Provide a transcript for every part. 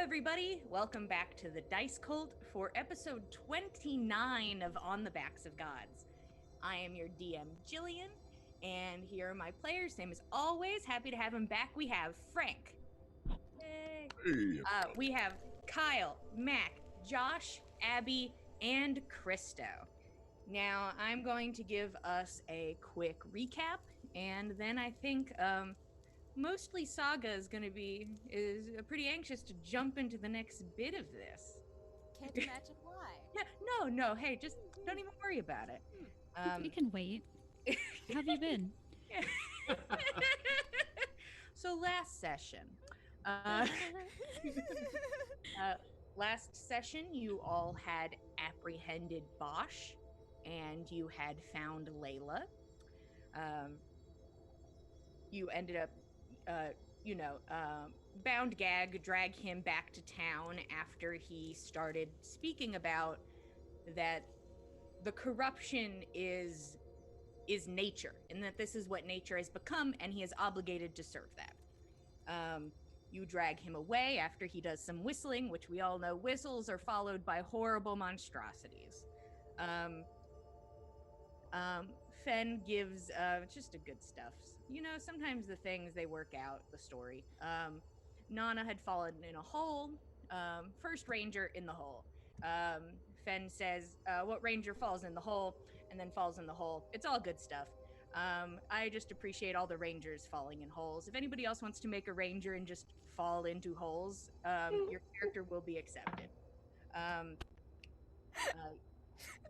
everybody. Welcome back to the Dice Cult for episode 29 of On the Backs of Gods. I am your DM, Jillian, and here are my players. Same as always. Happy to have him back. We have Frank. Hey. We have Kyle, Mac, Josh, Abby, and Christo. Now, I'm going to give us a quick recap, and then I think mostly Saga is pretty anxious to jump into the next bit of this. Can't imagine why. Yeah, no. Hey, just don't even worry about it. We can wait. How have you been? So last session, you all had apprehended Bosch, and you had found Layla. You ended up bound gag, drag him back to town after he started speaking about that the corruption is nature, and that this is what nature has become, and he is obligated to serve that. You drag him away after he does some whistling, which we all know whistles are followed by horrible monstrosities. Fenn gives just a good stuff. You know, sometimes the things, they work out the story. Nanna had fallen in a hole. First ranger in the hole. Fenn says, what ranger falls in the hole and then falls in the hole? It's all good stuff. I just appreciate all the rangers falling in holes. If anybody else wants to make a ranger and just fall into holes, your character will be accepted.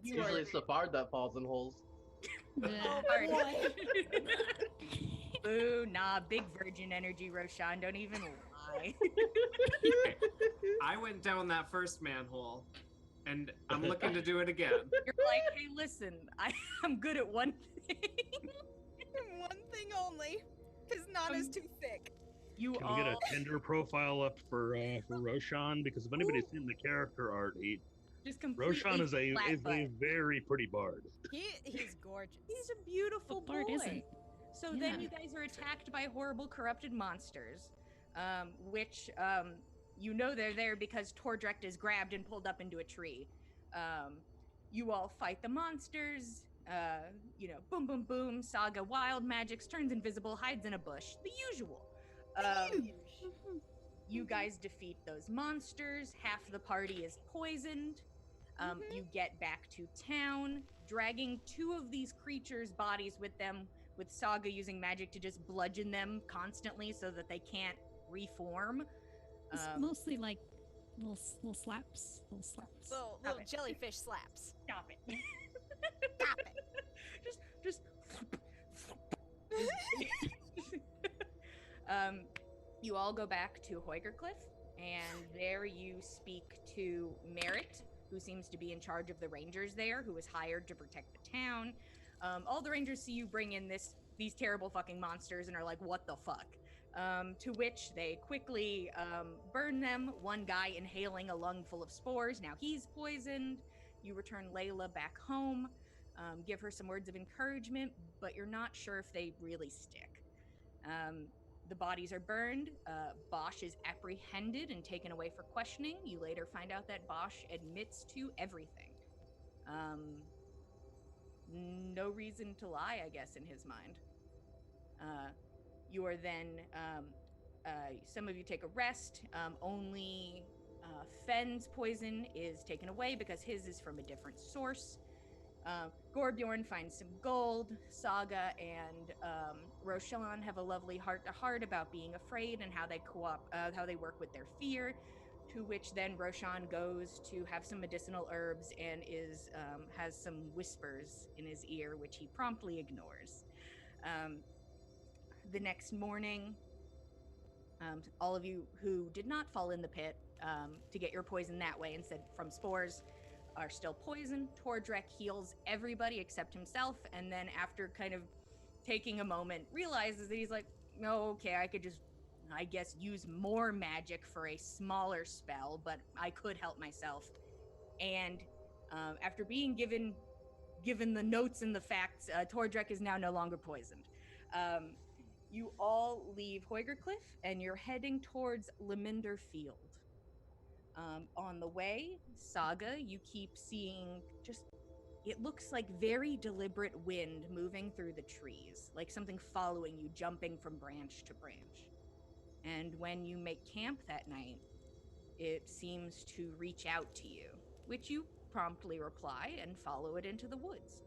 Usually it's the bard that falls in holes. Oh boy. Boo, nah, big virgin energy, Roshan. Don't even lie. I went down that first manhole, and I'm looking to do it again. You're like, hey, listen, I'm good at one thing. One thing only, because Nanna's too thick. Can we get a Tinder profile up for Roshan? Because if anybody's seen the character art, Roshan is a very pretty bard. He's gorgeous. He's a beautiful boy. Bard isn't. So then you guys are attacked by horrible, corrupted monsters, which they're there because Tordrekt is grabbed and pulled up into a tree. You all fight the monsters. Boom, boom, boom. Saga wild magics, turns invisible, hides in a bush. The usual. You guys defeat those monsters. Half the party is poisoned. You get back to town, dragging two of these creatures' bodies with them, with Saga using magic to just bludgeon them constantly so that they can't reform. It's mostly like little slaps. Little jellyfish slaps. Stop it. Stop it. Just. You all go back to Hoigercliff, and there you speak to Merritt, who seems to be in charge of the rangers there, who was hired to protect the town. All the rangers see you bring in these terrible fucking monsters and are like, what the fuck? To which they quickly burn them, one guy inhaling a lung full of spores. Now he's poisoned. You return Layla back home, give her some words of encouragement, but you're not sure if they really stick. The bodies are burned. Bosch is apprehended and taken away for questioning. You later find out that Bosch admits to everything. No reason to lie, I guess, in his mind. You are then, some of you take a rest. Only Fenn's poison is taken away because his is from a different source. Gorbjorn finds some gold. Saga and Roshan have a lovely heart-to-heart about being afraid and how they work with their fear. To which then Roshan goes to have some medicinal herbs and has some whispers in his ear, which he promptly ignores. The next morning, all of you who did not fall in the pit to get your poison that way instead from spores are still poisoned. Tordrekt heals everybody except himself, and then after kind of taking a moment, realizes that he's like, oh, okay, I could just, I guess, use more magic for a smaller spell, but I could help myself. And after being given the notes and the facts, Tordrekt is now no longer poisoned. You all leave Hoigercliff, and you're heading towards Leminder Field. On the way, Saga, you keep seeing just, it looks like very deliberate wind moving through the trees, like something following you, jumping from branch to branch. And when you make camp that night, it seems to reach out to you, which you promptly reply and follow it into the woods.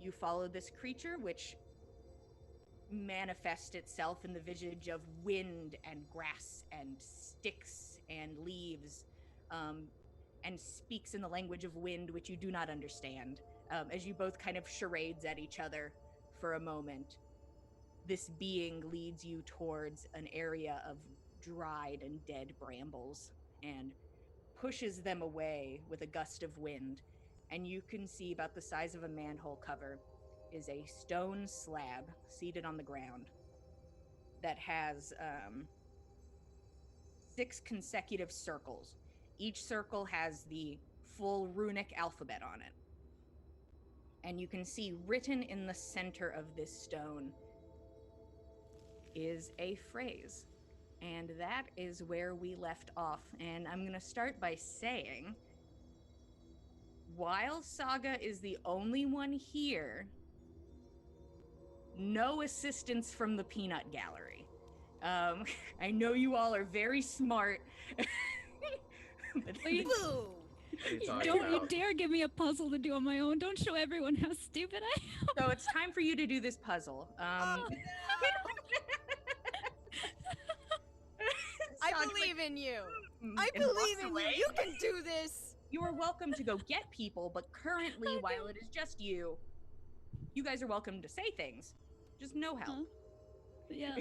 You follow this creature, which manifests itself in the visage of wind and grass and sticks and leaves, and speaks in the language of wind, which you do not understand. As you both kind of charades at each other for a moment, this being leads you towards an area of dried and dead brambles and pushes them away with a gust of wind. And you can see, about the size of a manhole cover, is a stone slab seated on the ground that has 6 consecutive circles. Each circle has the full runic alphabet on it. And you can see written in the center of this stone is a phrase. And that is where we left off. And I'm going to start by saying, while Saga is the only one here, no assistance from the peanut gallery. I know you all are very smart. Boo! Don't you dare give me a puzzle to do on my own. Don't show everyone how stupid I am. So it's time for you to do this puzzle. I believe in you. I believe in you. You can do this. You are welcome to go get people, but currently, while it is just you, you guys are welcome to say things. Just no help. Huh? Yeah.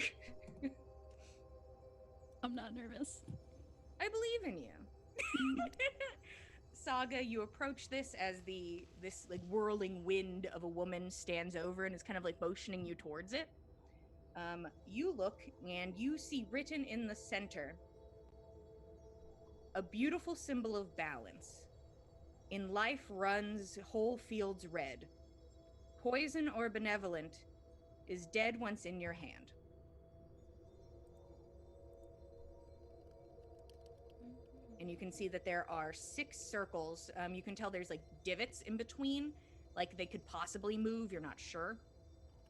I'm not nervous. I believe in you. Saga, you approach this as this like whirling wind of a woman stands over and is kind of like motioning you towards it. You look and you see written in the center a beautiful symbol of balance. In life runs whole fields red. Poison or benevolent is dead once in your hand. And you can see that there are 6 circles. You can tell there's like divots in between, like they could possibly move, you're not sure.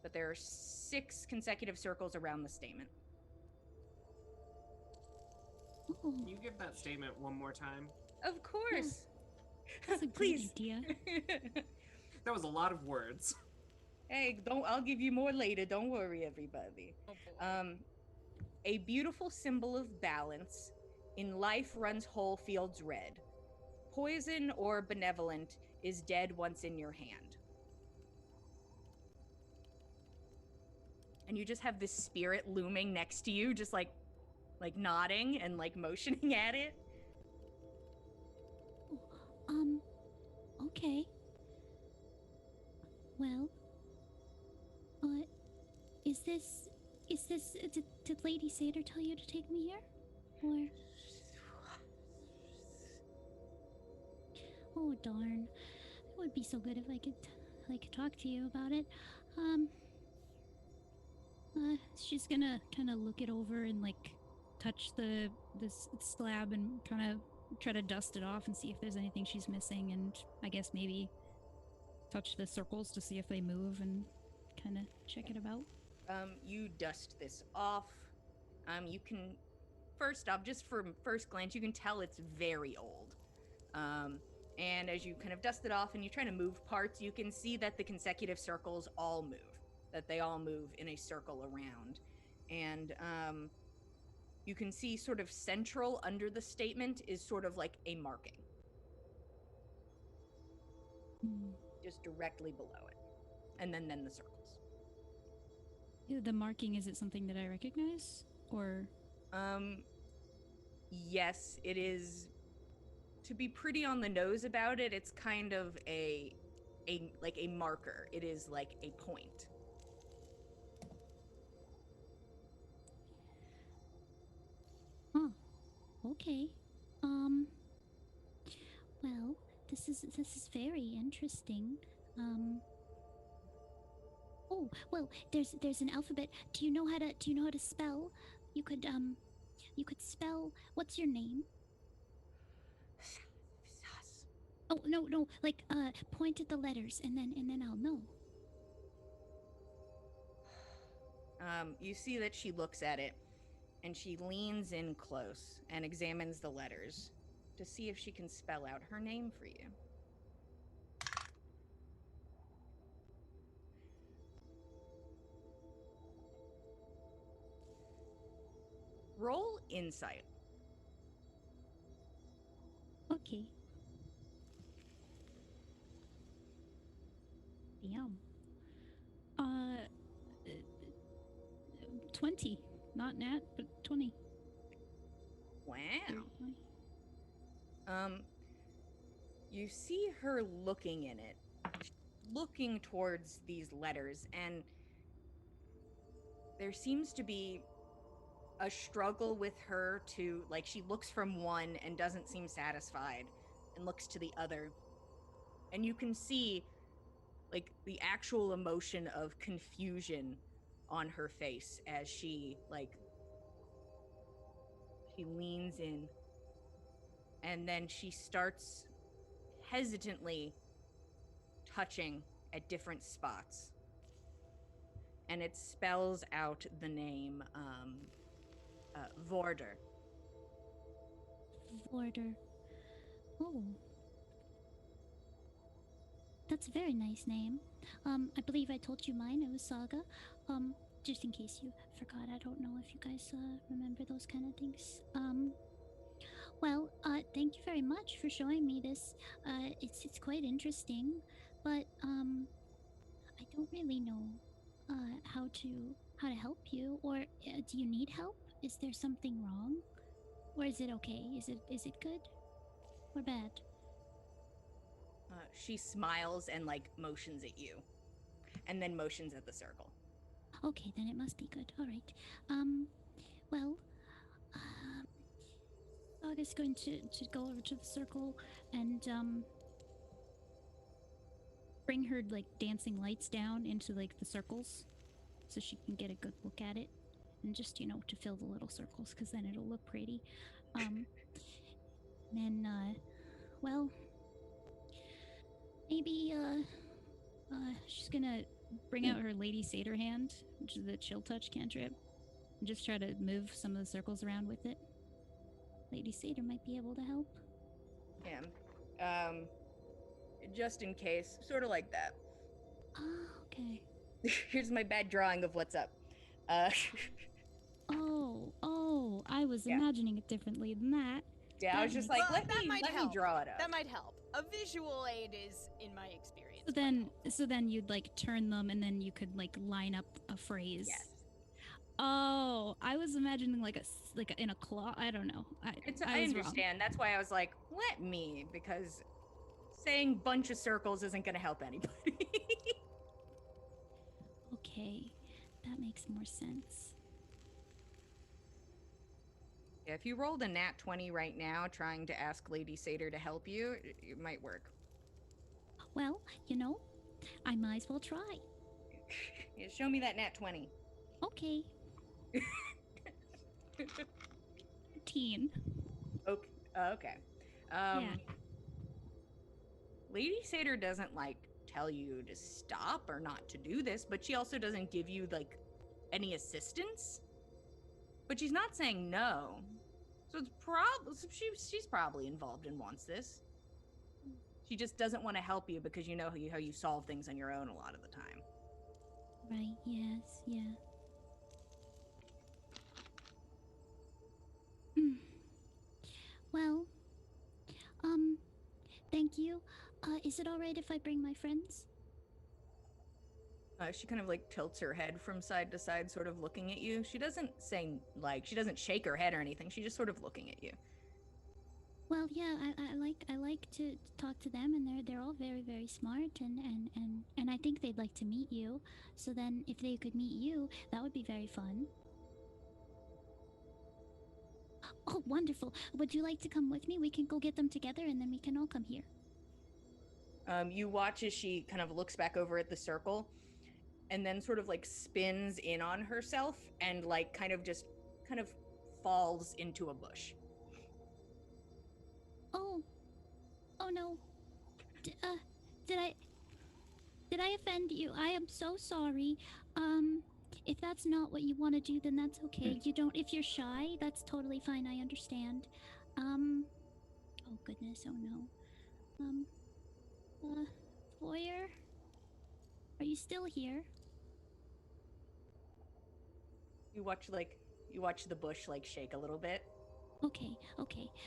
But there are 6 consecutive circles around the statement. Can you give that statement one more time? Of course. That's a Please. great idea. That was a lot of words. Hey, I'll give you more later. Don't worry, everybody. A beautiful symbol of balance. In life runs whole fields red. Poison or benevolent is dead once in your hand. And you just have this spirit looming next to you, just like nodding and like motioning at it. Okay. Well, did Lady Satyr tell you to take me here? Or... Oh, darn. It would be so good if I could talk to you about it. She's gonna kind of look it over and like touch this slab and kind of try to dust it off and see if there's anything she's missing, and I guess maybe touch the circles to see if they move and kind of check it about. You dust this off. You can, first off, just from first glance, you can tell it's very old. And as you kind of dust it off and you try to move parts, you can see that the consecutive circles all move, that they all move in a circle around. And you can see sort of central under the statement is sort of like a marking. Just directly below it. And then the circles. The marking, is it something that I recognize? Or... Yes, it is. To be pretty on the nose about it, it's kind of a marker. It is like a point. Huh. Okay. Well, this is very interesting. Oh, well, there's an alphabet. Do you know how to spell? You could you could spell, what's your name? Oh, no, like, point at the letters, and then I'll know. You see that she looks at it, and she leans in close and examines the letters to see if she can spell out her name for you. Roll insight. Okay. Damn. 20. Not nat, but 20. Wow. 20. You see her looking in it, looking towards these letters, and there seems to be a struggle with her to, like, she looks from one and doesn't seem satisfied and looks to the other. And you can see, like, the actual emotion of confusion on her face as she, like, she leans in. And then she starts hesitantly touching at different spots. And it spells out the name, Vorder. Vorder. Oh. That's a very nice name. I believe I told you mine. It was Saga. Just in case you forgot, I don't know if you guys remember those kind of things. Well, thank you very much for showing me this. It's quite interesting, but I don't really know how to help you. Or do you need help? Is there something wrong, or is it okay? Is it good or bad? She smiles and, like, motions at you, and then motions at the circle. Okay, then it must be good. All right. Well, Saga's going to go over to the circle and bring her, like, dancing lights down into, like, the circles so she can get a good look at it, and just, to fill the little circles, because then it'll look pretty. Then well, maybe she's gonna bring out her Lady Satyr hand, which is the chill touch cantrip, and just try to move some of the circles around with it. Lady Satyr might be able to help. Yeah. Just in case, sort of like that. Oh, okay. Here's my bad drawing of what's up. Oh, I was imagining it differently than that. Yeah, I was just like, let me draw it up. That might help. A visual aid is, in my experience. So then you'd, like, turn them, and then you could, like, line up a phrase. Yes. Oh, I was imagining like in a claw. I don't know. I understand. That's why I was like, let me, because saying bunch of circles isn't going to help anybody. Okay, that makes more sense. Yeah, if you rolled a nat 20 right now trying to ask Lady Satyr to help you, it might work. Well, I might as well try. Yeah, show me that nat 20. Okay. 13. Okay. Yeah. Lady Satyr doesn't, like, tell you to stop or not to do this, but she also doesn't give you, like, any assistance. But she's not saying no. So she's probably involved and wants this. She just doesn't want to help you because you know how you solve things on your own a lot of the time. Right, yes, yeah. Well, thank you. Is it alright if I bring my friends? She kind of, like, tilts her head from side to side, sort of looking at you. She doesn't say, like, she doesn't shake her head or anything. She's just sort of looking at you. Well, yeah, I like to talk to them, and they're all very, very smart, and I think they'd like to meet you. So then, if they could meet you, that would be very fun. Oh, wonderful! Would you like to come with me? We can go get them together, and then we can all come here. You watch as she kind of looks back over at the circle, and then sort of, like, spins in on herself, and, like, kind of falls into a bush. Oh no. Did I offend you? I am so sorry. If that's not what you want to do, then that's okay. You don't, if you're shy, that's totally fine. I understand. Oh goodness, oh no. Foyer? Are you still here? You watch the bush like shake a little bit. Okay.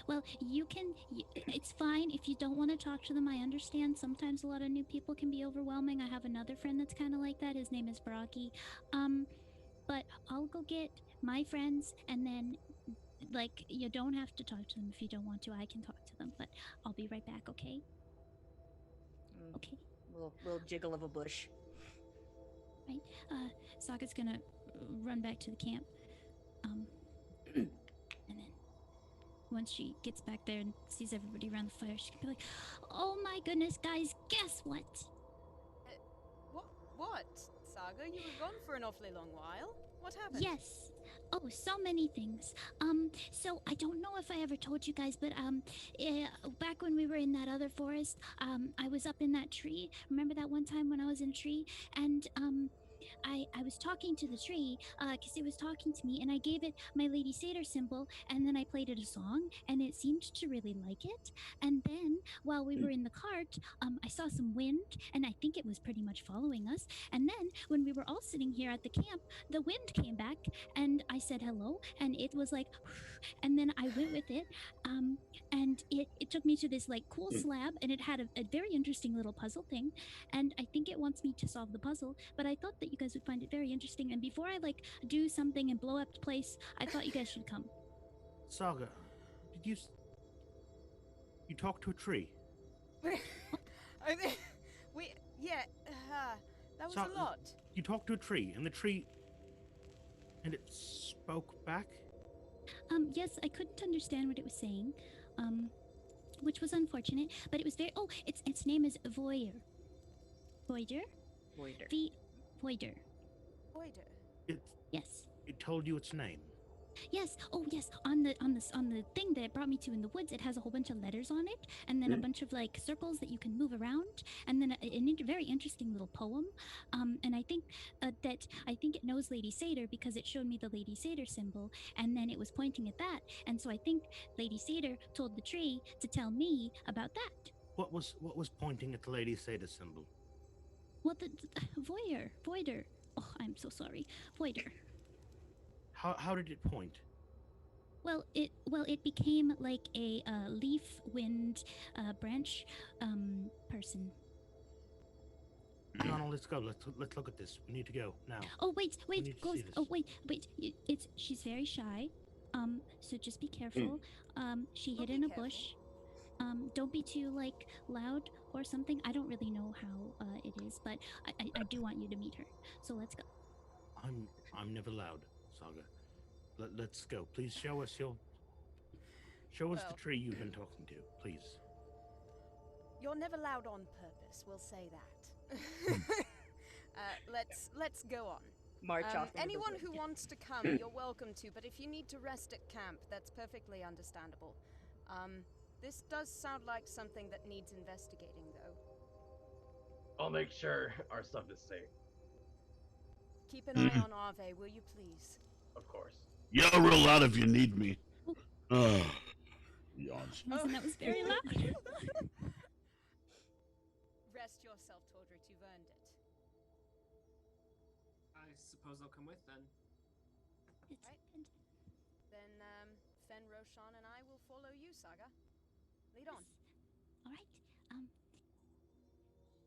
Well, it's fine if you don't want to talk to them. I understand. Sometimes a lot of new people can be overwhelming. I have another friend that's kind of like that. His name is Brocky. But I'll go get my friends, and then, like, you don't have to talk to them if you don't want to. I can talk to them, but I'll be right back, okay? Okay. Little jiggle of a bush. Right. Saga's gonna run back to the camp. And then once she gets back there and sees everybody around the fire, she can be like, "Oh my goodness, guys, guess what?" What? Saga, you were gone for an awfully long while. What happened? Yes. Oh, so many things. So I don't know if I ever told you guys, but back when we were in that other forest, I was up in that tree. Remember that one time when I was in a tree? And I was talking to the tree because it was talking to me, and I gave it my Lady Satyr symbol, and then I played it a song, and it seemed to really like it. And then while we were in the cart, I saw some wind, and I think it was pretty much following us. And then when we were all sitting here at the camp, the wind came back, and I said hello, and it was like, and then I went with it, and it took me to this like cool slab, and it had a very interesting little puzzle thing, and I think it wants me to solve the puzzle, but I thought that you guys would find it very interesting, and before I like do something and blow up the place, I thought you guys should come. Saga, did you talk to a tree? That was Saga, a lot. You talked to a tree, and it spoke back? Yes, I couldn't understand what it was saying, which was unfortunate, but it was very, its name is Voyer. Voider? Voider. Yes. It told you its name. Yes. Oh, yes. On the thing that it brought me to in the woods, it has a whole bunch of letters on it, and then a bunch of like circles that you can move around, and then a very interesting little poem. And I think it knows Lady Satyr because it showed me the Lady Satyr symbol, and then it was pointing at that, and so I think Lady Satyr told the tree to tell me about that. What was pointing at the Lady Satyr symbol? Well, the Voider. Oh, I'm so sorry, Voider. How did it point? Well, it became like a leaf wind branch person. Nanna, let's go. Let's look at this. We need to go now. Oh wait, she's very shy. So just be careful. She hid in a bush. Don't be too like loud or something. I don't really know how it is, but I do want you to meet her. So let's go. I'm never loud, Saga. Let's go. Please show us the tree you've been talking to, please. You're never loud on purpose, we'll say that. Let's go on. March off. Anyone who wants to come, you're welcome to, but if you need to rest at camp, that's perfectly understandable. This does sound like something that needs investigating, though. I'll make sure our stuff is safe. Keep an eye on Ave, will you please? Of course. Yell real loud if you need me. Yawns. Listen, that was very loud. Rest yourself, Tordrekt, you've earned it. I suppose I'll come with then. Right. Then, Fenn, Roshan, and I will follow you, Saga. Lead on. All right.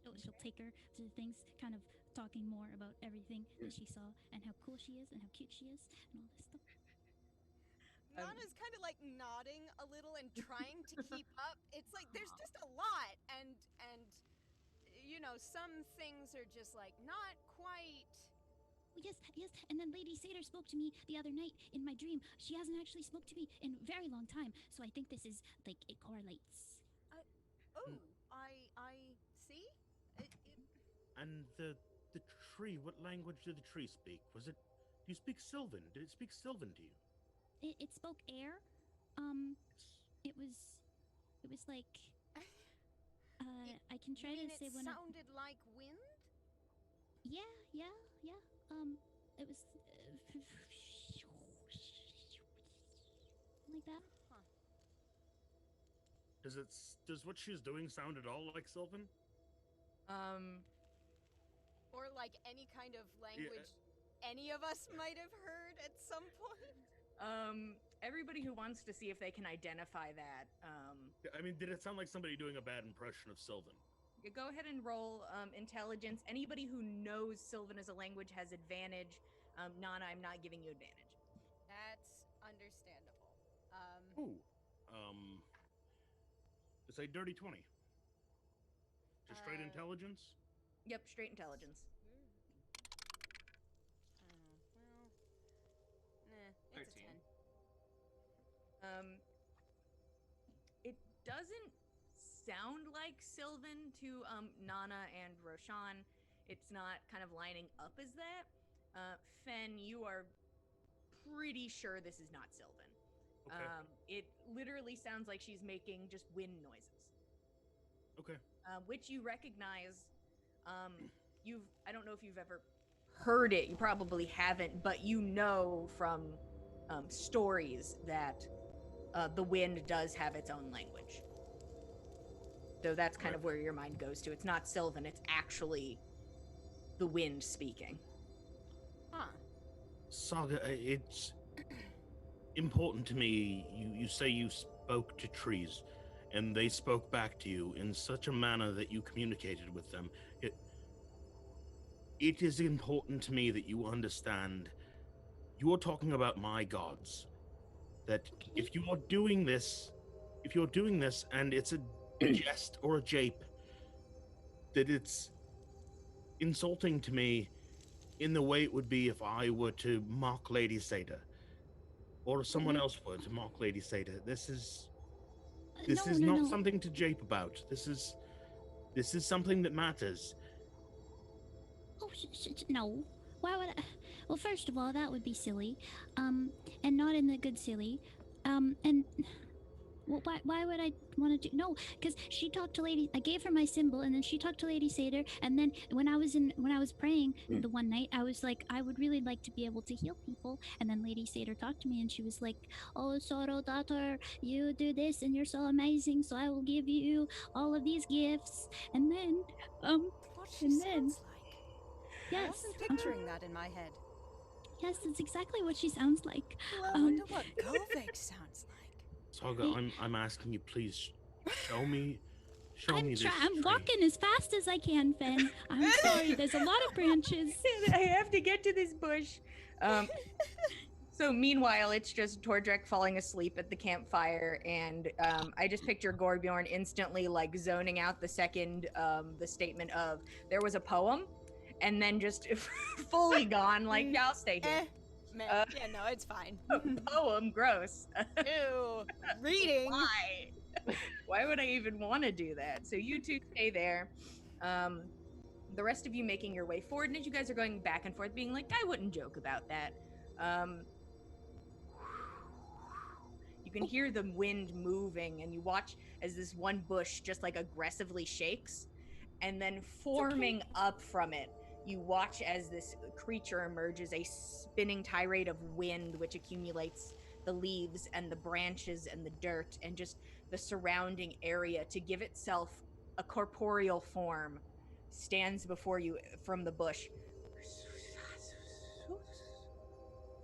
She'll take her to things, kind of talking more about everything that she saw and how cool she is and how cute she is and all this stuff. Nanna's kind of like nodding a little and trying to keep up. It's like there's just a lot, and you know, some things are just like not quite. Yes, and then Lady Satyr spoke to me the other night in my dream. She hasn't actually spoke to me in a very long time, so I think this is like it correlates. I see. And the tree, what language did the tree speak? Do you speak Sylvan? Did it speak Sylvan to you? it spoke air. It was like I can try you mean to say it one of sounded like wind? yeah. It was like that. Huh. Does what she's doing sound at all like Sylvan? Or like any kind of language any of us might have heard at some point? Everybody who wants to see if they can identify that, I mean, did it sound like somebody doing a bad impression of Sylvan? go ahead and roll intelligence. Anybody who knows Sylvan as a language has advantage. Nanna, I'm not giving you advantage. That's understandable. Ooh. It's a dirty 20. Just straight intelligence? Yep, straight intelligence. It's a 13. 10. It doesn't sound like Sylvan to Nanna and Roshan. It's not kind of lining up as that. Fenn, you are pretty sure this is not Sylvan. Okay. It literally sounds like she's making just wind noises. Okay. Which you recognize. I don't know if you've ever heard it. You probably haven't, but you know from stories that the wind does have its own language. So that's kind of where your mind goes to. It's not Sylvan, it's actually the wind speaking. Huh. Saga, it's important to me. You say you spoke to trees, and they spoke back to you in such a manner that you communicated with them. It is important to me that you understand you're talking about my gods. That if you're doing this and it's a jest or a jape, that it's insulting to me in the way it would be if I were to mock Lady Sada. Or someone else would mock Lady Sada. This is not something to jape about. This is something that matters. Oh, no. Why would I? Well, first of all, that would be silly. And not in the good silly. And well, why would I want to do? No, because she talked to Lady. I gave her my symbol, and then she talked to Lady Seder. And then when I was praying the one night, I was like, I would really like to be able to heal people. And then Lady Seder talked to me, and she was like, "Oh, Soro daughter, you do this, and you're so amazing. So I will give you all of these gifts." And then, What she sounds like. yes, I wasn't picturing that in my head. Yes, that's exactly what she sounds like. Well, I wonder what Govik sounds like. Saga, I'm asking you, please show me this. I'm walking as fast as I can, Fenn. I'm sorry, there's a lot of branches. I have to get to this bush. So meanwhile, it's just Tordrekt falling asleep at the campfire, and I just picture Gorbjorn instantly like zoning out the second the statement of there was a poem, and then just fully gone. Like, yeah, I'll stay here. Man, yeah, no, it's fine. Poem, gross. Ew, reading. Why would I even want to do that? So you two stay there. The rest of you making your way forward, and as you guys are going back and forth, being like, I wouldn't joke about that. You can hear the wind moving, and you watch as this one bush just like aggressively shakes, and then forming up from it, you watch as this creature emerges, a spinning tirade of wind which accumulates the leaves and the branches and the dirt and just the surrounding area to give itself a corporeal form, stands before you from the bush.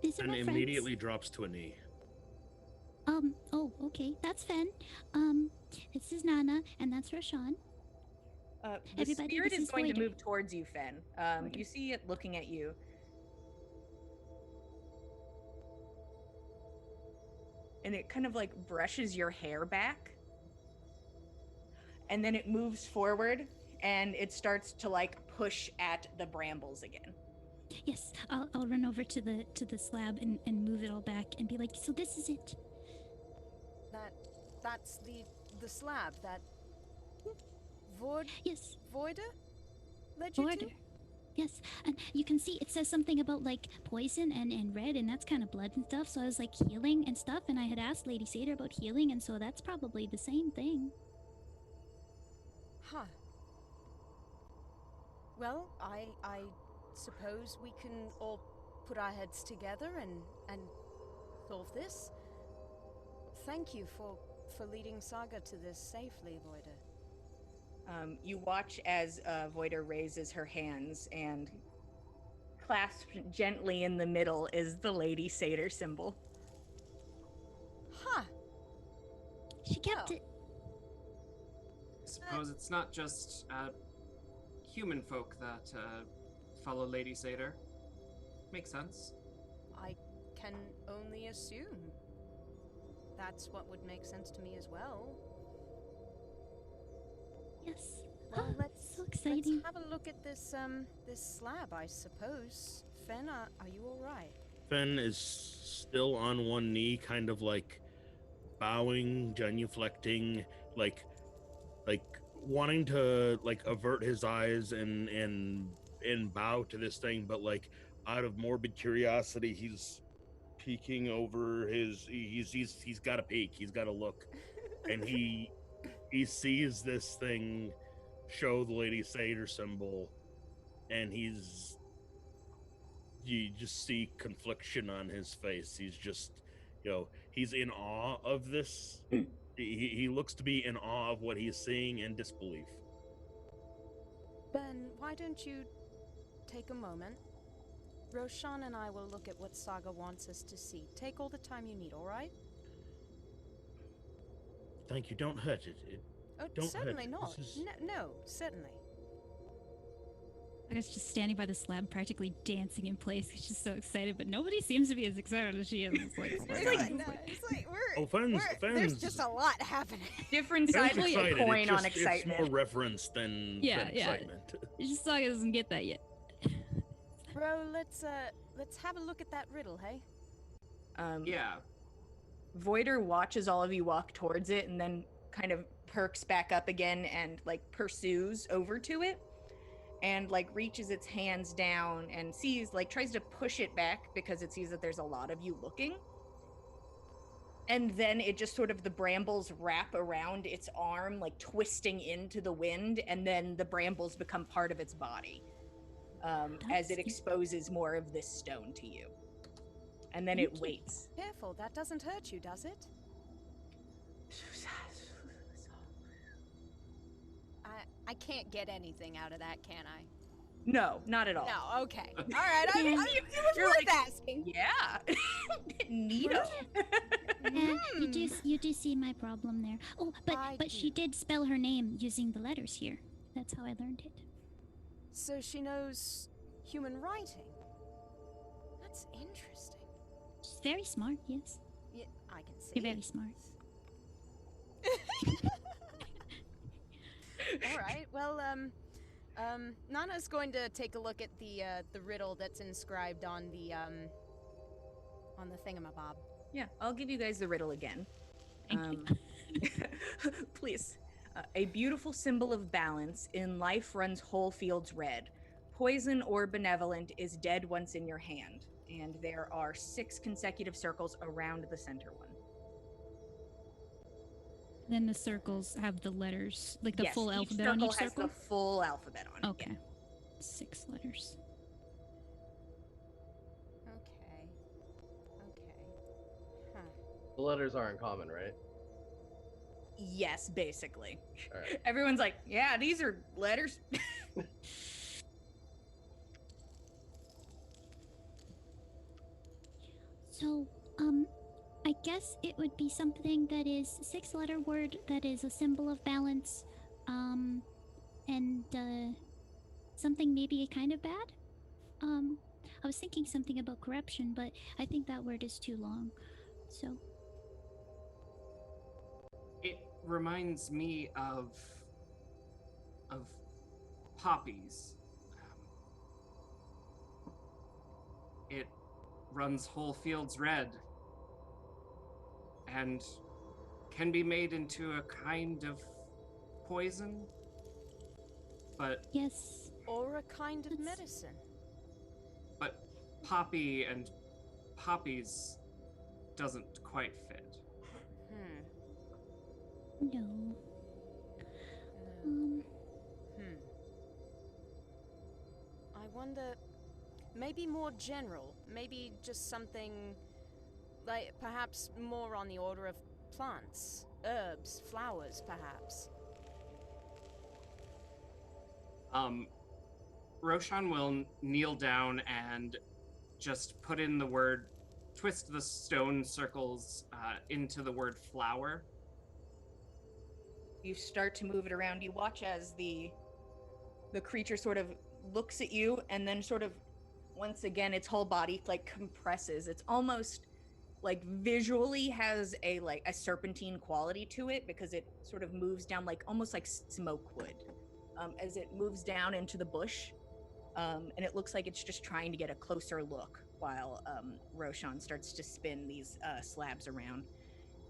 These are And my immediately friends. drops to a knee. Oh, okay, that's Fenn. This is Nanna, and that's Roshan. The Everybody, spirit this is is going to Voider. move towards you, Fenn. You see it looking at you. And it kind of like brushes your hair back. And then it moves forward and it starts to like push at the brambles again. Yes, I'll run over to the slab and move it all back and be like, so this is it. That's the slab that Yes. Voider led you to? Voider. Yes, and you can see it says something about like poison and red, and that's kind of blood and stuff. So I was like healing and stuff, and I had asked Lady Seder about healing, and so that's probably the same thing. Huh. Well, I suppose we can all put our heads together and solve this. Thank you for leading Saga to this safely, Voida. You watch as Voida raises her hands, and clasped gently in the middle is the Lady Satyr symbol. Huh. She kept it. I suppose it's not just human folk that follow Lady Satyr. Makes sense. I can only assume. That's what would make sense to me as well. Yes. Well, let's so exciting. have a look at this this slab, I suppose. Fenn, are you all right? Fenn is still on one knee, kind of like bowing, genuflecting, like wanting to like avert his eyes and bow to this thing, but like out of morbid curiosity, he's peeking over he's got to peek, he's got to look, and he sees this thing show the Lady Satyr symbol, and you just see confliction on his face. He's just, he's in awe of this. He looks to be in awe of what he's seeing and disbelief. Ben, why don't you take a moment? Roshan and I will look at what Saga wants us to see. Take all the time you need, all right? Thank you. Don't hurt it. Don't certainly hurt it. not. No, certainly. I was just standing by the slab, practically dancing in place. She's just so excited, but nobody seems to be as excited as she is. It's like, there's just a lot happening. Different side of the coin on excitement. It's more reference than excitement. It's just Saga doesn't get that yet. Bro, let's have a look at that riddle, hey? Yeah. Voider watches all of you walk towards it and then kind of perks back up again and like pursues over to it. And like reaches its hands down and sees, like tries to push it back because it sees that there's a lot of you looking. And then it just sort of, the brambles wrap around its arm, like twisting into the wind, and then the brambles become part of its body as it exposes more of this stone to you. And then it waits. Careful, that doesn't hurt you, does it? I can't get anything out of that, can I? No, not at all. No, okay. All right, it was worth asking. Yeah. Neato. You do see my problem there. Oh, but she did spell her name using the letters here. That's how I learned it. So she knows human writing. That's interesting. She's very smart, yes. Yeah, I can see. You're very smart. All right. Well, Nanna's going to take a look at the riddle that's inscribed on the thingamabob. Yeah, I'll give you guys the riddle again. Thank you. Please. A beautiful symbol of balance. In life runs whole fields red. Poison or benevolent is dead once in your hand. And there are 6 consecutive circles around the center one. Then the circles have the letters, like the full alphabet on each circle. Has the full alphabet on it. Okay. 6 letters. Okay. Huh. The letters aren't common, right? Yes, basically. All right. Everyone's like, yeah, these are letters. So, I guess it would be something that is 6-letter word that is a symbol of balance, and something maybe kind of bad. I was thinking something about corruption, but I think that word is too long. So it reminds me of poppies. It runs whole fields red and can be made into a kind of poison, but yes, Or a kind of medicine. But poppy and poppies doesn't quite fit. No. I wonder, maybe more general, maybe just something like perhaps more on the order of plants, herbs, flowers, perhaps. Roshan will kneel down and just put in the word, twist the stone circles into the word flower. You start to move it around. You watch as the creature sort of looks at you and then sort of once again its whole body like compresses. It's almost like visually has a serpentine quality to it because it sort of moves down like almost like smoke would as it moves down into the bush. And it looks like it's just trying to get a closer look while Roshan starts to spin these slabs around.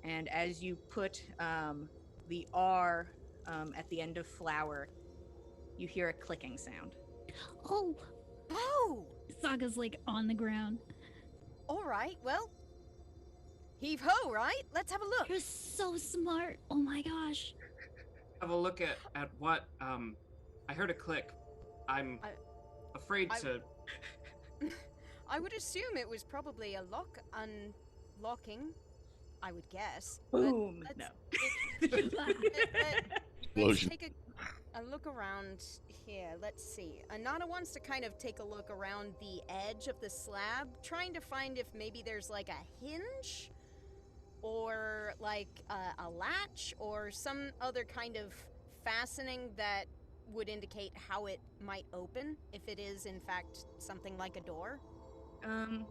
And as you put the R at the end of flower, you hear a clicking sound. Oh! Oh! Saga's like on the ground. All right, well, heave ho, right? Let's have a look. You're so smart. Oh my gosh. Have a look at what I heard a click. I'm afraid to. I would assume it was probably a lock unlocking, I would guess. Boom. No. Let's take a look around here. Let's see. Nanna wants to kind of take a look around the edge of the slab, trying to find if maybe there's like a hinge or like a latch or some other kind of fastening that would indicate how it might open, if it is in fact something like a door. I'm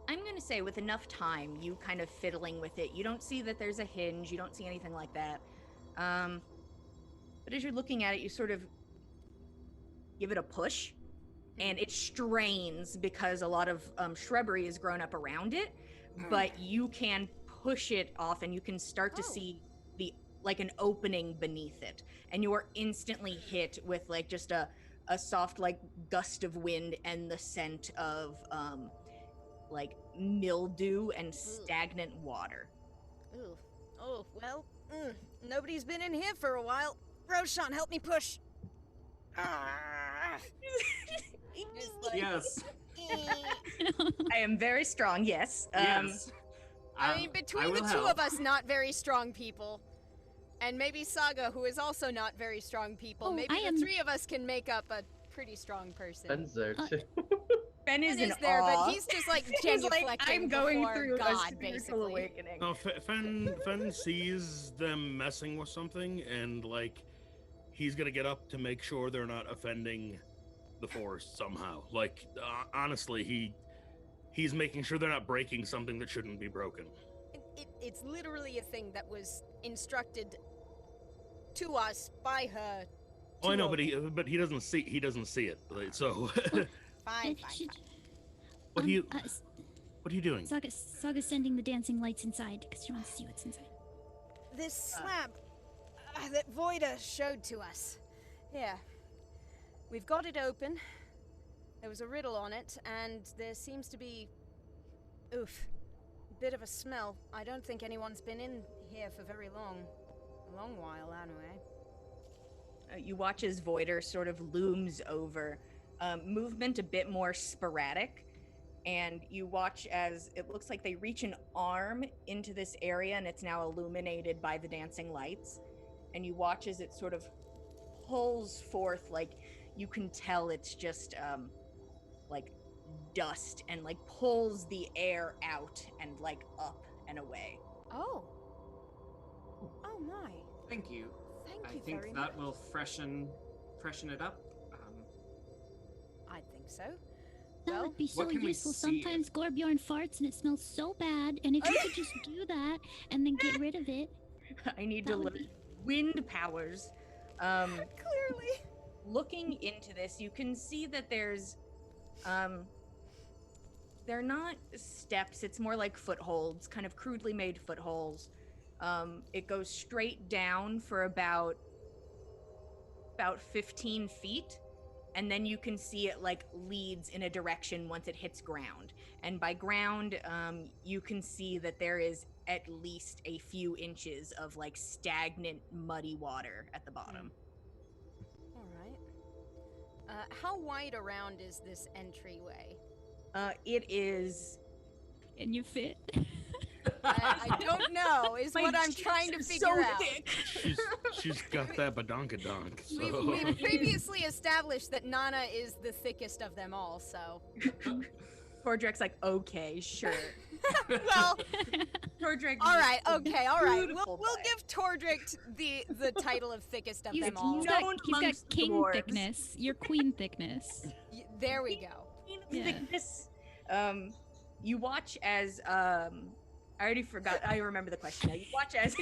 gonna say with enough time, you kind of fiddling with it, you don't see that there's a hinge, you don't see anything like that. But as you're looking at it, you sort of give it a push, and it strains because a lot of shrubbery has grown up around it, but you can push it off and you can start to see like an opening beneath it, and you are instantly hit with like just a soft like gust of wind and the scent of like mildew and stagnant water. Ooh. Oh, well, nobody's been in here for a while. Roshan, help me push. Yes. I am very strong, yes. Yes. I mean, between the two of us not very strong people, and maybe Saga, who is also not very strong people, maybe the three of us can make up a pretty strong person. Fenn's there too. Fenn is there, awe. but he's just like genuflecting I'm going before through God, a spiritual basically. awakening. No, Fenn sees them messing with something, and like he's gonna get up to make sure they're not offending the forest somehow. Like honestly, he's making sure they're not breaking something that shouldn't be broken. It's literally a thing that was instructed to us by her. Oh, I know, but he doesn't see it. Like, so Fine. what are you doing? Saga's sending the dancing lights inside because she wants to see what's inside. This slab that Voida showed to us. Yeah. We've got it open. There was a riddle on it, and there seems to be a bit of a smell. I don't think anyone's been in here for very long. A long while, anyway. You watch as Voider sort of looms over. Movement a bit more sporadic, and you watch as it looks like they reach an arm into this area, and it's now illuminated by the dancing lights. And you watch as it sort of pulls forth, like you can tell it's just like dust, and like pulls the air out and like up and away. Oh my. Thank you. Thank you I think very that much. will freshen it up. I think so. That Well, would be so what can we useful. see? Sometimes Gorbjorn farts and it smells so bad, and if you could just do that and then get rid of it. I need That to would look. be- Wind powers. Clearly. Looking into this, you can see that there's they're not steps, it's more like footholds, kind of crudely made footholds. It goes straight down for about 15 feet, and then you can see it like leads in a direction once it hits ground. And by ground, you can see that there is at least a few inches of like stagnant, muddy water at the bottom. All right. How wide around is this entryway? It is. Can you fit? I don't know, is what I'm trying to figure out. Thick. She's got that badonkadonk. So. We've previously established that Nanna is the thickest of them all, so. Tordrekt's like, okay, sure. Well, Tordrekt. all right. We'll Beautiful give Tordrekt the title of thickest of them all. He's got amongst the king dwarves. thickness. You're queen thickness. There we go. Yeah. Thickness. You watch as I already forgot. I remember the question now. You watch as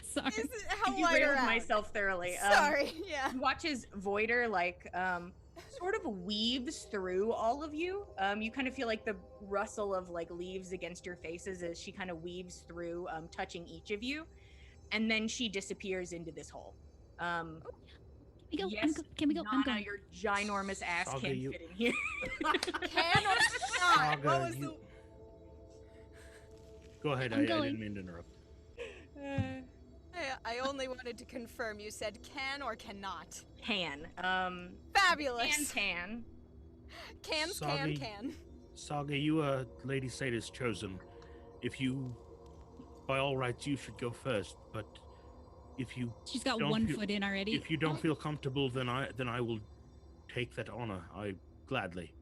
Sorry. Is it, how you wide railed around? myself thoroughly. Sorry. Yeah. You watch as Voider like sort of weaves through all of you. You kind of feel like the rustle of like leaves against your faces as she kind of weaves through, touching each of you, and then she disappears into this hole. Can we go? Yes, Can we go? I'm Nanna, going. your ginormous ass Saga, can't you- fit in here. Can or not? Saga, What was you- Go ahead. I I'm didn't going. mean to interrupt. I only wanted to confirm. You said can or cannot. Can. Fabulous. Can. Cans, Saga, can. Saga, you Lady Sada's chosen. If you, by all rights, you should go first. But if you She's got don't one feel- foot in already. if you don't feel comfortable, then I will take that honor. I gladly.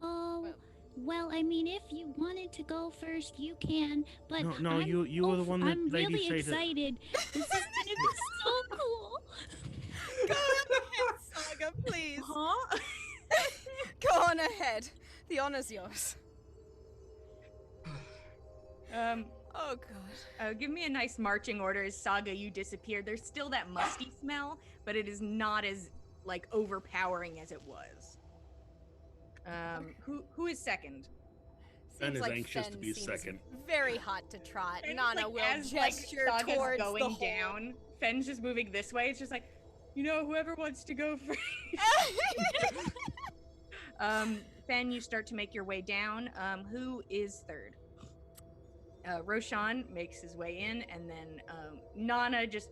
Oh, well, I mean, if you wanted to go first, you can. But No, you were the one that I'm Lady really Sada- excited. This is gonna be so cool. Go ahead, Saga, please. Huh? Go on ahead. The honor's yours. Oh god. Give me a nice marching order as Saga, you disappear. There's still that musty smell, but it is not as like overpowering as it was. Who is second? Fenn Seems is like anxious to Fenn be seems second. Very hot to trot. Fenn's, Nanna like, will as, gesture like, Saga's towards going the hole. down. Fenn's just moving this way. It's just like, whoever wants to go first. Fenn, you start to make your way down. Who is third? Roshan makes his way in, and then Nanna just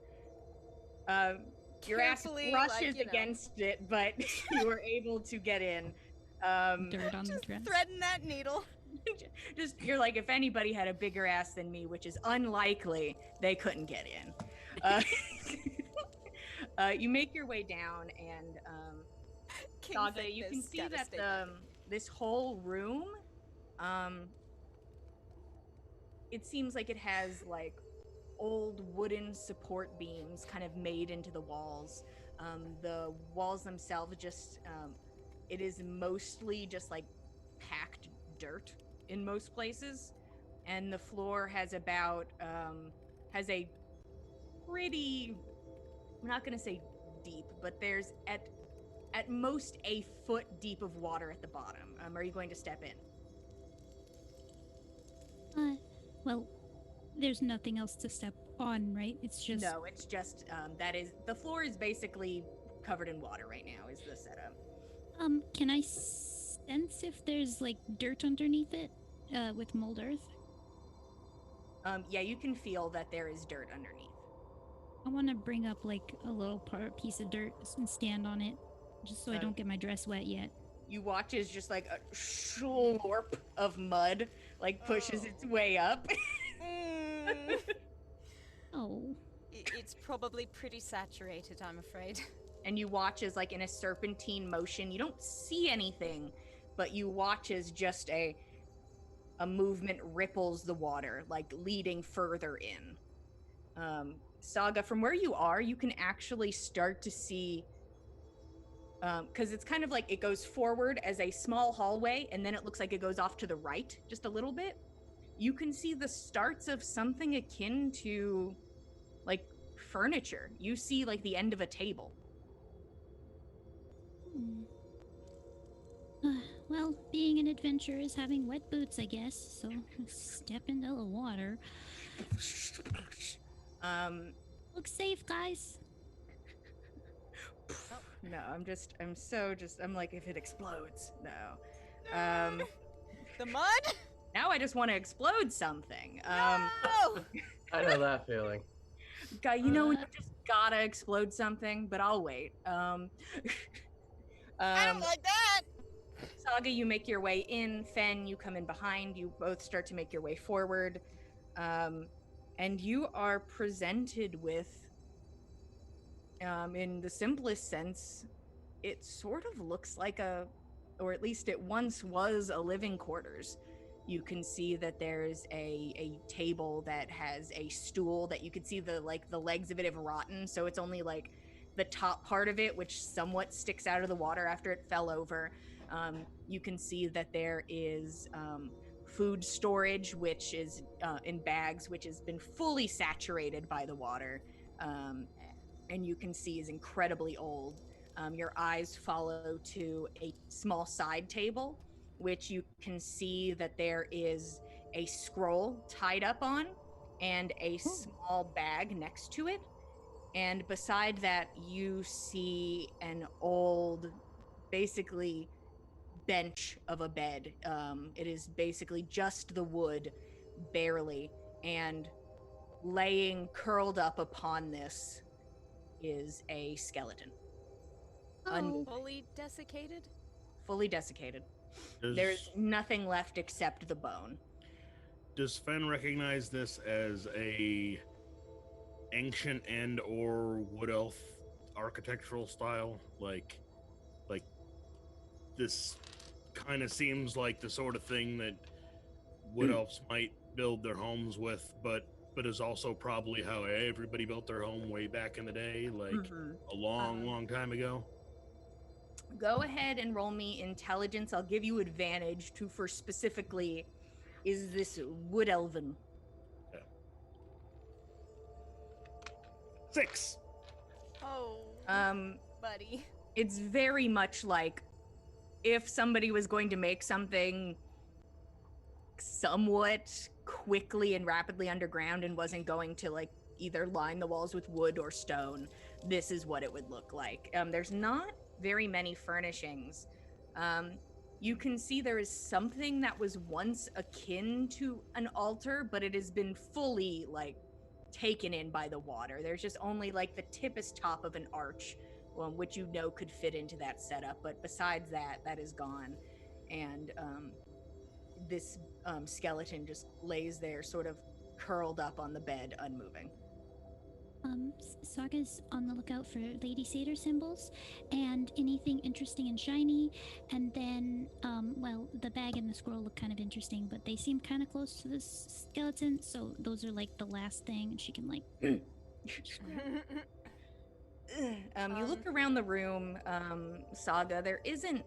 your ass Carefully, brushes like, you know. against it, but you were able to get in. Dirt on the Just dress. threading that needle. Just you're like, if anybody had a bigger ass than me, which is unlikely, they couldn't get in. You make your way down, and King Saga, you can thickness, see gotta that stay back. this whole room, it seems like it has like old wooden support beams kind of made into the walls. The walls themselves just, it is mostly just like packed dirt in most places, and the floor has about has a pretty, I'm not gonna say deep, but there's at most a foot deep of water at the bottom. Are you going to step in? Well, there's nothing else to step on, right? It's just No, it's just that is the floor is basically covered in water right now. Is the setup? Can I sense if there's like dirt underneath it, with mold earth? Yeah, you can feel that there is dirt underneath. I want to bring up like a little piece of dirt and stand on it, just so I don't get my dress wet yet. You watch as just like a slurp of mud like pushes its way up. Mm, Oh, it's probably pretty saturated, I'm afraid. And you watch as like in a serpentine motion, you don't see anything, but you watch as just a movement ripples the water, like leading further in. Saga, from where you are, you can actually start to see, because it's kind of like it goes forward as a small hallway, and then it looks like it goes off to the right just a little bit. You can see the starts of something akin to like furniture. You see like the end of a table. Well, being an adventurer is having wet boots, I guess. So step into the water. Look safe, guys. No, I'm like, if it explodes, no. The mud? Now I just want to explode something. No! I know that feeling. Guy, you know when you just gotta explode something, but I'll wait. I don't like that! Saga, you make your way in. Fenn, you come in behind. You both start to make your way forward. And you are presented with, in the simplest sense, it sort of looks like or at least it once was a living quarters. You can see that there's a table that has a stool that you can see the legs of it have rotten, so it's only like the top part of it which somewhat sticks out of the water after it fell over. You can see that there is food storage, which is in bags, which has been fully saturated by the water, and you can see is incredibly old. Your eyes follow to a small side table, which you can see that there is a scroll tied up on and a small bag next to it. And beside that, you see an old, basically, bench of a bed. It is basically just the wood, barely. And laying curled up upon this is a skeleton. Fully desiccated? Fully desiccated. There's nothing left except the bone. Does Fenn recognize this as a ancient and or wood elf architectural style? Like this kind of seems like the sort of thing that wood elves might build their homes with, but is also probably how everybody built their home way back in the day, like a long time ago. Go ahead and roll me intelligence. I'll give you advantage for specifically, is this wood elven? Yeah. 6. Oh, buddy. It's very much like if somebody was going to make something somewhat quickly and rapidly underground and wasn't going to like either line the walls with wood or stone, this is what it would look like. There's not very many furnishings. You can see there is something that was once akin to an altar, but it has been fully like taken in by the water. There's just only like the tippest top of an arch, which you know could fit into that setup, but besides that, that is gone. And this skeleton just lays there sort of curled up on the bed, unmoving. Saga's on the lookout for Lady Satyr symbols and anything interesting and shiny. And then, well, the bag and the scroll look kind of interesting, but they seem kind of close to this skeleton. So those are like the last thing, and she can like. You look around the room, Saga, there isn't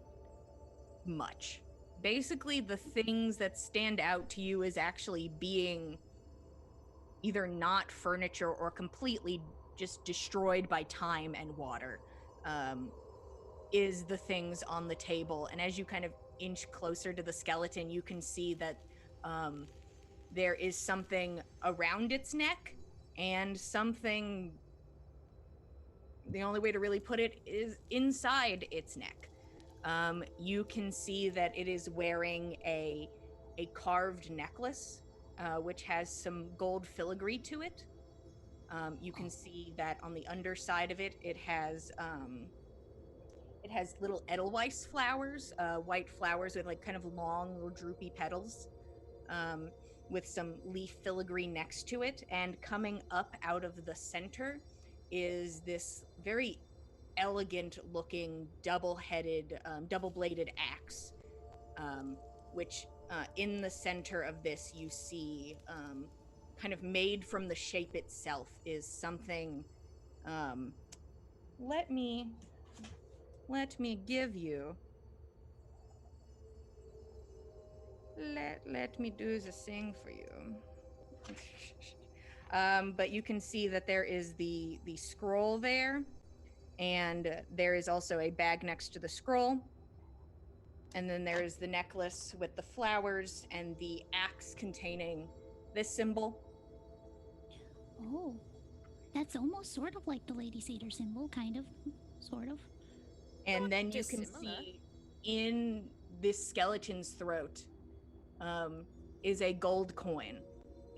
much. Basically, the things that stand out to you as actually being either not furniture or completely just destroyed by time and water, is the things on the table. And as you kind of inch closer to the skeleton, you can see that there is something around its neck and something, the only way to really put it is inside its neck. You can see that it is wearing a carved necklace, which has some gold filigree to it. You can see that on the underside of it, it has little Edelweiss flowers, white flowers with like kind of long or droopy petals, with some leaf filigree next to it. And coming up out of the center is this very elegant looking double-headed, double-bladed axe, which in the center of this you see kind of made from the shape itself is something. Let me give you. Let me do the thing for you. But you can see that there is the scroll there, and there is also a bag next to the scroll. And then there's the necklace with the flowers and the axe containing this symbol. Oh, that's almost sort of like the Lady Satyr symbol, kind of, sort of. And then you can dissimilar. see in this skeleton's throat is a gold coin.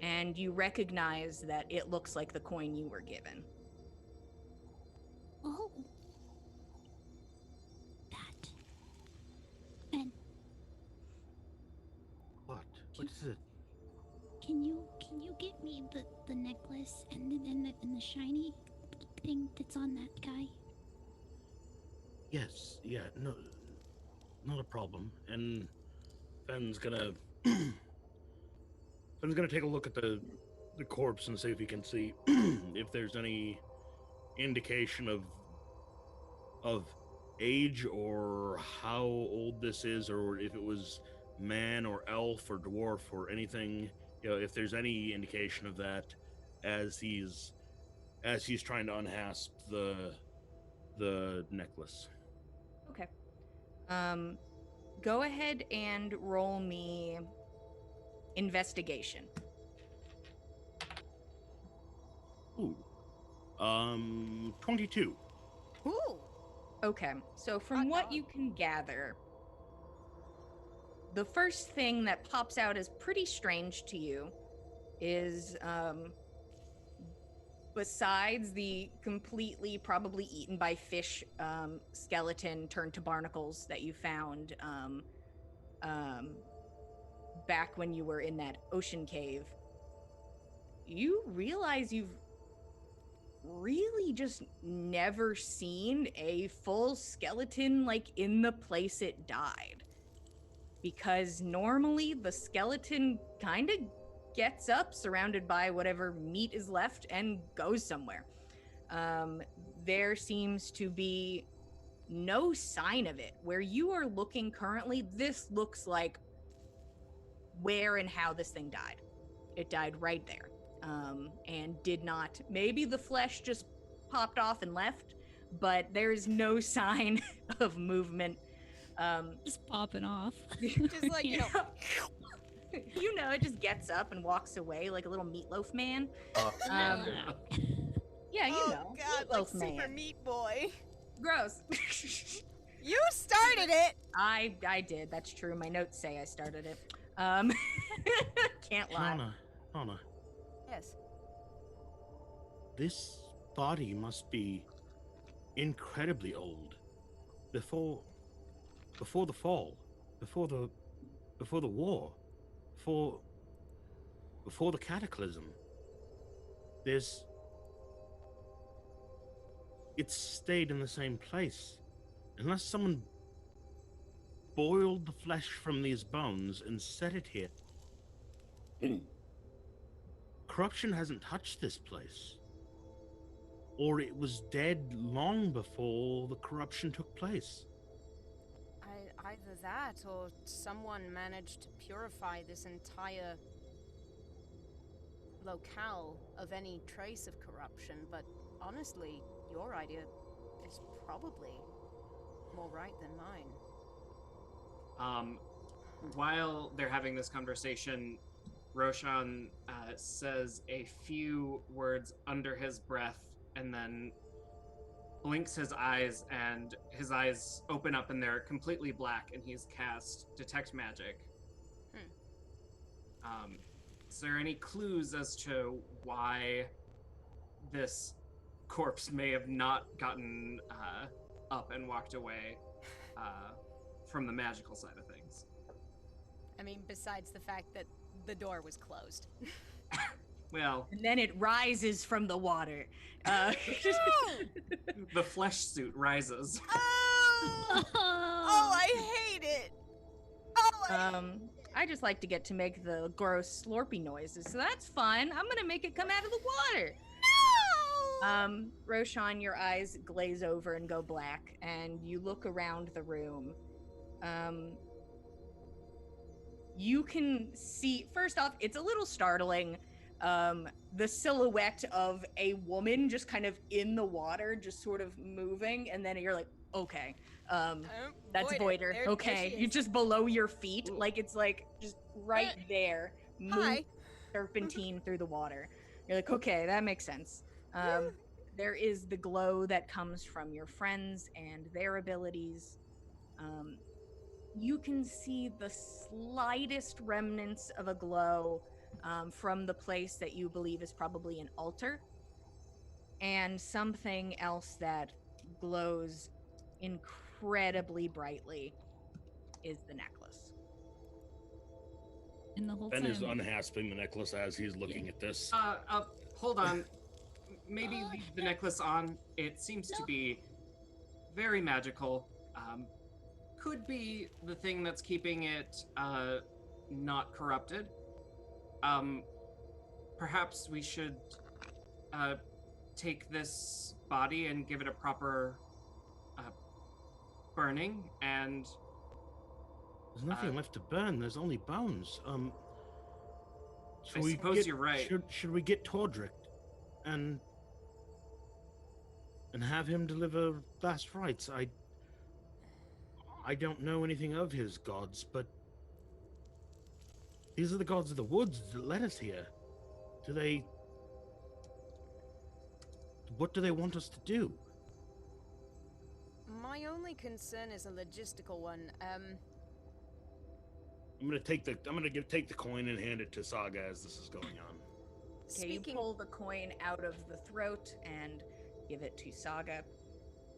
And you recognize that it looks like the coin you were given. Oh. That. And What? What is it? can you get me the necklace and the shiny thing that's on that guy? Yes, yeah, no, not a problem. And Fenn's gonna take a look at the corpse and see if he can see if there's any indication of age or how old this is, or if it was man or elf or dwarf or anything. You know, if there's any indication of that as he's trying to unhasp the necklace. Okay. Go ahead and roll me investigation. Ooh. 22. Ooh. Okay, so from Hot what dog. you can gather, the first thing that pops out as pretty strange to you is, besides the completely probably eaten by fish skeleton turned to barnacles that you found back when you were in that ocean cave, you realize you've really just never seen a full skeleton like in the place it died. Because normally the skeleton kind of gets up, surrounded by whatever meat is left, and goes somewhere. There seems to be no sign of it. Where you are looking currently, this looks like where and how this thing died. It died right there. And did not, maybe the flesh just popped off and left, but there's no sign of movement. Just popping off. Just like, you know. It just gets up and walks away like a little meatloaf man. Um, Yeah, Oh know, God, like meatloaf man. Super Meat Boy. Gross. You started it. I did. That's true. My notes say I started it. Can't lie. Nanna, Yes. this body must be incredibly old. Before the fall, before the war, before the cataclysm. It's stayed in the same place. Unless someone boiled the flesh from these bones and set it here. Corruption hasn't touched this place. Or it was dead long before the corruption took place. Either that, or someone managed to purify this entire locale of any trace of corruption. But honestly, your idea is probably more right than mine. While they're having this conversation, Roshan says a few words under his breath and then blinks his eyes, and his eyes open up and they're completely black, and he's cast Detect Magic. Is there any clues as to why this corpse may have not gotten up and walked away from the magical side of things? I mean, besides the fact that the door was closed. Well, And then it rises from the water. the flesh suit rises. Oh! Oh, I hate it. Oh, I just like to get to make the gross slurpy noises, so that's fun. I'm gonna make it come out of the water. no! Roshan, your eyes glaze over and go black, and you look around the room. You can see, first off, it's a little startling, the silhouette of a woman just kind of in the water, just sort of moving, and then you're like, okay, that's Voider. There Okay, she you're is. just below your feet, like it's like just right there, Hi. serpentine through the water. You're like, okay, that makes sense. there is the glow that comes from your friends and their abilities. You can see the slightest remnants of a glow from the place that you believe is probably an altar, and something else that glows incredibly brightly is the necklace. And the whole Ben time is unhasping the necklace as he's looking at this. Hold on. Maybe leave the necklace on. It seems to be very magical. Could be the thing that's keeping it not corrupted. Perhaps we should take this body and give it a proper burning, and there's nothing left to burn. There's only bones. I suppose you're right. Should we get Tordrekt and have him deliver last rites? I don't know anything of his gods, but these are the gods of the woods that led us here. What do they want us to do? My only concern is a logistical one. I'm gonna take the coin and hand it to Saga as this is going on. Okay, you pull the coin out of the throat and give it to Saga.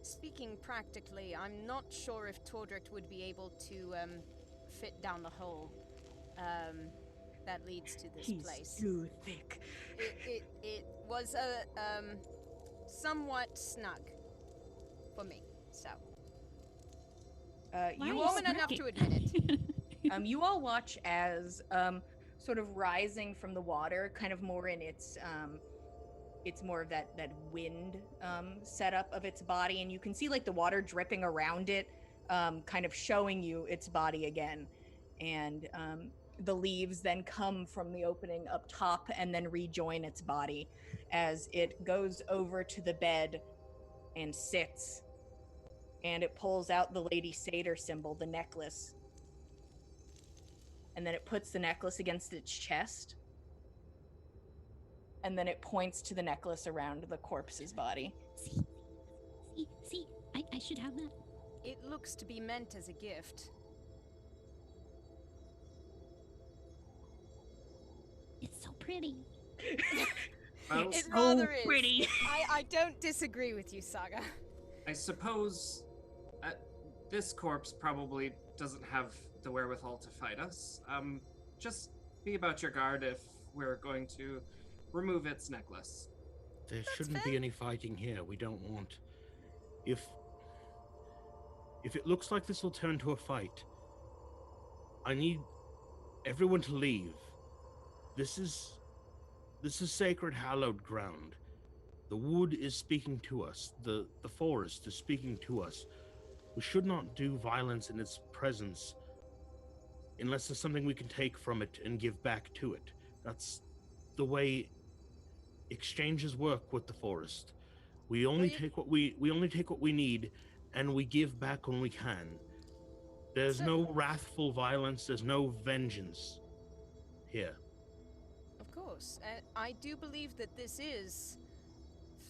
Speaking practically, I'm not sure if Tordrekt would be able to fit down the hole that leads to this place. He's too thick. It was a somewhat snug for me, so. You woman enough to admit it. You all watch as sort of rising from the water, kind of more in it's more of that wind setup of its body, and you can see like the water dripping around it, kind of showing you its body again, and the leaves then come from the opening up top and then rejoin its body as it goes over to the bed and sits, and it pulls out the Lady Satyr symbol, the necklace, and then it puts the necklace against its chest, and then it points to the necklace around the corpse's body. See, I should have that. It looks to be meant as a gift. It's so pretty. It rather is. Pretty. I don't disagree with you, Saga. I suppose this corpse probably doesn't have the wherewithal to fight us. Just be about your guard if we're going to remove its necklace. There shouldn't be any fighting here. We don't want... If it looks like this will turn to a fight, I need everyone to leave. This is sacred, hallowed ground. The wood is speaking to us. The forest is speaking to us. We should not do violence in its presence unless there's something we can take from it and give back to it. That's the way exchanges work with the forest. We only take what we need, and we give back when we can. There's no wrathful violence. There's no vengeance here. Of course. I do believe that this is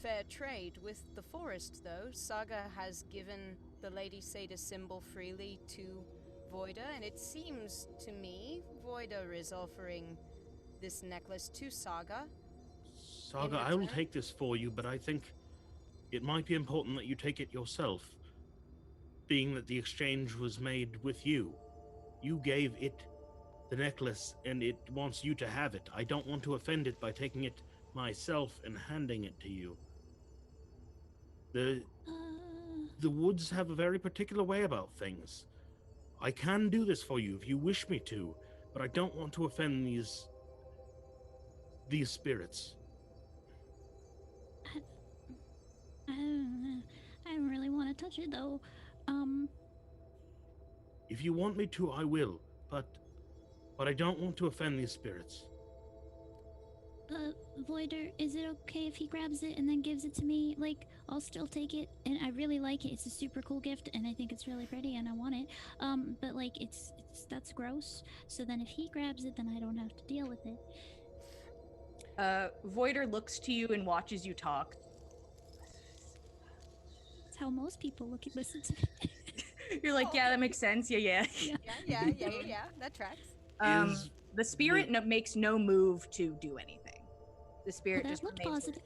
fair trade with the forest, though. Saga has given the Lady Satyr symbol freely to Voida, and it seems to me Voida is offering this necklace to Saga. Saga, I will take this for you, but I think it might be important that you take it yourself, being that the exchange was made with you. You gave it the necklace, and it wants you to have it. I don't want to offend it by taking it myself and handing it to you. The woods have a very particular way about things. I can do this for you if you wish me to, but I don't want to offend these spirits. I don't really want to touch it though. If you want me to, I will, but I don't want to offend these spirits. Voider, is it okay if he grabs it and then gives it to me? Like, I'll still take it, and I really like it. It's a super cool gift, and I think it's really pretty, and I want it. But like, that's gross. So then if he grabs it, then I don't have to deal with it. Voider looks to you and watches you talk. how most people listen to me. You're like, yeah, that makes sense. Yeah. Yeah. That tracks. The spirit makes no move to do anything. The spirit just looked remains. positive.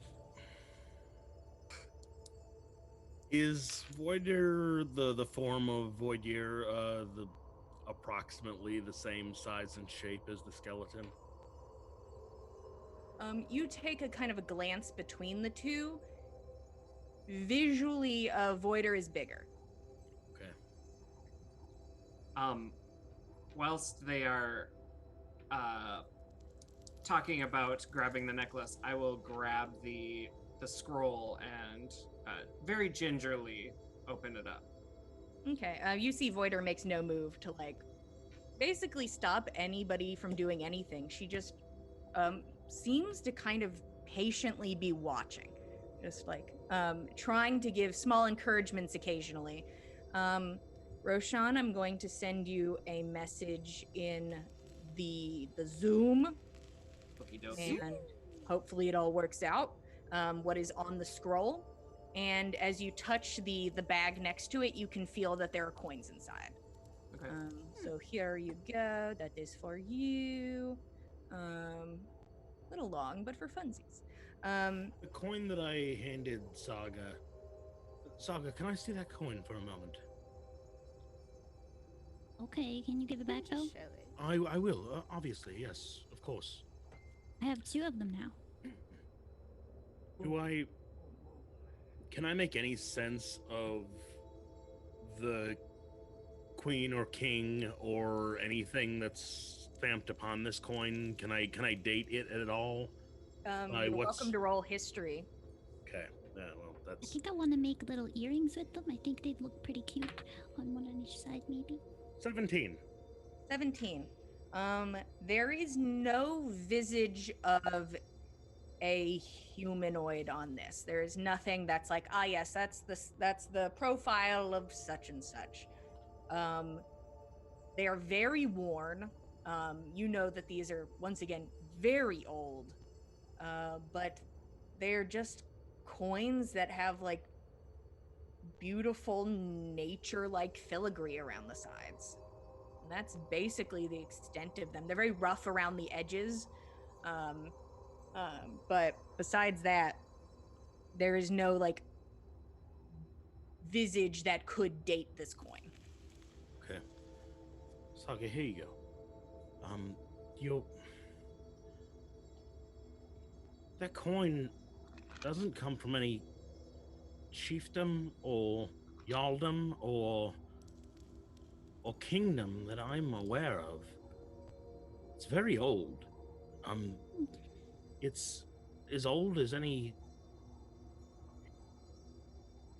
Is Voidir the form of Voidir the approximately the same size and shape as the skeleton? You take a kind of a glance between the two. Visually, Voidir is bigger. Okay. Whilst they are talking about grabbing the necklace, I will grab the scroll and very gingerly open it up. Okay. You see Voidir makes no move to basically stop anybody from doing anything. She just seems to kind of patiently be watching, just trying to give small encouragements occasionally. Roshan, I'm going to send you a message in the Zoom, and hopefully it all works out. What is on the scroll, and as you touch the bag next to it, you can feel that there are coins inside. Okay. So here you go. That is for you. Little long, but for funsies. The coin that I handed Saga. Saga, can I see that coin for a moment? Okay, can you give it back though? I will, obviously, yes, of course. I have 2 of them now. Can I make any sense of the queen or king or anything that's stamped upon this coin? Can I date it at all? You're welcome to roll history. Okay. Yeah, well, that's... I think I want to make little earrings with them. I think they'd look pretty cute on one on each side, maybe. 17. There is no visage of a humanoid on this. There is nothing that's like, yes, that's the profile of such and such. They are very worn. You know that these are, once again, very old. But they're just coins that have beautiful nature-like filigree around the sides. And that's basically the extent of them. They're very rough around the edges. But besides that, there is no visage that could date this coin. Okay. Saga, here you go. That coin doesn't come from any chiefdom or jarldom or kingdom that I'm aware of. It's very old. It's as old as any...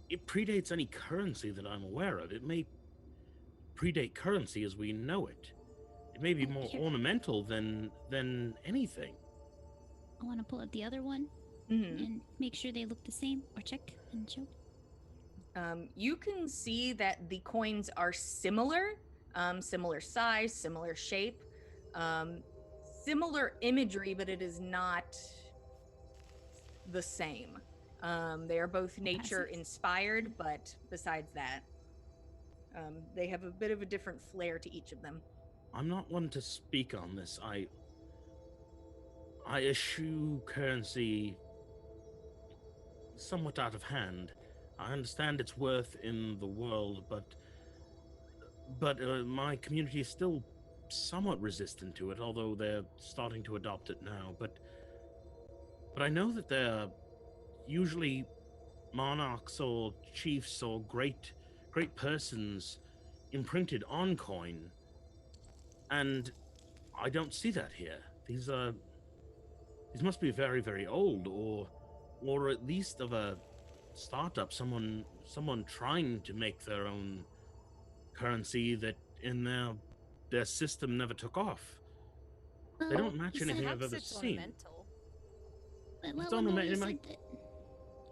It predates any currency that I'm aware of. It may predate currency as we know it. It may be more ornamental than anything. I want to pull out the other one and make sure they look the same, or check and show. You can see that the coins are similar, similar size, similar shape, similar imagery, but it is not the same. They are both nature inspired, but besides that, they have a bit of a different flair to each of them. I'm not one to speak on this. I eschew currency somewhat out of hand. I understand its worth in the world, but my community is still somewhat resistant to it, although they're starting to adopt it now. But I know that they're usually monarchs or chiefs or great persons imprinted on coin, and I don't see that here. These must be very, very old, or at least of a startup, someone trying to make their own currency that in their system never took off. They don't match anything I've ever seen.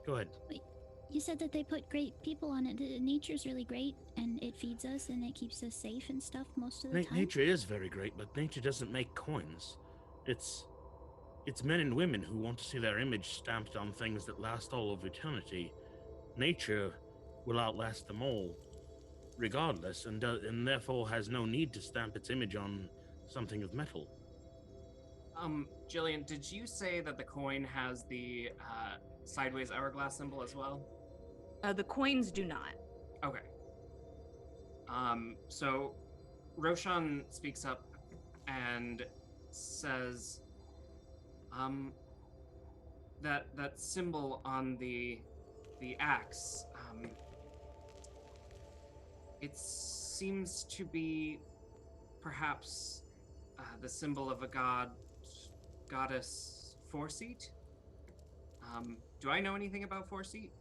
Go ahead. Wait, you said that they put great people on it. Nature's really great, and it feeds us, and it keeps us safe and stuff most of the time. Nature is very great, but nature doesn't make coins. It's men and women who want to see their image stamped on things that last all of eternity. Nature will outlast them all, regardless, and therefore has no need to stamp its image on something of metal. Jillian, did you say that the coin has the sideways hourglass symbol as well? The coins do not. Okay. So Roshan speaks up and says, that symbol on the axe, it seems to be perhaps the symbol of a goddess Foreseat. Do I know anything about Foreseat?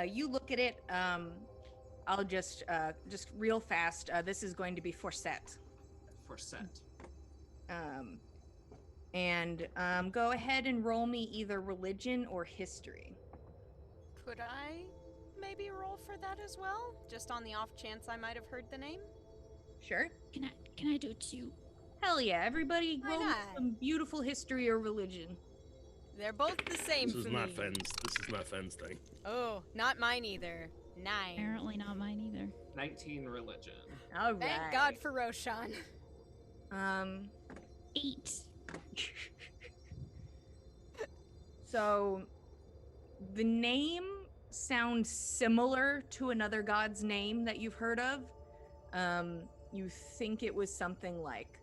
You look at it. I'll just real fast. This is going to be Forset. Forset. And go ahead and roll me either religion or history. Could I maybe roll for that as well? Just on the off chance I might have heard the name? Sure. Can I do it too? Hell yeah! Everybody Why roll me not? some beautiful history or religion. They're both the same This for is not me. Fenn's. This is not Fenn's thing. Oh, not mine either. 9. Apparently not mine either. 19 religion. All right. Thank God for Roshan. 8. So the name sounds similar to another god's name that you've heard of. You think it was something like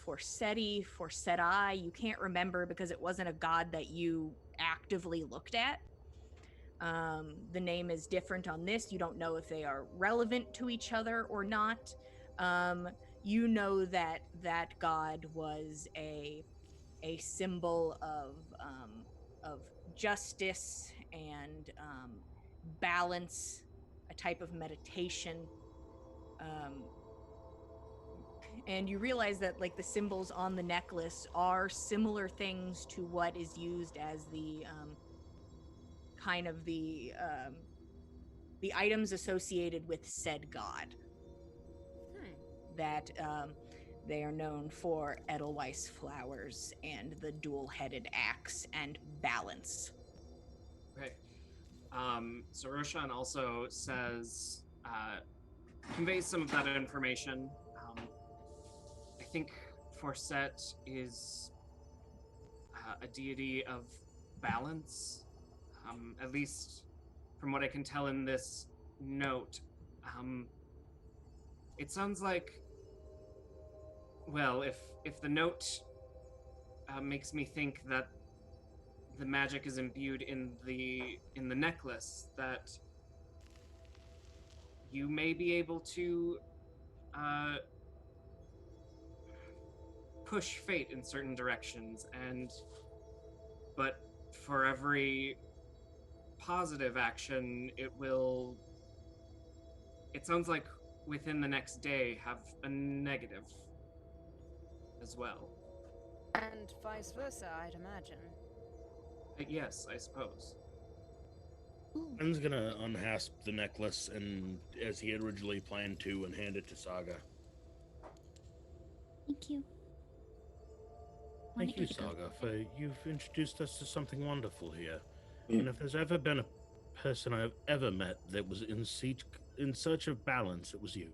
Forseti, Forseti. You can't remember because it wasn't a god that you actively looked at. The name is different on this. You don't know if they are relevant to each other or not. You know that that god was a symbol of justice and balance, a type of meditation. And you realize that like the symbols on the necklace are similar things to what is used as the kind of the items associated with said god. That they are known for Edelweiss flowers and the dual-headed axe and balance. Okay. So Roshan also says, conveys some of that information. I think Forset is a deity of balance, at least from what I can tell in this note. It sounds like, well, if the note makes me think that the magic is imbued in the necklace, that you may be able to push fate in certain directions, but for every positive action, it sounds like within the next day have a negative as well. And vice versa, I'd imagine. Yes, I suppose. Fenn's gonna unhasp the necklace, and as he had originally planned to, and hand it to Saga. Thank you. Thank you, Saga, for you've introduced us to something wonderful here. And if there's ever been a person I've ever met that was in search of balance, it was you.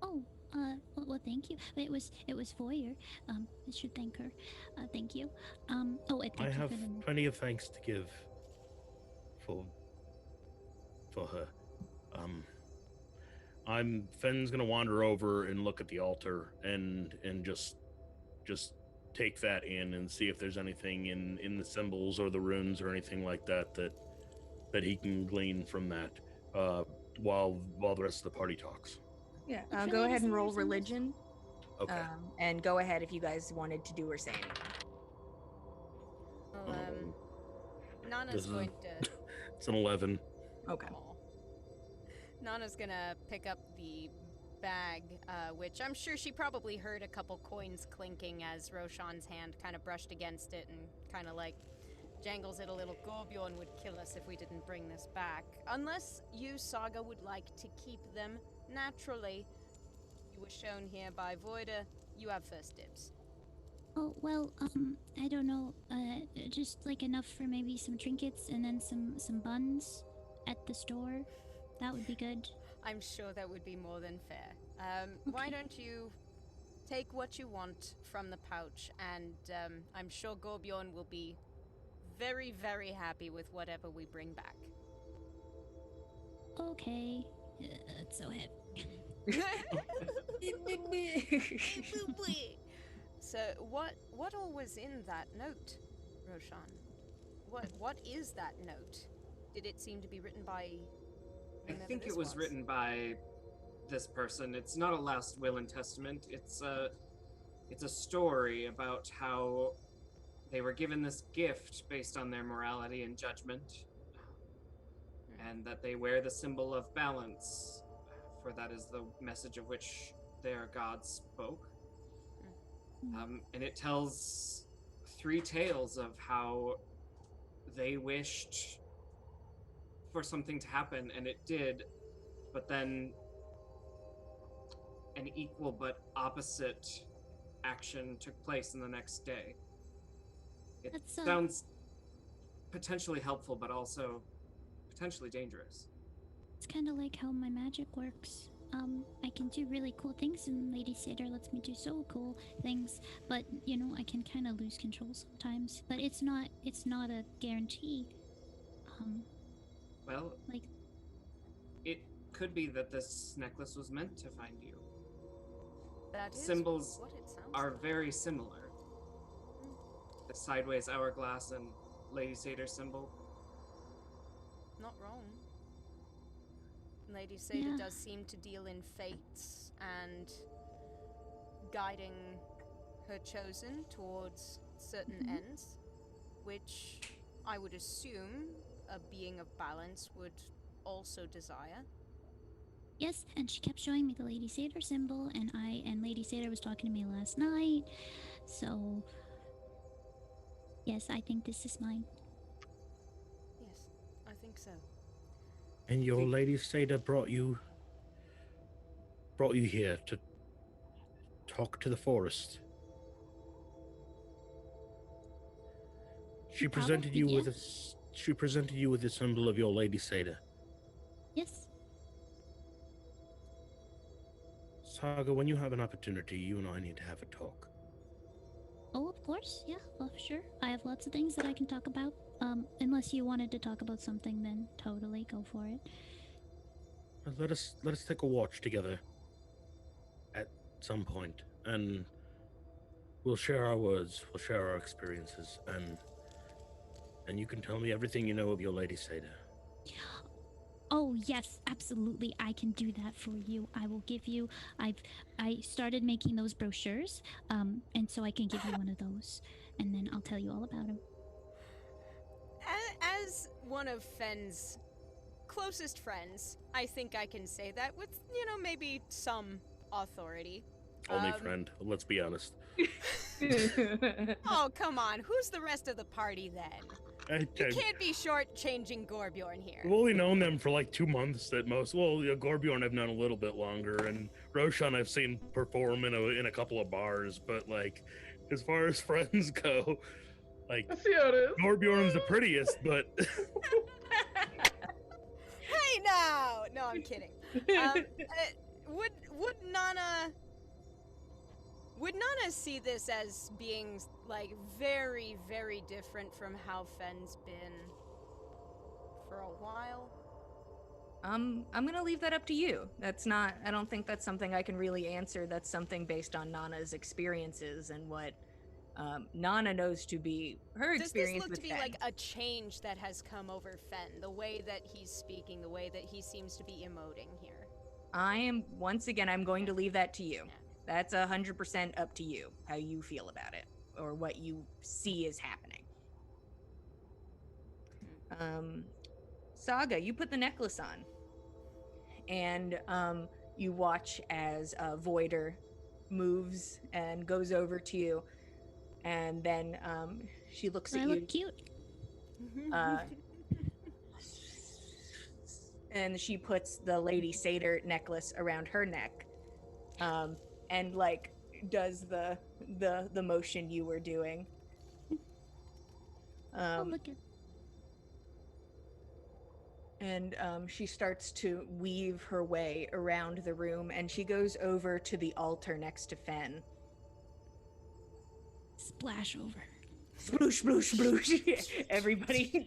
Oh, well, thank you. It was Foyer. I should thank her. Thank you. I have plenty of thanks to give for her. Fenn's gonna wander over and look at the altar and just take that in and see if there's anything in the symbols or the runes or anything like that he can glean from that while the rest of the party talks. Yeah, go ahead and roll religion. Okay. And go ahead if you guys wanted to do or say anything. Well, Nanna's going to... It's an 11. Okay. Nanna's gonna pick up the bag, which I'm sure she probably heard a couple coins clinking as Roshan's hand kind of brushed against it and kind of like jangles it a little. Gorbjorn would kill us if we didn't bring this back. Unless you, Saga, would like to keep them. Naturally, you were shown here by Voida. You have first dibs. Oh, well, I don't know. Just like enough for maybe some trinkets and then some buns at the store. That would be good. I'm sure that would be more than fair. Why Okay. don't you take what you want from the pouch, and I'm sure Gorbjorn will be very, very happy with whatever we bring back. Okay. It's so heavy. So, what all was in that note, Roshan? What is that note? Did it seem to be written by? I think it was written by this person. It's not a last will and testament. It's a story about how they were given this gift based on their morality and judgment, and that they wear the symbol of balance, for that is the message of which their god spoke. And it tells 3 tales of how they wished for something to happen, and it did, but then an equal but opposite action took place in the next day. It sounds potentially helpful, but also potentially dangerous. It's kind of like how my magic works. I can do really cool things, and Lady Satyr lets me do so cool things. But you know, I can kind of lose control sometimes. But it's not a guarantee. Well, like it could be that this necklace was meant to find you. That is Symbols what it sounds are like. very similar. The sideways hourglass and Lady Satyr symbol. Not wrong. Lady Satyr does seem to deal in fates and guiding her chosen towards certain ends, which I would assume a being of balance would also desire. Yes, and she kept showing me the Lady Satyr symbol, and Lady Satyr was talking to me last night. So yes, I think this is mine. Yes, I think so. And your Lady Satyr brought you here to talk to the forest. She presented you with a symbol of your Lady Satyr. Yes. Saga, when you have an opportunity, you and I need to have a talk. Oh, of course. Yeah, well, sure. I have lots of things that I can talk about. Unless you wanted to talk about something, then totally go for it. Let us take a watch together at some point, and we'll share our words, we'll share our experiences, and you can tell me everything you know of your Lady Satyr. Oh yes, absolutely. I can do that for you. I will give you. I started making those brochures, and so I can give you one of those, and then I'll tell you all about them. As one of Fenn's closest friends, I think I can say that with, maybe some authority. Only friend, let's be honest. Oh, come on. Who's the rest of the party then? You can't be shortchanging Gorbjorn here. We've only known them for like 2 months at most. Well, Gorbjorn I've known a little bit longer, and Roshan I've seen perform in a couple of bars. But like, as far as friends go, like, I see how it is. Gorbjorn's the prettiest, but. Hey now! No, I'm kidding. Would Nanna see this as being like very, very different from how Fenn's been for a while? I'm gonna leave that up to you. I don't think that's something I can really answer. That's something based on Nanna's experiences and what Nanna knows to be her experience. Does this look with to be Fenn. like a change that has come over Fenn? The way that he's speaking, the way that he seems to be emoting here? I'm going to leave that to you. That's 100% up to you, how you feel about it, or what you see is happening. Saga, you put the necklace on, and you watch as Voider moves and goes over to you, and then she looks at you. I look cute. And she puts the Lady Satyr necklace around her neck, and like does the motion you were doing. Look at. And she starts to weave her way around the room, and she goes over to the altar next to Fenn. Splash over. Sploosh, sploosh, sploosh. Everybody.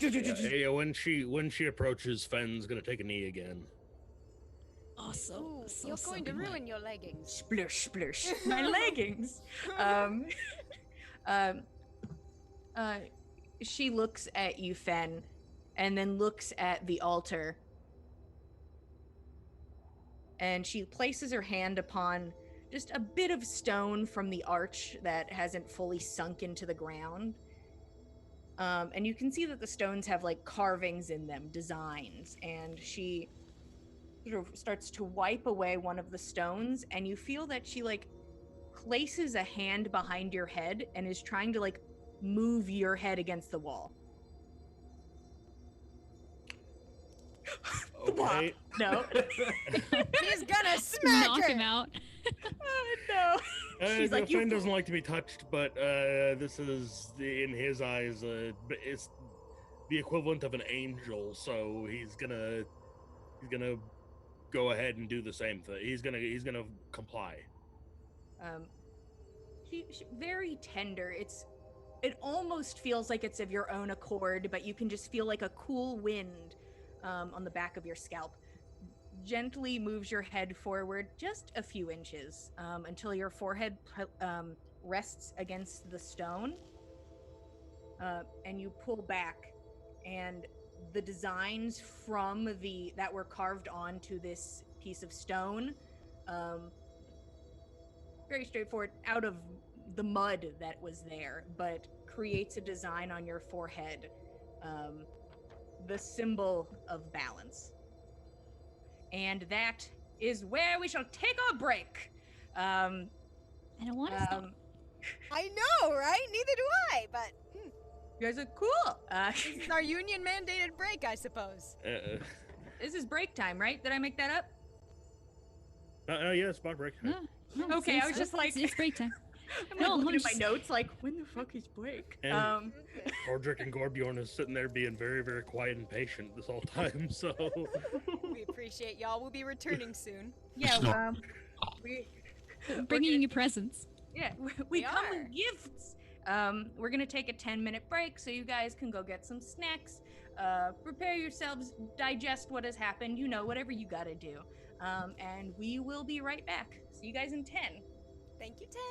Yeah, when she approaches, Fenn's gonna take a knee again. Also, Ooh, you're going to ruin your leggings. Sploosh, sploosh. My leggings. She looks at you, Fenn, and then looks at the altar. And she places her hand upon just a bit of stone from the arch that hasn't fully sunk into the ground. And you can see that the stones have like carvings in them, designs, and she sort of starts to wipe away one of the stones, and you feel that she like places a hand behind your head and is trying to like move your head against the wall. Okay. No. He's gonna smack Knock her. him out. No. She's like, Fenn doesn't like to be touched, but this is, in his eyes, it's the equivalent of an angel. So he's gonna go ahead and do the same thing. He's gonna comply. She very tender. It almost feels like it's of your own accord, but you can just feel like a cool wind on the back of your scalp. Gently moves your head forward just a few inches until your forehead rests against the stone, and you pull back, and the designs from that were carved onto this piece of stone, very straightforward, out of the mud that was there, but creates a design on your forehead, the symbol of balance. And that is where we shall take our break. I don't want to stop. I know, right? Neither do I, but You guys are cool. this is our union mandated break, I suppose. This is break time, right? Did I make that up? Yeah, spot break. No, Okay, I was just like- it's break time. I'm No, like looking I'm at my just- notes, like, when the fuck is break? And Tordrekt and Gorbjorn is sitting there being very, very quiet and patient this whole time. So We appreciate y'all. We'll be returning soon. Yeah, Bringing you presents. Yeah, we We come are. with gifts. We're gonna take a 10-minute break so you guys can go get some snacks, prepare yourselves, digest what has happened, whatever you gotta do. And we will be right back. See you guys in 10. Thank you, Ted.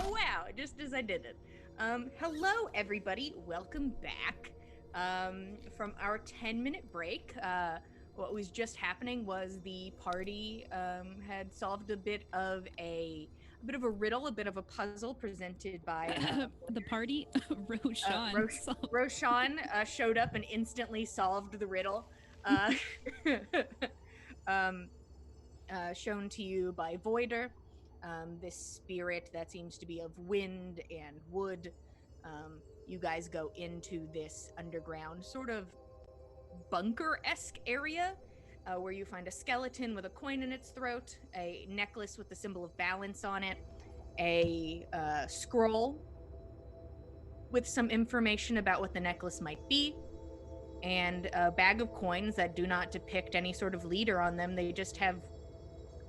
Oh wow, just as I did it. Hello everybody, welcome back. From our 10-minute break. What was just happening was the party had solved a bit of a riddle, a bit of a puzzle presented by the party. Roshan. Roshan showed up and instantly solved the riddle. Shown to you by Voider, this spirit that seems to be of wind and wood. You guys go into this underground sort of bunker-esque area where you find a skeleton with a coin in its throat, a necklace with the symbol of balance on it, a scroll with some information about what the necklace might be, and a bag of coins that do not depict any sort of leader on them. They just have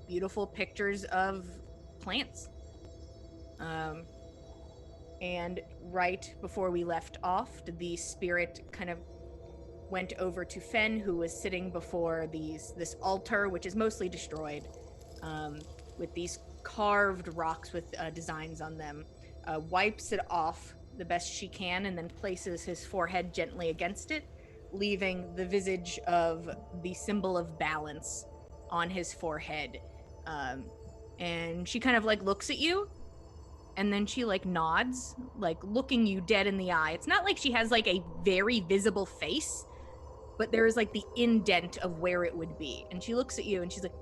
beautiful pictures of plants. And right before we left off, the spirit kind of went over to Fenn, who was sitting before this altar, which is mostly destroyed, with these carved rocks with designs on them, wipes it off the best she can, and then places his forehead gently against it, leaving the visage of the symbol of balance on his forehead. And she kind of like looks at you, and then she like nods, like looking you dead in the eye. It's not like she has like a very visible face, but there is like the indent of where it would be. And she looks at you and she's like,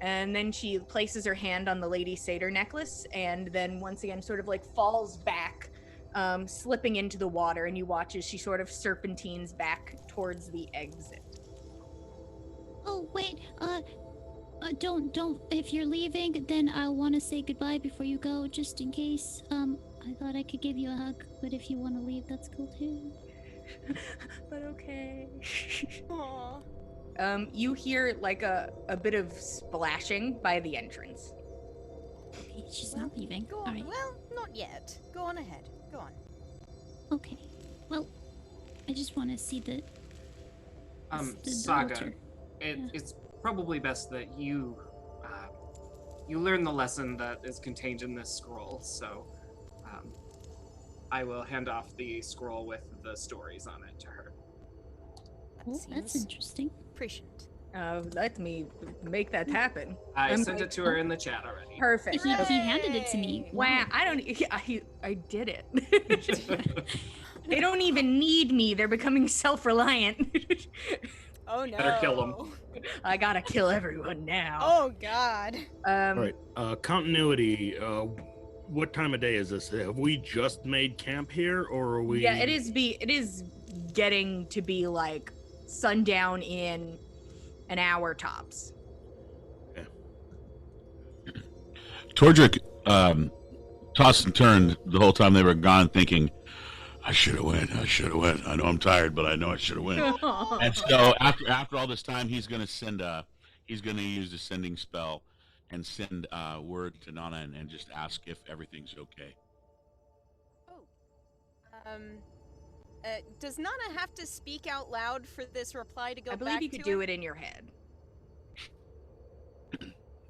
And then she places her hand on the Lady Satyr necklace, and then once again sort of like falls back, slipping into the water, and you watch as she sort of serpentines back towards the exit. Oh, wait, don't, if you're leaving, then I want to say goodbye before you go, just in case. I thought I could give you a hug, but if you want to leave, that's cool too. But okay. Aww. You hear like a bit of splashing by the entrance. Okay, she's not leaving. Go on. All right. Well, not yet. Go on ahead. Go on. Okay. Well, I just want to see the Saga, altar. it's probably best that you learn the lesson that is contained in this scroll. So, I will hand off the scroll with the stories on it to her. Oh, that's interesting. Prescient. Let me make that happen. I sent it to her in the chat already. Perfect. He handed it to me. Wow, I did it. They don't even need me. They're becoming self-reliant. Oh no. Better kill them. I gotta kill everyone now. Oh god. All right. Continuity. What time of day is this? Have we just made camp here, or are we? Yeah, it is getting to be like sundown in an hour tops. Okay. Tordrekt tossed and turned the whole time they were gone, thinking, I should have went. I know I'm tired, but I know I should have went. And so after all this time, he's going to use the sending spell and send word to Nanna and just ask if everything's okay. Oh. Does Nanna have to speak out loud for this reply to go back to I believe you could do it in your head.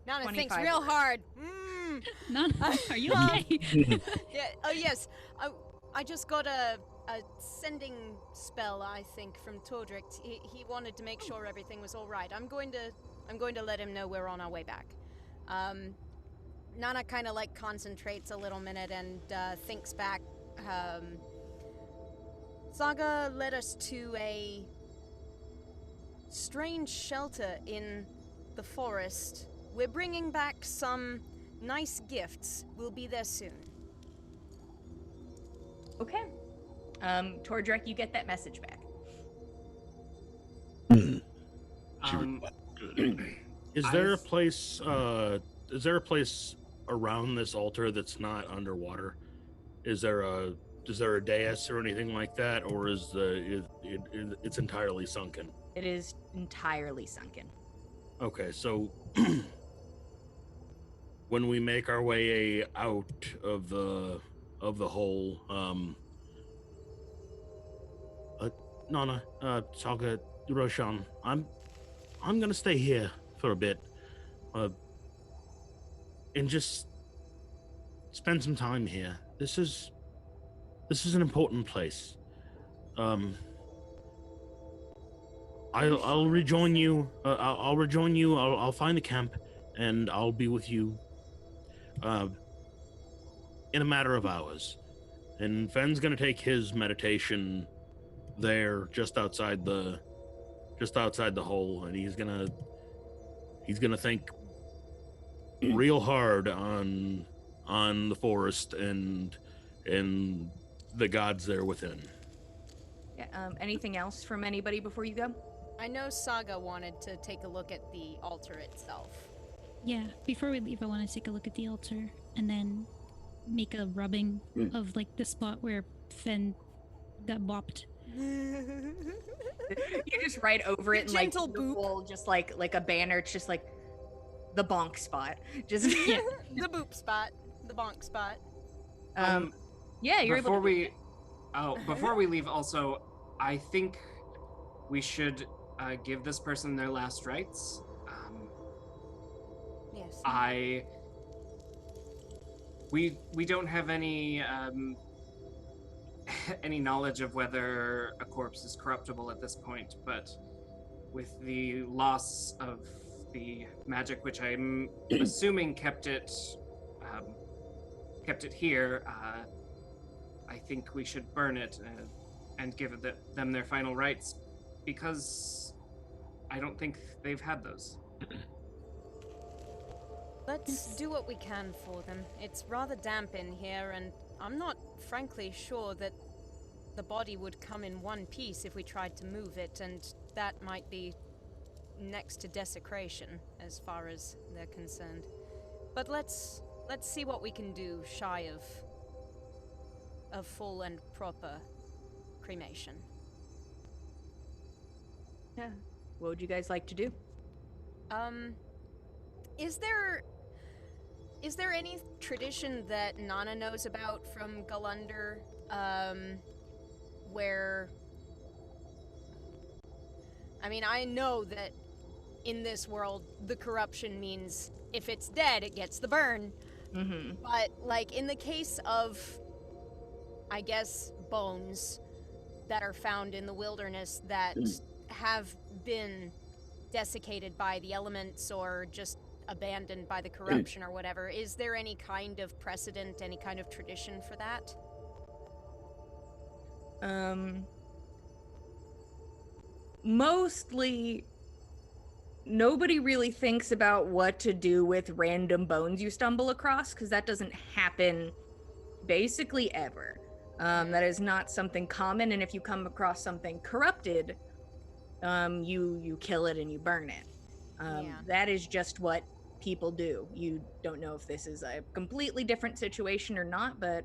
Nanna thinks real hard. Nanna, are you okay? Yeah. Oh yes. I just got a sending spell, I think, from Tordrekt. He wanted to make sure everything was all right. I'm going to let him know we're on our way back. Nanna kind of like concentrates a little minute and thinks back. Saga led us to a strange shelter in the forest. We're bringing back some nice gifts. We'll be there soon. Okay. Tordrekt, you get that message back. Is there a place? Is there a place around this altar that's not underwater? Is there a dais or anything like that, or is it's entirely sunken? It is entirely sunken. Okay, so when we make our way out of the hole, Nanna, Saga, Roshan, I'm gonna stay here for a bit, and just spend some time here. This is an important place. I'll rejoin you. I'll rejoin you. I'll find a camp, and I'll be with you. In a matter of hours. And Fenn's gonna take his meditation there, just outside the hole, and he's gonna think real hard on the forest and the gods there within. Yeah, anything else from anybody before you go? I know Saga wanted to take a look at the altar itself. Yeah, before we leave, I want to take a look at the altar and then make a rubbing of like the spot where Fenn got bopped. You just write over it and like Gentle boop. just like a banner. It's just like the bonk spot. Just Yeah. The boop spot, the bonk spot. Yeah, you're before able to... before we leave, also, I think we should give this person their last rites. Yes. We don't have any any knowledge of whether a corpse is corruptible at this point, but with the loss of the magic, which I'm assuming kept it here, I think we should burn it and give them their final rites, because I don't think they've had those. Let's do what we can for them. It's rather damp in here, and I'm not frankly sure that the body would come in one piece if we tried to move it, and that might be next to desecration as far as they're concerned. But let's see what we can do shy of full and proper cremation. Yeah. What would you guys like to do? Is there any tradition that Nanna knows about from Galunder, where... I mean, I know that in this world, the corruption means if it's dead, it gets the burn. Mm-hmm. But, like, in the case of, I guess, bones that are found in the wilderness that have been desiccated by the elements or just abandoned by the corruption or whatever, is there any kind of precedent, any kind of tradition for that? Mostly, nobody really thinks about what to do with random bones you stumble across, because that doesn't happen basically ever. That is not something common, and if you come across something corrupted, you kill it and you burn it. That is just what people do. You don't know if this is a completely different situation or not, but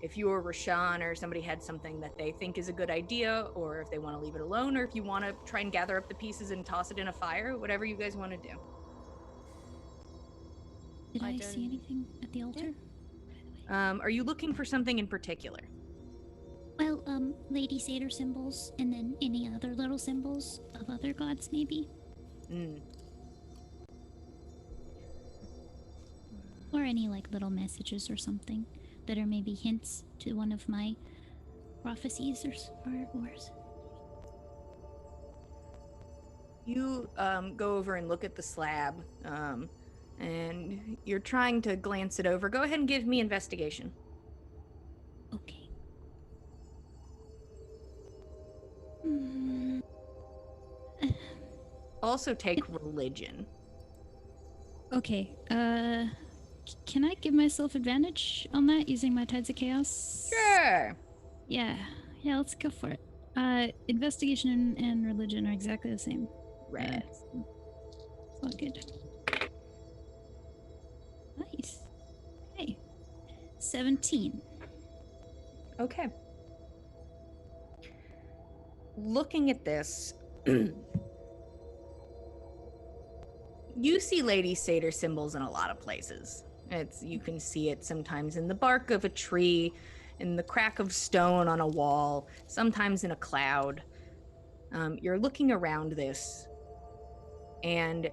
if you or Rashawn or somebody had something that they think is a good idea, or if they want to leave it alone, or if you want to try and gather up the pieces and toss it in a fire, whatever you guys want to do. Did I see anything at the altar? Are you looking for something in particular? Well, Lady Satyr symbols, and then any other little symbols of other gods, maybe? Or any, like, little messages or something that are maybe hints to one of my prophecies or wars. You go over and look at the slab, and you're trying to glance it over. Go ahead and give me investigation. Okay. Also take religion. Okay, can I give myself advantage on that using my Tides of Chaos? Sure. Yeah, let's go for it. Investigation and religion are exactly the same. Right. All good. Nice. Okay. 17. Okay. Looking at this, you see Lady Satyr symbols in a lot of places. You can see it sometimes in the bark of a tree, in the crack of stone on a wall, sometimes in a cloud. You're looking around this, and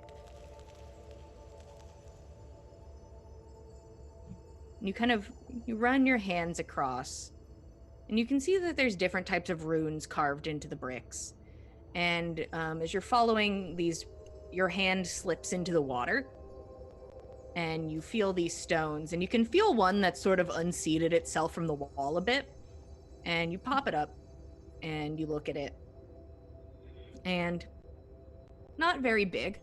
You run your hands across, and you can see that there's different types of runes carved into the bricks. And as you're following these, your hand slips into the water, and you feel these stones, and you can feel one that's sort of unseated itself from the wall a bit, and you pop it up, and you look at it, and not very big.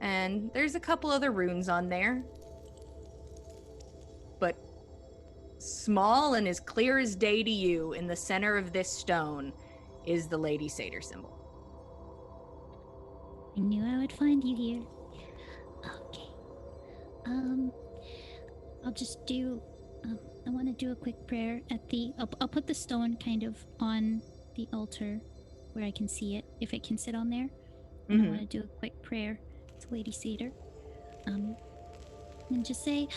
And there's a couple other runes on there, but small and as clear as day to you, in the center of this stone is the Lady Satyr symbol. I knew I would find you here. Okay. I'll just do. I want to do a quick prayer at the. I'll put the stone kind of on the altar, where I can see it, if it can sit on there. And I want to do a quick prayer to Lady Satyr. And just say,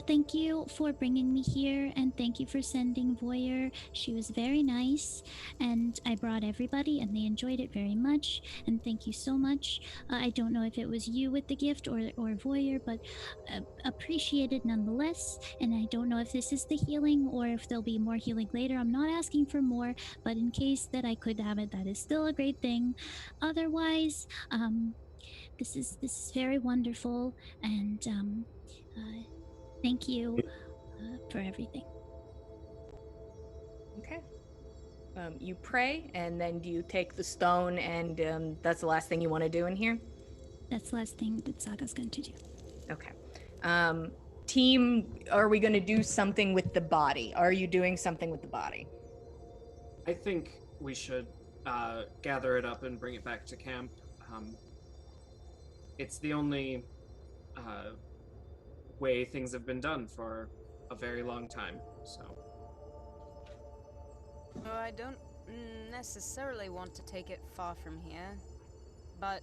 thank you for bringing me here, and thank you for sending Voyeur. She was very nice, and I brought everybody, and they enjoyed it very much, and thank you so much. I don't know if it was you with the gift or Voyeur, but appreciated nonetheless, and I don't know if this is the healing or if there'll be more healing later. I'm not asking for more, but in case that I could have it, that is still a great thing. Otherwise, this is very wonderful, and thank you for everything. Okay. You pray, and then do you take the stone, and that's the last thing you want to do in here? That's the last thing that Saga's going to do. Okay. Team, are we going to do something with the body? Are you doing something with the body? I think we should gather it up and bring it back to camp. It's the only way things have been done for a very long time, so. Well, I don't necessarily want to take it far from here, but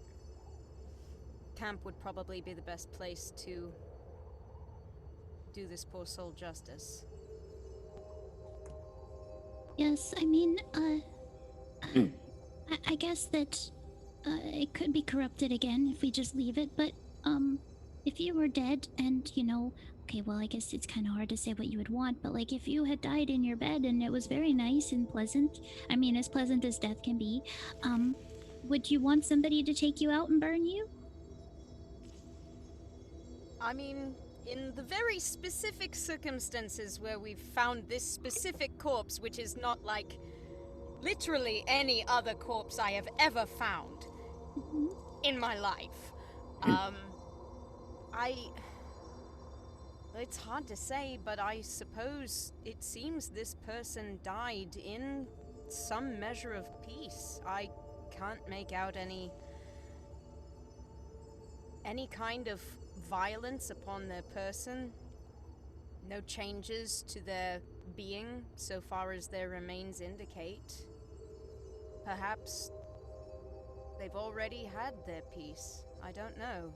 camp would probably be the best place to do this poor soul justice. Yes, I mean, I guess that it could be corrupted again if we just leave it, but if you were dead and, okay, well, I guess it's kind of hard to say what you would want, but like if you had died in your bed and it was very nice and pleasant, I mean, as pleasant as death can be, would you want somebody to take you out and burn you? I mean, in the very specific circumstances where we've found this specific corpse, which is not like literally any other corpse I have ever found in my life, it's hard to say, but I suppose it seems this person died in some measure of peace. I can't make out any kind of violence upon their person. No changes to their being so far as their remains indicate. Perhaps they've already had their peace. I don't know.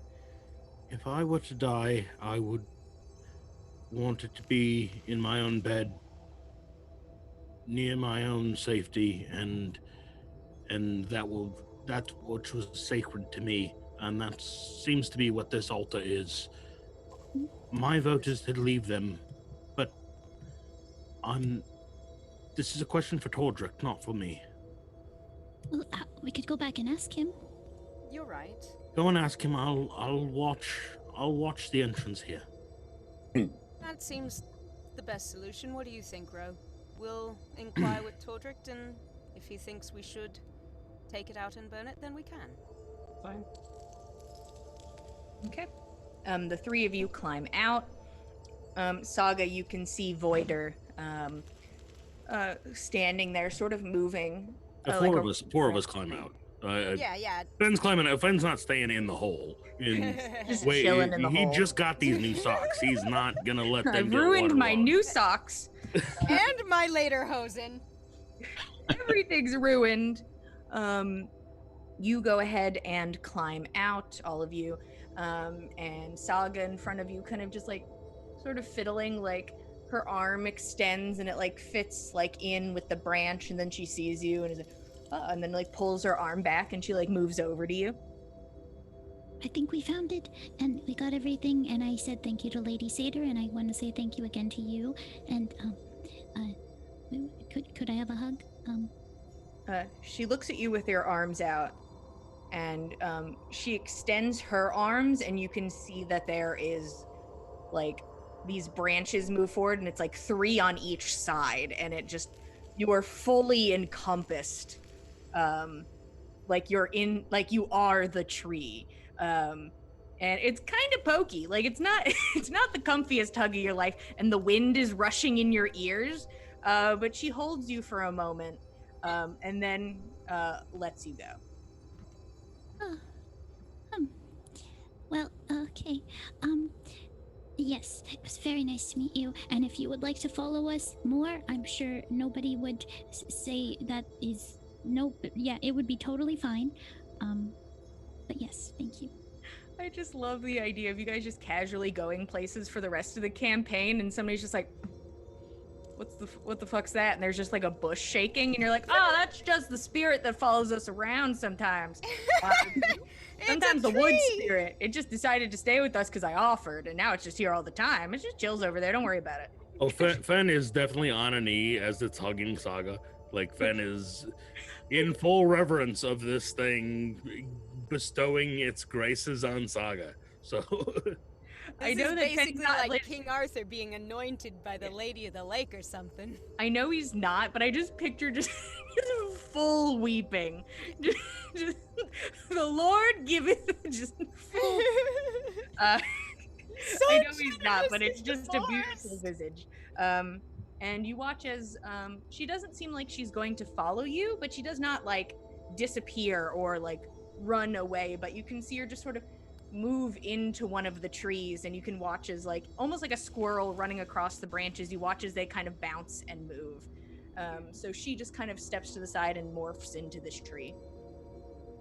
If I were to die, I would want it to be in my own bed, near my own safety, and that's what was sacred to me, and that seems to be what this altar is. My vote is to leave them, but this is a question for Tordrekt, not for me. Well, we could go back and ask him. You're right. Go and ask him. I'll watch the entrance here. That seems the best solution. What do you think, Ro? We'll inquire with Tordrekt, and if he thinks we should take it out and burn it, then we can. Fine. Okay. The three of you climb out. Saga, you can see Voider standing there, sort of moving. Four of us climb out. Yeah. Fenn's climbing out. Fenn's not staying in the hole. Just chilling in the hole. He just got these new socks. He's not gonna let them I've get ruined my waterlogged. new socks. And my later hosen. Everything's ruined. You go ahead and climb out, all of you. And Saga in front of you, kind of just like sort of fiddling, like her arm extends and it like fits like in with the branch, and then she sees you and is like, oh, and then like pulls her arm back and she like moves over to you. I think we found it, and we got everything, and I said thank you to Lady Satyr, and I want to say thank you again to you, and, could I have a hug? She looks at you with her arms out, and she extends her arms, and you can see that there is, like, these branches move forward, and it's like 3 on each side, and it just, you are fully encompassed, like you are the tree. And it's kind of pokey. Like, it's not it's not the comfiest hug of your life, and the wind is rushing in your ears. But she holds you for a moment, and then lets you go. Oh, well, okay. Yes, it was very nice to meet you. And if you would like to follow us more, I'm sure nobody would say that is no. Yeah, it would be totally fine. But yes, thank you. I just love the idea of you guys just casually going places for the rest of the campaign, and somebody's just like, what the fuck's that? And there's just like a bush shaking, and you're like, oh, that's just the spirit that follows us around sometimes. Sometimes the wood spirit, it just decided to stay with us because I offered, and now it's just here all the time. It just chills over there. Don't worry about it. Oh, Fenn is definitely on a knee as it's hugging Saga. Like, Fenn is in full reverence of this thing, bestowing its graces on Saga. So I know that basically like King Arthur being anointed by the Lady of the Lake or something. I know he's not, but I just picture just full weeping. Just the Lord giveth just full. I know he's not, but it's just a beautiful visage. And you watch as she doesn't seem like she's going to follow you, but she does not like disappear or like run away, but you can see her just sort of move into one of the trees, and you can watch as like almost like a squirrel running across the branches. You watch as they kind of bounce and move. So she just kind of steps to the side and morphs into this tree.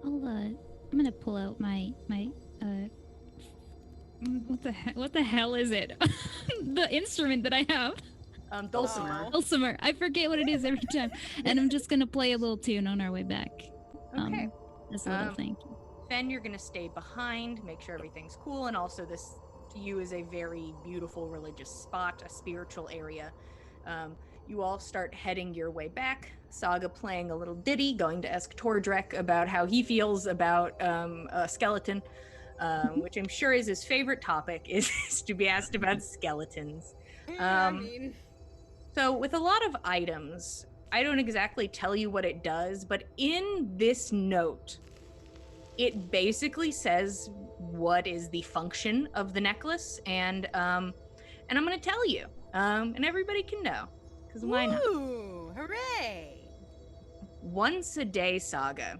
I'm gonna pull out my what the hell is it? The instrument that I have. Dulcimer. Dulcimer. I forget what it is every time. And I'm just gonna play a little tune on our way back. Okay. As a little thank you. Fenn, you're gonna stay behind, make sure everything's cool, and also this to you is a very beautiful religious spot, a spiritual area. You all start heading your way back. Saga playing a little ditty, going to ask Tordrekt about how he feels about a skeleton, which I'm sure is his favorite topic, is to be asked about skeletons. So with a lot of items, I don't exactly tell you what it does, but in this note, it basically says what is the function of the necklace, and I'm going to tell you, and everybody can know, because why not? Ooh, hooray! Once a day, Saga,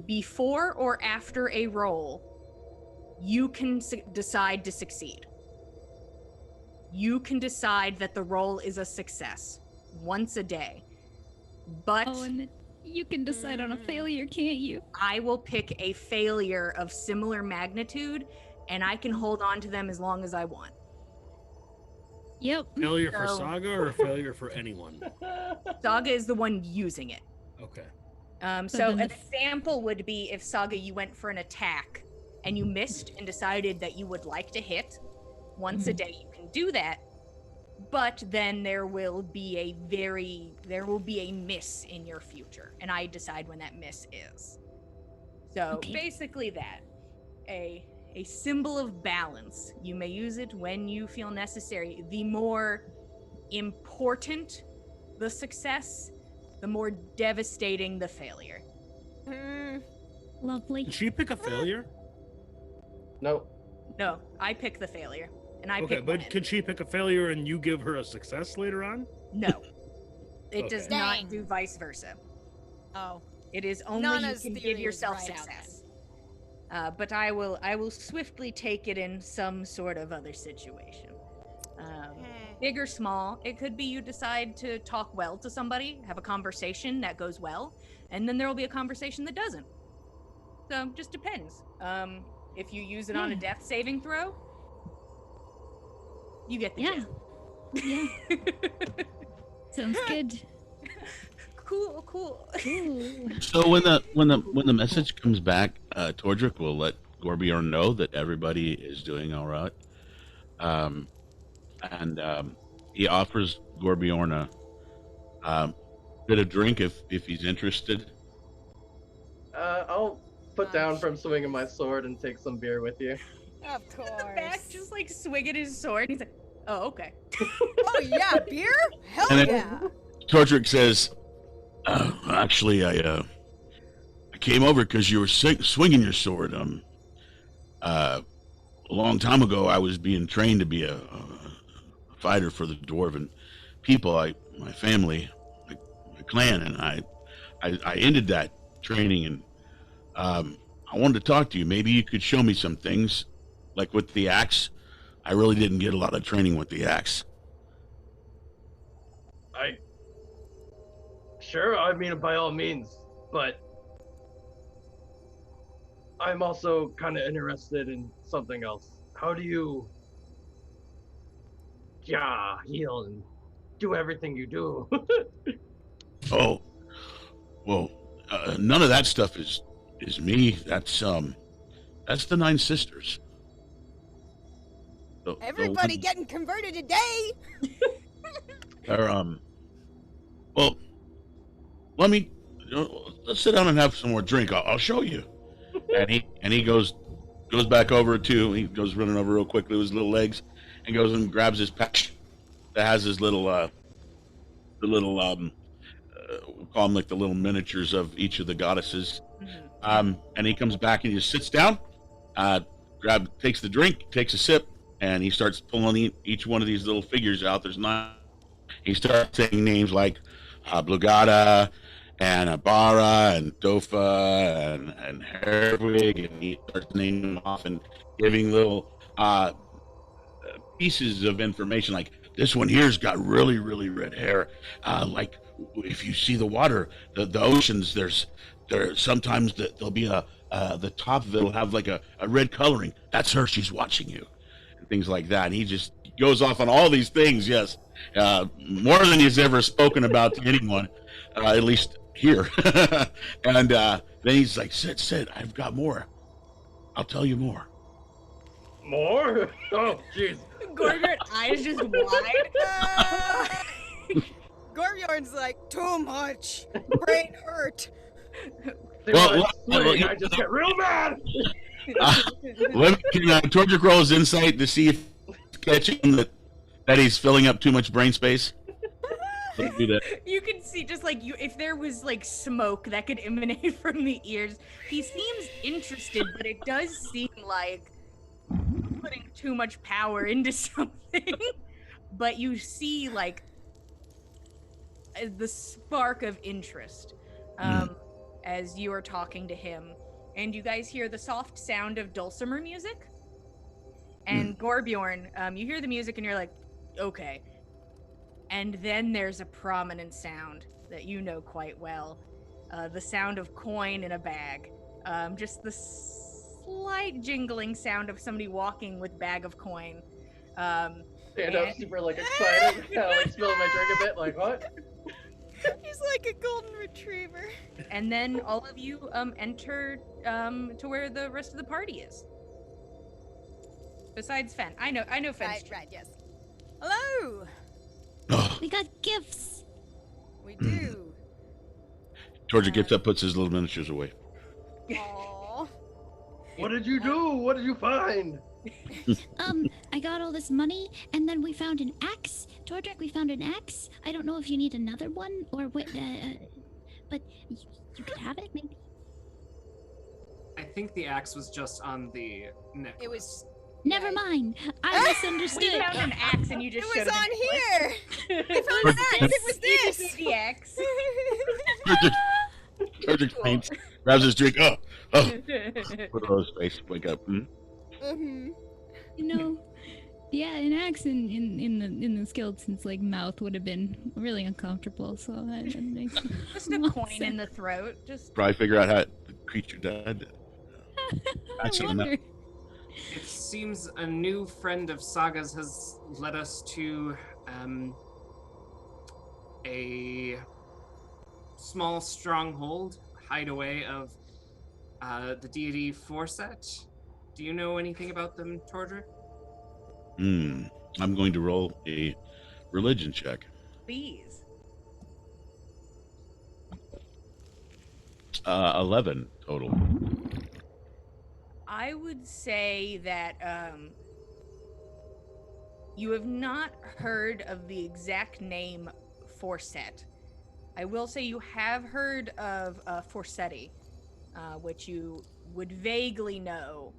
before or after a roll, you can decide to succeed. You can decide that the roll is a success once a day. But and you can decide on a failure, can't you? I will pick a failure of similar magnitude, and I can hold on to them as long as I want. Yep. Failure for Saga or failure for anyone? Saga is the one using it. Okay. So an example would be if Saga, you went for an attack and you missed and decided that you would like to hit. Once a day you can do that, but then there will be a miss in your future, and I decide when that miss is. So basically that. A symbol of balance. You may use it when you feel necessary. The more important the success, the more devastating the failure. Lovely. Did she pick a failure? No. No, I pick the failure. And I okay, pick but one. Could she pick a failure and you give her a success later on? No. It does not do vice versa. Oh. It is only Nanna's you can theory give yourself is right success. But I will swiftly take it in some sort of other situation. Big or small, it could be you decide to talk well to somebody, have a conversation that goes well, and then there will be a conversation that doesn't. So it just depends. If you use it on a death saving throw, you get the gist. Yeah. Sounds good. cool. So when the message comes back, Tordrekt will let Gorbjorn know that everybody is doing all right. And he offers Gorbjorn a bit of drink if he's interested. I'll put down from swinging my sword and take some beer with you. Of course. The back just like swinging his sword. He's like, oh, okay. Oh yeah, beer? Hell And then- yeah. Tordrekt says, "Actually, I came over because you were swinging your sword. A long time ago, I was being trained to be a fighter for the dwarven people. My family, my clan, and I ended that training, and I wanted to talk to you. Maybe you could show me some things, like with the axe. I really didn't get a lot of training with the axe." Sure, I mean, by all means, but I'm also kind of interested in something else. How do you, heal and do everything you do? Oh, well, none of that stuff is me. That's the Nine Sisters. Everybody getting converted today. They're, well, let's sit down and have some more drink. I'll show you. And he goes back over to, he goes running over real quickly with his little legs and goes and grabs his patch that has his little, we'll call them like the little miniatures of each of the goddesses. Mm-hmm. And he comes back and he just sits down, takes the drink, takes a sip, and he starts pulling each one of these little figures out. There's 9. He starts saying names like Blugada and Abara and Dofa and Herwig, and he starts naming them off and giving little pieces of information, like this one here's got really, really red hair. Like if you see the water, the oceans, there sometimes there'll be the top of it'll have like a red coloring. That's her. She's watching you, and things like that. And he just goes off on all these things. Yes, more than he's ever spoken about to anyone, at least here. And then he's like, "Sit. I've got more. I'll tell you more." More? Oh, jeez. Gorbjorn eyes just wide. Gorbjorn's like, too much. Brain hurt. Well, I just get real mad. Can Tordrekt roll his insight to see if he's catching that he's filling up too much brain space? Let's do that. You can see just like if there was like smoke that could emanate from the ears. He seems interested, but it does seem like putting too much power into something. But you see like the spark of interest as you are talking to him, and you guys hear the soft sound of dulcimer music. And Gorbjorn, you hear the music and you're like, okay. And then there's a prominent sound that you know quite well. The sound of coin in a bag. Just the slight jingling sound of somebody walking with bag of coin. Stand up super like excited. Like spilling my drink a bit, like what? He's like a golden retriever. And then all of you enter to where the rest of the party is. Besides Fenn. I know Fenn's Right, yes. Hello. We got gifts. We do. Tordrekt gets up, puts his little miniatures away. Aww. What did you do? What did you find? I got all this money, and then we found an axe. Tordrekt, we found an axe. I don't know if you need another one, or what, but you could have it, maybe? I think the axe was just on the necklace. It was. Never mind. I We misunderstood. found an axe and you just It showed was him on the here. I found an axe. It was necklace. this. The axe. Tordrekt faints, grabs his drink. Oh, put on his face, wake up. Mm-hmm. You know, yeah, an axe in the skeleton's like mouth would have been really uncomfortable. So that makes Just a coin in the throat. Just Probably figure out how the creature died. I Accident. wonder. It seems a new friend of Saga's has led us to a small stronghold, hideaway of the deity Forset. Do you know anything about them, Tordrekt? I'm going to roll a religion check. Please. 11 total. I would say that you have not heard of the exact name Forset. I will say you have heard of Forsetti, which you would vaguely know.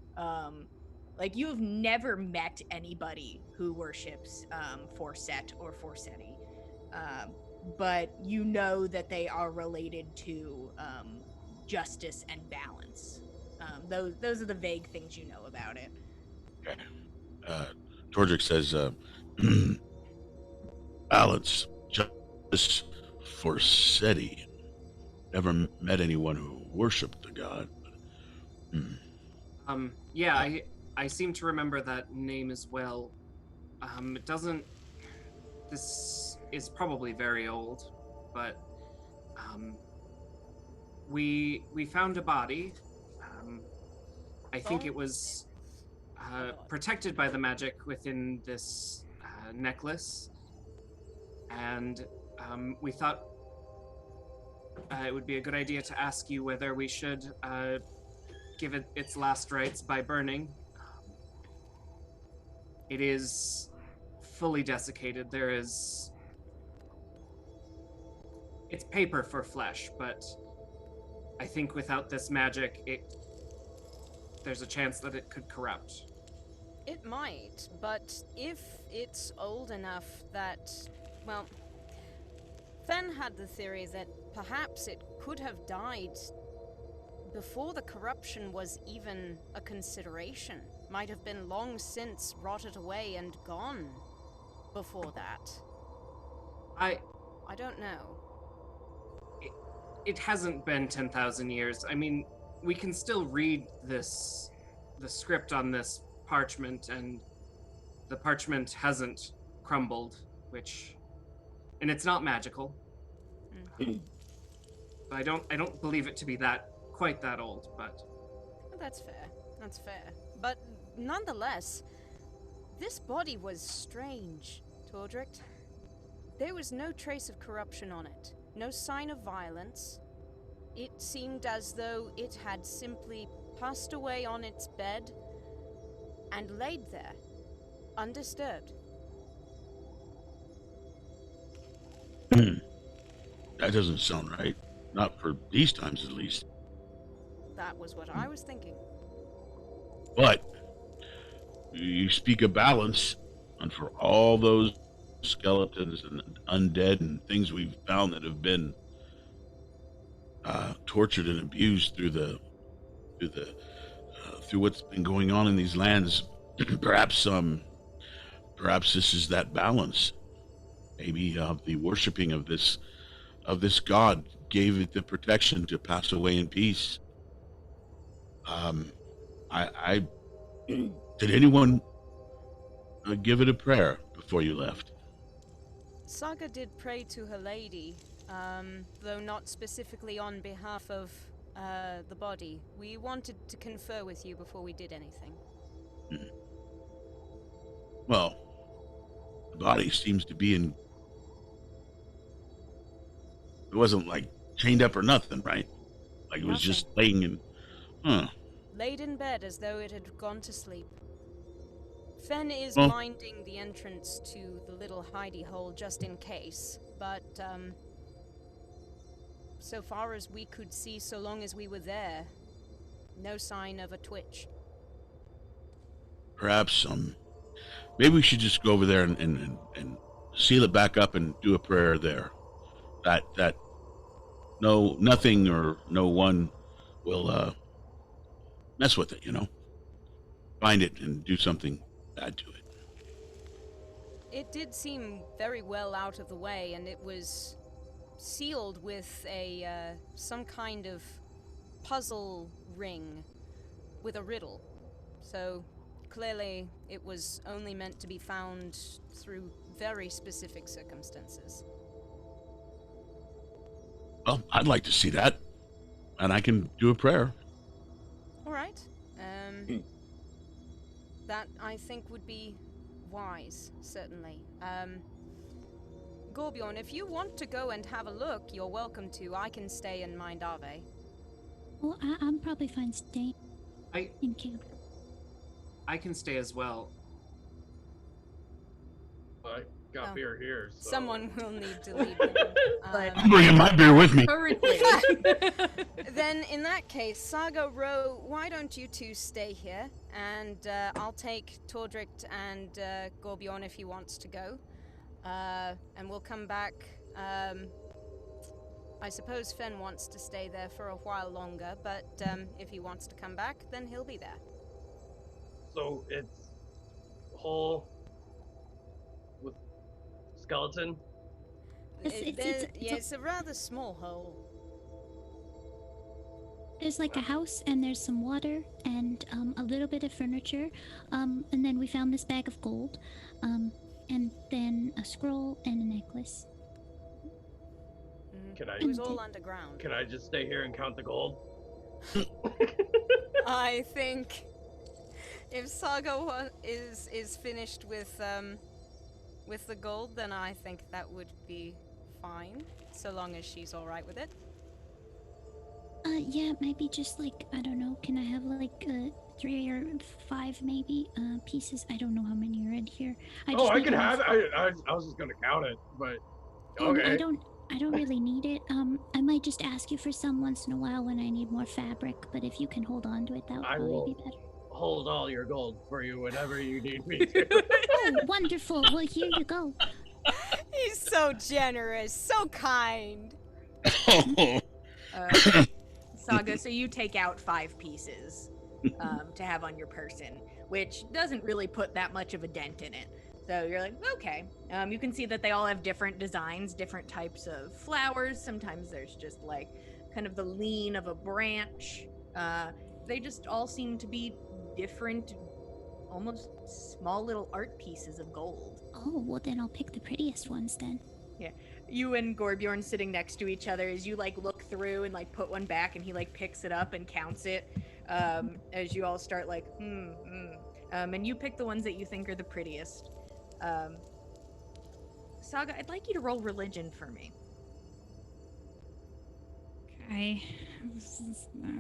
Like, you have never met anybody who worships Forset or Forsetti. But you know that they are related to justice and balance. Those are the vague things you know about it. Okay. Tordrekt says, balance, justice, Forsetti. Never met anyone who worshipped the god. Yeah, I seem to remember that name as well. It doesn't. This is probably very old, but we found a body. I think it was protected by the magic within this necklace, and we thought it would be a good idea to ask you whether we should give it its last rites by burning. It is fully desiccated. It's paper for flesh, but I think without this magic, there's a chance that it could corrupt. It might, but if it's old enough that, well, Fenn had the theory that perhaps it could have died before the corruption was even a consideration. Might have been long since rotted away and gone before that. I don't know. It hasn't been 10,000 years. I mean, we can still read the script on this parchment, and the parchment hasn't crumbled, and it's not magical. I don't believe it to be quite that old, but Well, that's fair. That's fair. But nonetheless, this body was strange, Tordrekt. There was no trace of corruption on it, no sign of violence. It seemed as though it had simply passed away on its bed and laid there, undisturbed. That doesn't sound right. Not for these times, at least. That was what I was thinking. But you speak of balance, and for all those skeletons and undead and things we've found that have been tortured and abused through what's been going on in these lands, perhaps this is that balance. Maybe the worshiping of this god gave it the protection to pass away in peace. Did anyone give it a prayer before you left? Saga did pray to her lady, though not specifically on behalf of the body. We wanted to confer with you before we did anything. Well, the body seems to be in... It wasn't like chained up or nothing, right? Like it was just laying in... Laid in bed as though it had gone to sleep. Fenn is minding the entrance to the little hidey hole just in case, but so far as we could see, so long as we were there, no sign of a twitch. Perhaps maybe we should just go over there and seal it back up and do a prayer there. That nothing or no one will mess with it, find it and do something bad to it. It did seem very well out of the way, and it was sealed with some kind of puzzle ring with a riddle. So clearly it was only meant to be found through very specific circumstances. Well, I'd like to see that. And I can do a prayer. All right. That I think would be wise, certainly. Gorbjorn, if you want to go and have a look, you're welcome to. I can stay and mind Ave. Well, I'm probably fine staying in camp. I can stay as well. I got beer here. So. Someone will need to leave. I'm bringing my beer with me. Currently. Then, in that case, Saga, Ro, why don't you two stay here? And I'll take Tordrekt and Gorbjorn if he wants to go. And we'll come back. I suppose Fenn wants to stay there for a while longer, but if he wants to come back, then he'll be there. So it's hole with skeleton? It's a rather small hole. There's like a house, and there's some water, and a little bit of furniture, and then we found this bag of gold, and then a scroll and a necklace. It was all underground. Can I just stay here and count the gold? I think if Saga is finished with the gold, then I think that would be fine, so long as she's all right with it. Yeah, maybe just like, I don't know, can I have like 3 or 5 maybe pieces? I don't know how many are in here. I can have it. I was just gonna count it, but okay. I don't really need it. I might just ask you for some once in a while when I need more fabric, but if you can hold on to it, that would probably be better. Hold all your gold for you whenever you need me to. Oh, wonderful. Well, here you go. He's so generous, so kind. Saga, so you take out 5 pieces to have on your person, which doesn't really put that much of a dent in it. So you're like, okay. You can see that they all have different designs, different types of flowers. Sometimes there's just like kind of the lean of a branch. They just all seem to be different, almost small little art pieces of gold. Oh, well then I'll pick the prettiest ones then. Yeah. You and Gorbjorn sitting next to each other as you like look through and like put one back, and he like picks it up and counts it as you all start like, and you pick the ones that you think are the prettiest. Saga, I'd like you to roll religion for me. Okay.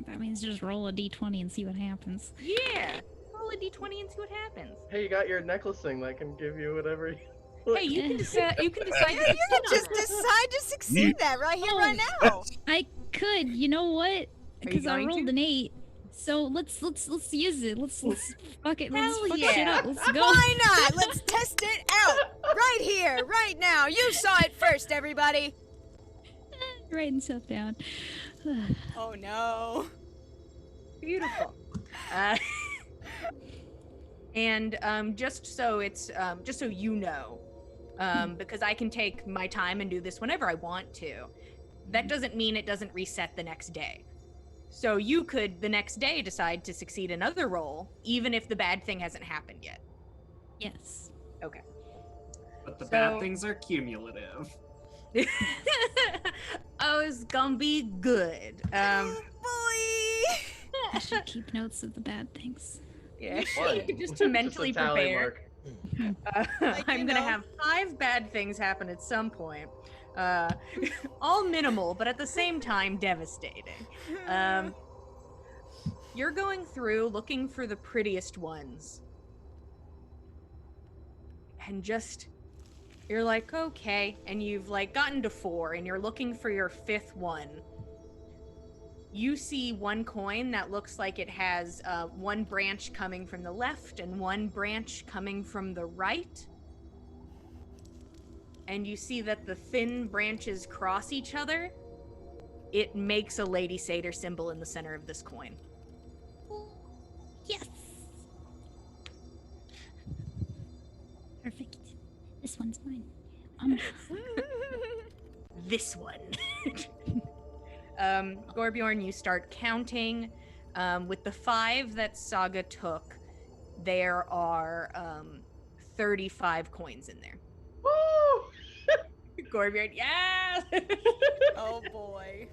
That means just roll a d20 and see what happens. Yeah! Roll a d20 and see what happens. Hey, you got your necklace thing that can give you whatever you... Hey, you can decide to You can just decide to succeed that right here, right now. I could, you know what? Because I going rolled to? an 8. So let's use it. Let's fuck it. Let's Hell fuck yeah. shit up. Let's go. Why not? Let's test it out right here, right now. You saw it first, everybody. Writing stuff down. Oh no. Beautiful. And just so you know, because I can take my time and do this whenever I want to, that doesn't mean it doesn't reset the next day. So you could, the next day, decide to succeed another roll, even if the bad thing hasn't happened yet. Yes. Okay. But the bad things are cumulative. Oh, it's gonna be good. Boy. I should keep notes of the bad things. Yeah, What? just to mentally Just a tally prepare. mark. I'm gonna have 5 bad things happen at some point. All minimal, but at the same time devastating. You're going through looking for the prettiest ones. And just, you're like, okay, and you've like gotten to 4, and you're looking for your 5th one. You see one coin that looks like it has one branch coming from the left and one branch coming from the right. And you see that the thin branches cross each other. It makes a Lady Satyr symbol in the center of this coin. Yes. Perfect. This one's mine. This one. Gorbjorn, you start counting. With the 5 that Saga took, there are 35 coins in there. Woo! Gorbjorn, yes! Oh boy.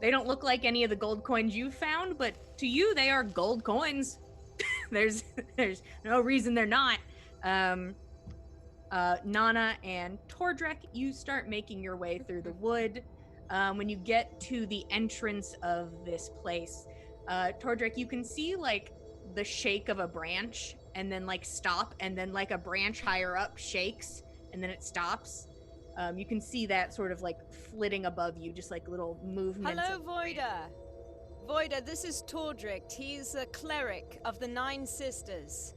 They don't look like any of the gold coins you've found, but to you, they are gold coins. there's no reason they're not. Nanna and Tordrekt, you start making your way through the wood. When you get to the entrance of this place, Tordrekt, you can see like the shake of a branch and then like stop, and then like a branch higher up shakes and then it stops. You can see that sort of like flitting above you, just like little movements. Hello, Voida. Voida, this is Tordrekt. He's a cleric of the Nine Sisters.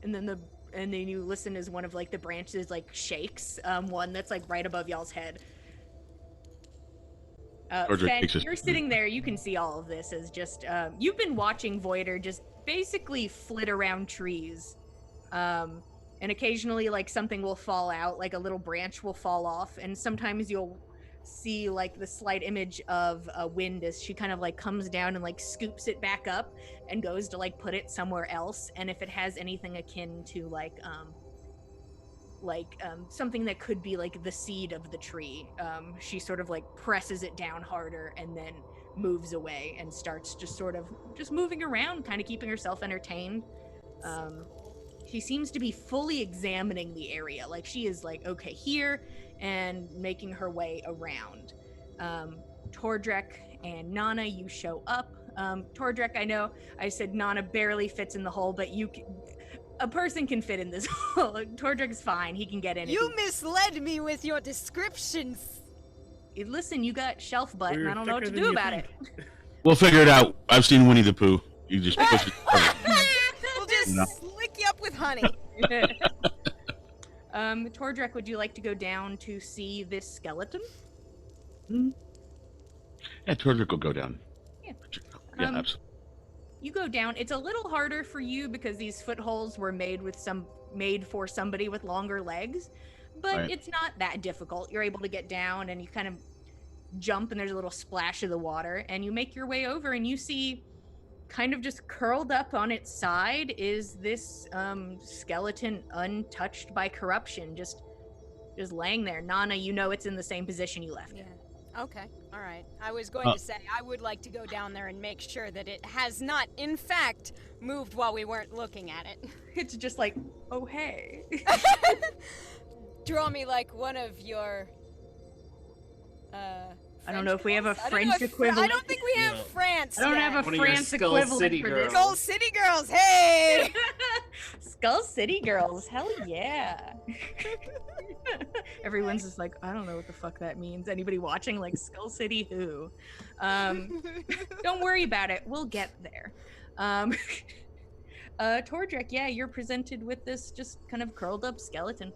And then you listen as one of like the branches like shakes, one that's like right above y'all's head. Fenn, you're sitting there, you can see all of this as just you've been watching Voider just basically flit around trees. And occasionally like something will fall out, like a little branch will fall off, and sometimes you'll see like the slight image of a wind as she kind of like comes down and like scoops it back up and goes to like put it somewhere else. And if it has anything akin to like something that could be like the seed of the tree, she sort of like presses it down harder and then moves away and starts just sort of just moving around, kind of keeping herself entertained. She seems to be fully examining the area. Like she is like, okay, here, and making her way around. Tordrekt and Nanna, you show up. Tordrekt, I know I said Nanna barely fits in the hole, but a person can fit in this hole. Tordrekt's fine. He can get in. You misled me with your descriptions. Listen, you got shelf butt, and I don't know what to do about it. We'll figure it out. I've seen Winnie the Pooh. You just push it. We'll just lick you up with honey. Tordrekt, would you like to go down to see this skeleton? Yeah, Tordrekt will go down. Yeah. Yeah, absolutely. You go down. It's a little harder for you because these footholes were made for somebody with longer legs, but Right. It's not that difficult. You're able to get down and you kind of jump and there's a little splash of the water and you make your way over and you see kind of just curled up on its side is this skeleton untouched by corruption, just laying there. Nanna, you know it's in the same position you left it. Okay, all right. I was going to say I would like to go down there and make sure that it has not, in fact, moved while we weren't looking at it. It's just like, oh, hey. Draw me like one of your, I don't know if we have a French equivalent. I don't think we have France. I don't have a France equivalent for this. Skull City Girls, hey! Skull City Girls, hell yeah. Everyone's just like, I don't know what the fuck that means. Anybody watching like Skull City who? Don't worry about it. We'll get there. Tordrekt, yeah, you're presented with this just kind of curled up skeleton.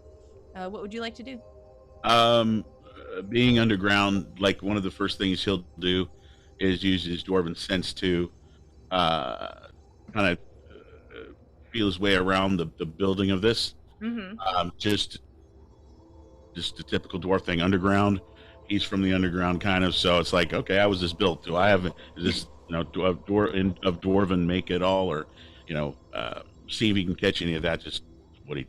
What would you like to do? Being underground, like one of the first things he'll do is use his dwarven sense to kind of feel his way around the building of this. Mm-hmm. Just the typical dwarf thing, underground. He's from the underground, kind of. So it's like, okay, how was this built? Do I have? Is this do of dwarven make it all, or see if he can catch any of that? Just what he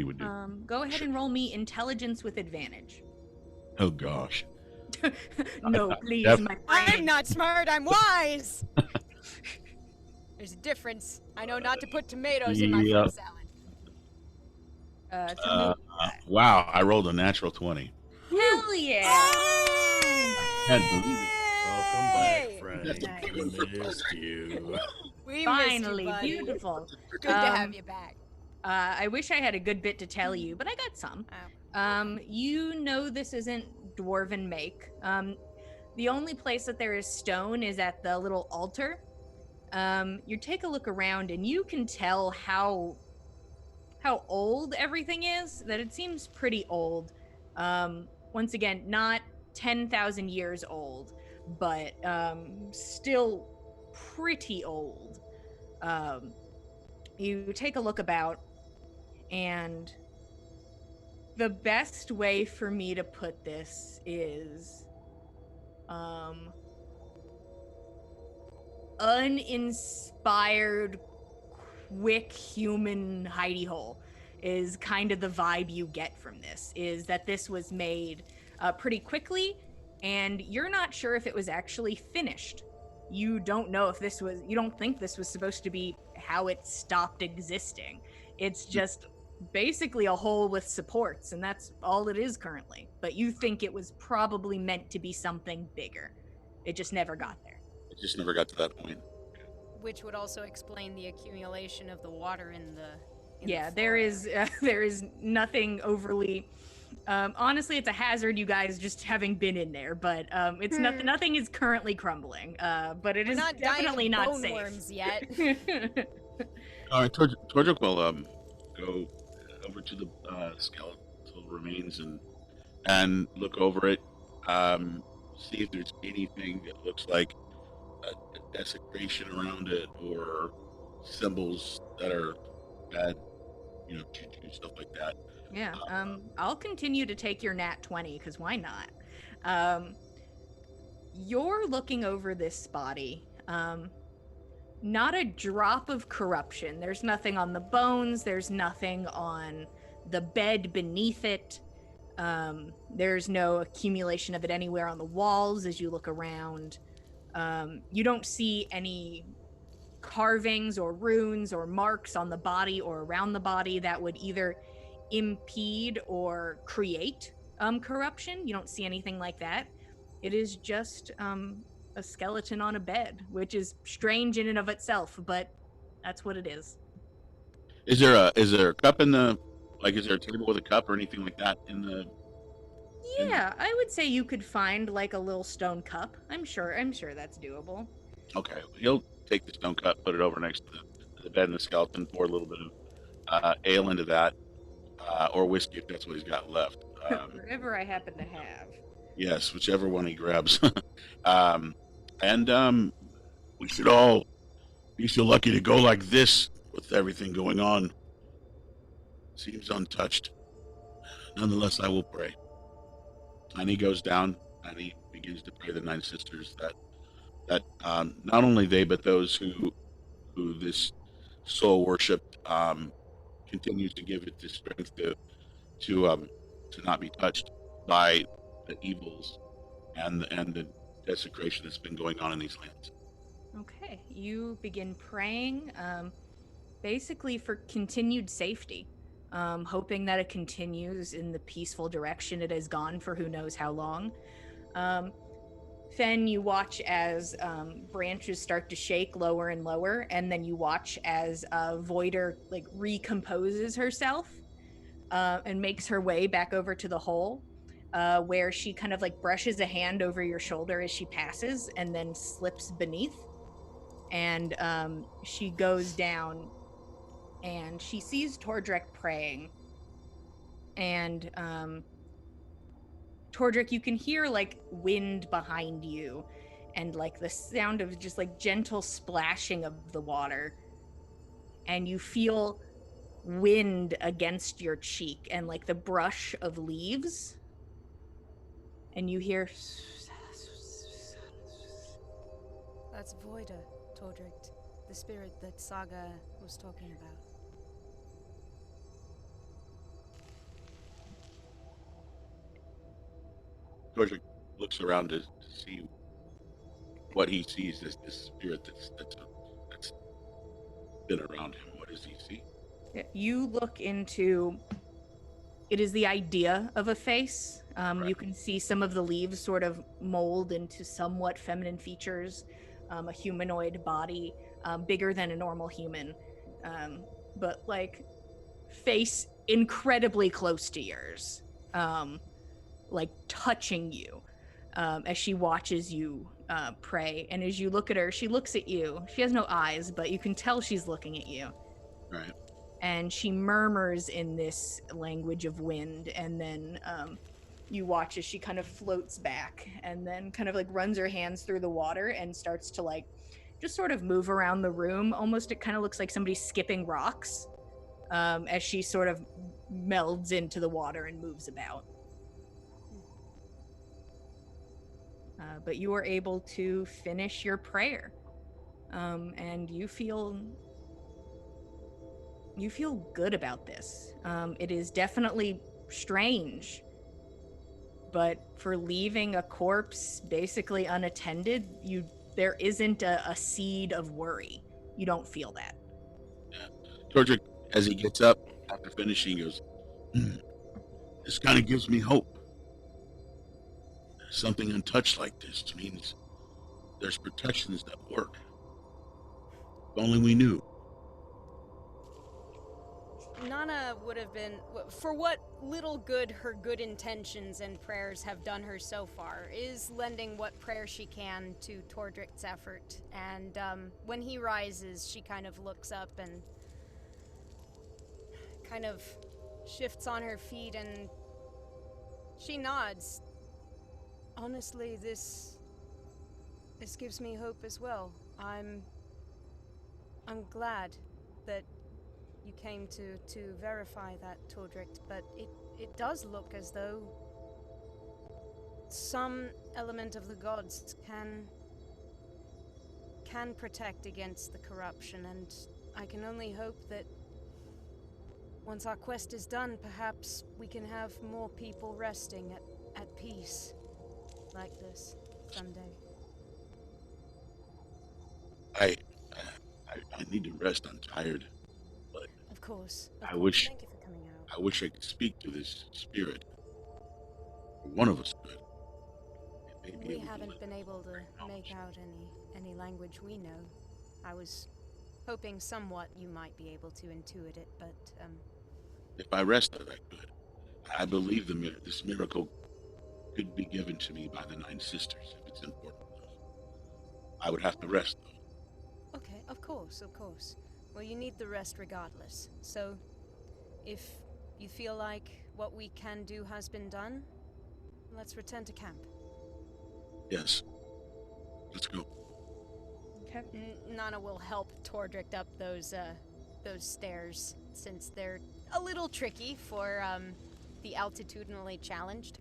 would do. Go ahead and roll me intelligence with advantage. Oh gosh. No, please, my friend. I'm not smart, I'm wise! There's a difference. I know not to put tomatoes in my fruit salad. Wow, I rolled a natural 20. Hell yeah! Can't believe it. Welcome back, friend. We missed you. We Finally, missed you, buddy. Beautiful. Good to have you back. I wish I had a good bit to tell you, but I got some. You know this isn't dwarven make. The only place that there is stone is at the little altar. You take a look around and you can tell how old everything is, that it seems pretty old. Once again, not 10,000 years old, but still pretty old. You take a look about, and the best way for me to put this is uninspired, quick human hidey hole. is kind of the vibe you get from this, is that this was made pretty quickly, and you're not sure if it was actually finished. You don't know if you don't think this was supposed to be how it stopped existing. It's just basically a hole with supports, and that's all it is currently. But you think it was probably meant to be something bigger. It just never got there. It just never got to that point. Which would also explain the accumulation of the water in the there is nothing overly honestly, it's a hazard, you guys, just having been in there, but it's nothing is currently crumbling, but it is not definitely dying of not bone safe worms yet. All right, Tordrekt will go over to the skeletal remains and look over it, see if there's anything that looks like a desecration around it or symbols that are bad, juju, stuff like that. Yeah, I'll continue to take your nat 20, because why not? You're looking over this body. Not a drop of corruption. There's nothing on the bones. There's nothing on the bed beneath it. There's no accumulation of it anywhere on the walls as you look around. You don't see any carvings or runes or marks on the body or around the body that would either impede or create corruption. You don't see anything like that. It is just a skeleton on a bed, which is strange in and of itself, but that's what it is. Is there a cup in the, like, is there a table with a cup or anything like that in the? Yeah, I would say you could find like a little stone cup. I'm sure that's doable. Okay, he'll take the stone cup, put it over next to the bed and the skeleton, pour a little bit of ale into that, or whiskey if that's what he's got left. Whatever I happen to have. Yes, whichever one he grabs. And we should all be so lucky to go like this with everything going on. Seems untouched. Nonetheless, I will pray. And he goes down and he begins to pray the 9 sisters that not only they but those who this soul worshipped continues to give it the strength to not be touched by the evils and the desecration that's been going on in these lands. Okay, you begin praying, basically for continued safety, hoping that it continues in the peaceful direction it has gone for who knows how long. Fenn, you watch as branches start to shake lower and lower, and then you watch as Voider like recomposes herself and makes her way back over to the hole, where she kind of like brushes a hand over your shoulder as she passes and then slips beneath. And she goes down and she sees Tordrekt praying. And Tordrekt, you can hear like wind behind you and like the sound of just like gentle splashing of the water. And you feel wind against your cheek and like the brush of leaves. And you hear... That's Voida, Tordrekt, the spirit that Saga was talking about. George looks around to see what he sees as this spirit that's been around him. What does he see? You look into... It is the idea of a face. Right. You can see some of the leaves sort of mold into somewhat feminine features. A humanoid body, bigger than a normal human, but like face incredibly close to yours, like touching you as she watches you pray. And as you look at her, she looks at you. She has no eyes, but you can tell she's looking at you. Right. And she murmurs in this language of wind, and then you watch as she kind of floats back and then kind of like runs her hands through the water and starts to like just sort of move around the room. Almost it kind of looks like somebody skipping rocks as she sort of melds into the water and moves about. But you are able to finish your prayer, and you feel you feel good about this. It is definitely strange, but for leaving a corpse basically unattended, there isn't a seed of worry. You don't feel that. Tordrekt, as he gets up after finishing, goes, this kind of gives me hope. Something untouched like this means there's protections that work. If only we knew. Nanna would have been, for what little good her good intentions and prayers have done her so far, is lending what prayer she can to Tordrekt's effort. And when he rises, she kind of looks up and kind of shifts on her feet and she nods. Honestly, this gives me hope as well. I'm glad that you came to verify that, Tordrekt, but it does look as though some element of the gods can protect against the corruption, and I can only hope that once our quest is done, perhaps we can have more people resting at peace like this someday. I need to rest. I'm tired. Of course. I wish- Thank you for coming out. I wish I could speak to this spirit. One of us could. It may be We able to haven't let- been able to make out any language we know. I was hoping somewhat you might be able to intuit it, but If I rested, I could. I believe this miracle could be given to me by the 9 sisters if it's important enough. I would have to rest, though. okay, of course. Well, you need the rest regardless. So, if you feel like what we can do has been done, let's return to camp. Yes. Let's go. Okay. Nanna will help Tordrekt up those stairs, since they're a little tricky for the altitudinally challenged.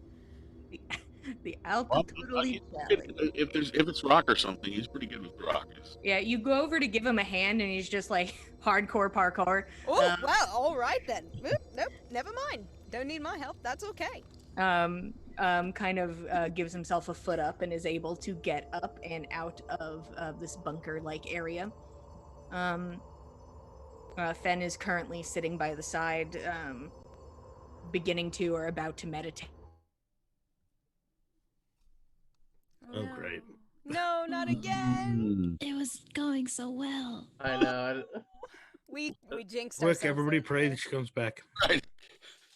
The altitudinally challenge. If it's rock or something, he's pretty good with rock. Yeah, you go over to give him a hand, and he's just like hardcore parkour. Oh, well, all right then. Nope, never mind. Don't need my help. That's okay. Kind of gives himself a foot up and is able to get up and out of this bunker-like area. Fenn is currently sitting by the side, beginning to or about to meditate. Oh, great. No, not again. It was going so well. I know. We jinxed Quick, ourselves everybody right pray there. that she comes back. Right.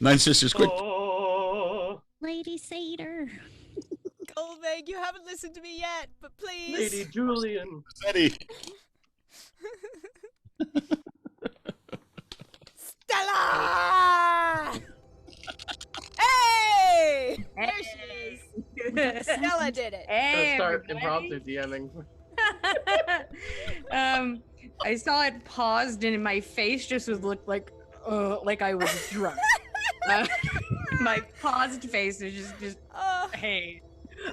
9 sisters, quick. Oh, Lady Satyr. Golveg, you haven't listened to me yet, but please. Lady Julian. Ready. Stella! Hey! There she is. Stella did it. Hey, Gonna start everybody. impromptu DMing. I saw it paused, and my face just looked like I was drunk. My paused face was just Oh, hey.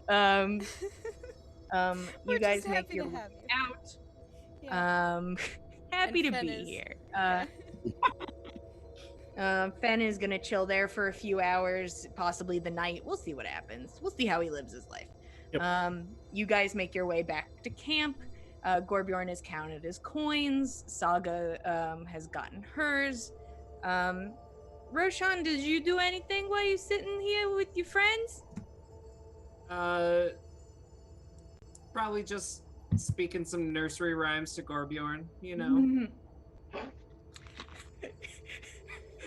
we're You guys just make happy your to way have you. out. Yeah. Happy to Fenn be is- here. Yeah. Fenn is gonna chill there for a few hours, possibly the night. We'll see what happens. We'll see how he lives his life. Yep. You guys make your way back to camp. Gorbjorn has counted his coins. Saga has gotten hers. Roshan, did you do anything while you sitting here with your friends? Probably just speaking some nursery rhymes to Gorbjorn, you know. Mhm.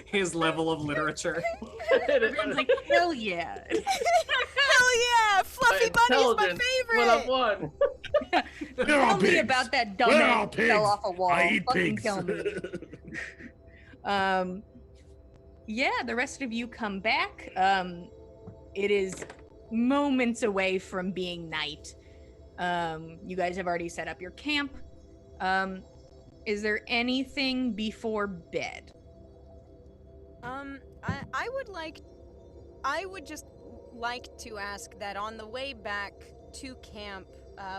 His level of literature. Everyone's like, hell yeah. Hell yeah! Fluffy Bunny's my Intelligence. favorite! 1 up 1. Where are Tell me pigs? about that Where are dumbass who fell pigs? off a wall. I eat Fucking pigs. tell me. Yeah, the rest of you come back. It is moments away from being night. You guys have already set up your camp. Is there anything before bed? I would just like to ask that on the way back to camp,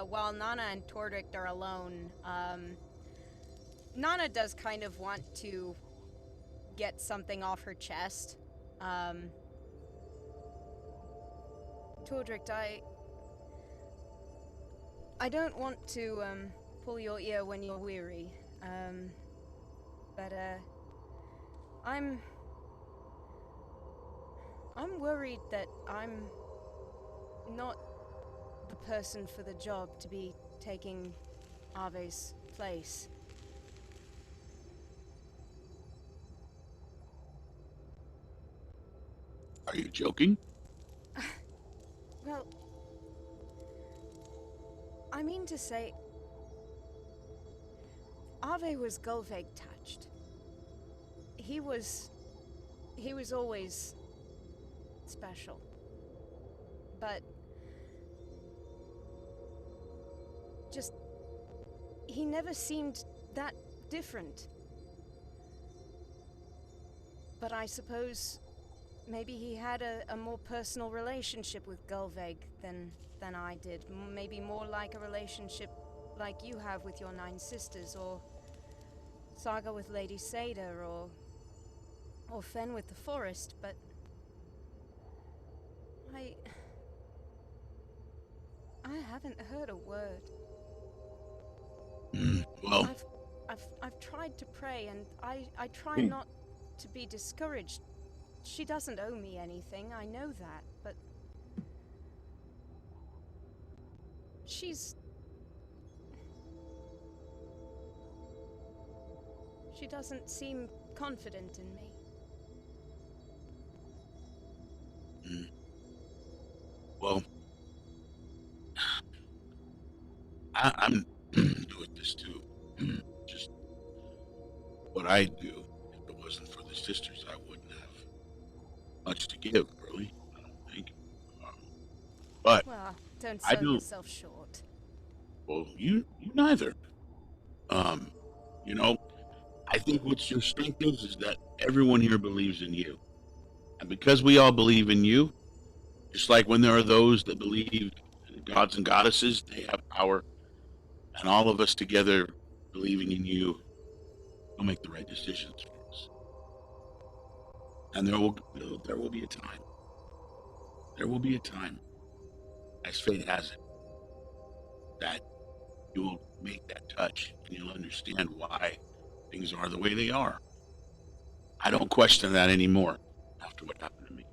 while Nanna and Tordrekt are alone, Nanna does kind of want to get something off her chest. Tordrekt, I don't want to pull your ear when you're weary, but I'm worried that I'm not the person for the job to be taking Ave's place. Are you joking? Well, I mean to say, Ave was Gulveg touched. He was always special. But just, he never seemed that different. But I suppose maybe he had a more personal relationship with Gulveg than I did. Maybe more like a relationship like you have with your 9 sisters, or Saga with Lady Sada, or Fenn with the forest, but I haven't heard a word. Well, I've tried to pray, and I try not to be discouraged. She doesn't owe me anything, I know that, but she doesn't seem confident in me. Well, I'm doing this too. Just what I do. If it wasn't for the sisters, I wouldn't have much to give, really. I don't think. But Well, don't I sell do. yourself short. Well, you neither. You know, I think what your strength is that everyone here believes in you, and because we all believe in you, just like when there are those that believe in gods and goddesses, they have power, and all of us together believing in you will make the right decisions for us. And there will be a time. There will be a time, as fate has it, that you will make that touch and you'll understand why things are the way they are. I don't question that anymore after what happened to me.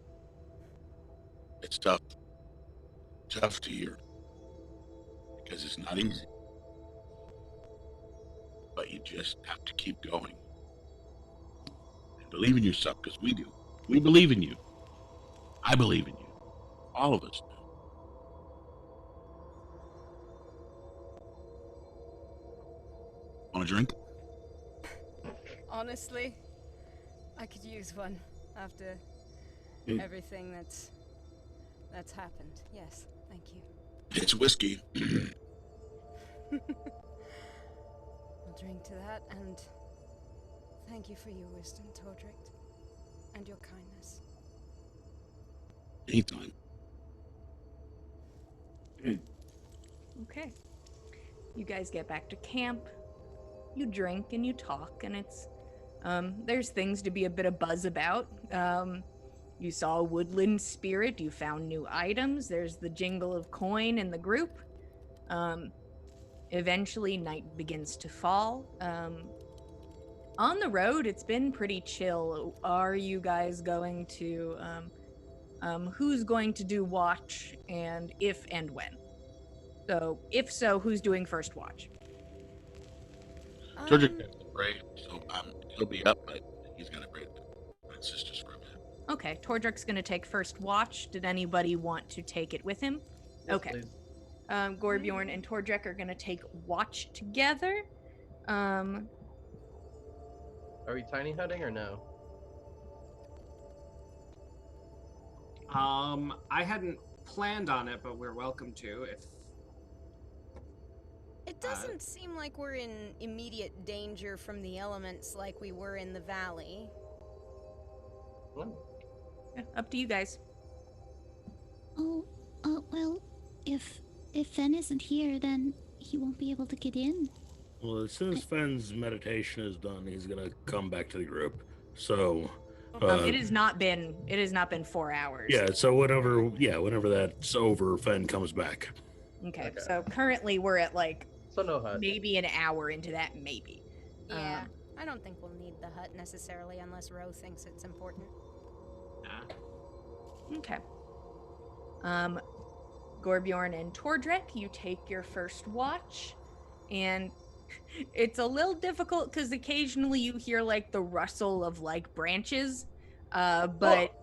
It's tough to hear because it's not easy. But you just have to keep going and believe in yourself, because we do. We believe in you. I believe in you. All of us do. Want a drink? Honestly, I could use one after everything that's happened. Yes, thank you. It's whiskey. I'll drink to that, and thank you for your wisdom, Tordrekt, and your kindness. Anytime. Okay. You guys get back to camp. You drink and you talk, and it's there's things to be a bit of buzz about. You saw a woodland spirit, you found new items, there's the jingle of coin in the group. Eventually night begins to fall. On the road, it's been pretty chill. Are you guys going to who's going to do watch, and if and when? So, if so, who's doing first watch? Tordrekt has to pray, so he'll be up, but he's gonna pray for his sisters for a bit. Okay, Tordrekt's gonna take first watch. Did anybody want to take it with him? Yes, Okay. please. Gorbjorn and Tordrekt are gonna take watch together. Are we tiny hutting or no? I hadn't planned on it, but we're welcome to if. It doesn't seem like we're in immediate danger from the elements like we were in the valley. Well, Yeah, up to you guys. Oh, well, if Fenn isn't here, then he won't be able to get in. Well, as soon as Fenn's meditation is done, he's gonna come back to the group So it has not been 4 hours. yeah, so whenever that's over, Fenn comes back. Okay. So currently we're at like So no hut. maybe an hour into that, maybe. Yeah, I don't think we'll need the hut necessarily unless Ro thinks it's important. Okay. Gorbjorn and Tordrekt, you take your first watch, and it's a little difficult because occasionally you hear like the rustle of like branches, but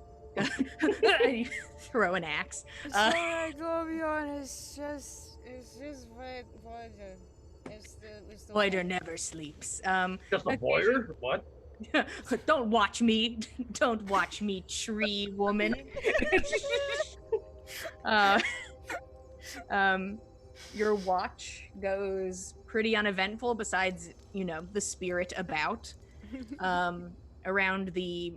you throw an axe. Sorry, Gorbjorn, it's just Voider never sleeps. Just a voyeur? What? Don't watch me. Don't watch me, tree woman. Your watch goes pretty uneventful besides, the spirit about. Around the...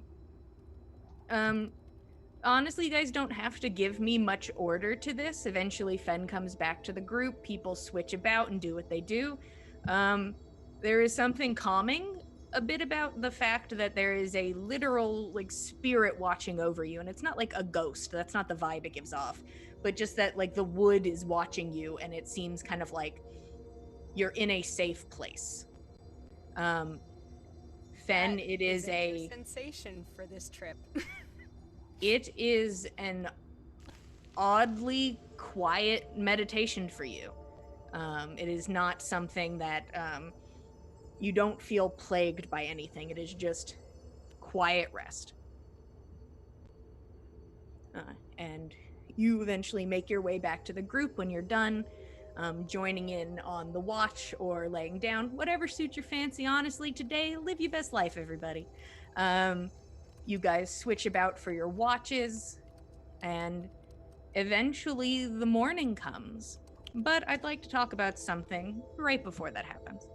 honestly, you guys don't have to give me much order to this. Eventually, Fenn comes back to the group. People switch about and do what they do. There is something calming a bit about the fact that there is a literal, like, spirit watching over you. And it's not like a ghost. That's not the vibe it gives off. But just that, like, the wood is watching you, and it seems kind of like you're in a safe place. Fenn, it is a sensation for this trip. It is an oddly quiet meditation for you. It is not something that you don't feel plagued by anything. It is just quiet rest. And you eventually make your way back to the group when you're done, joining in on the watch or laying down, whatever suits your fancy. Honestly, today, live your best life, everybody. You guys switch about for your watches, and eventually the morning comes. But I'd like to talk about something right before that happens.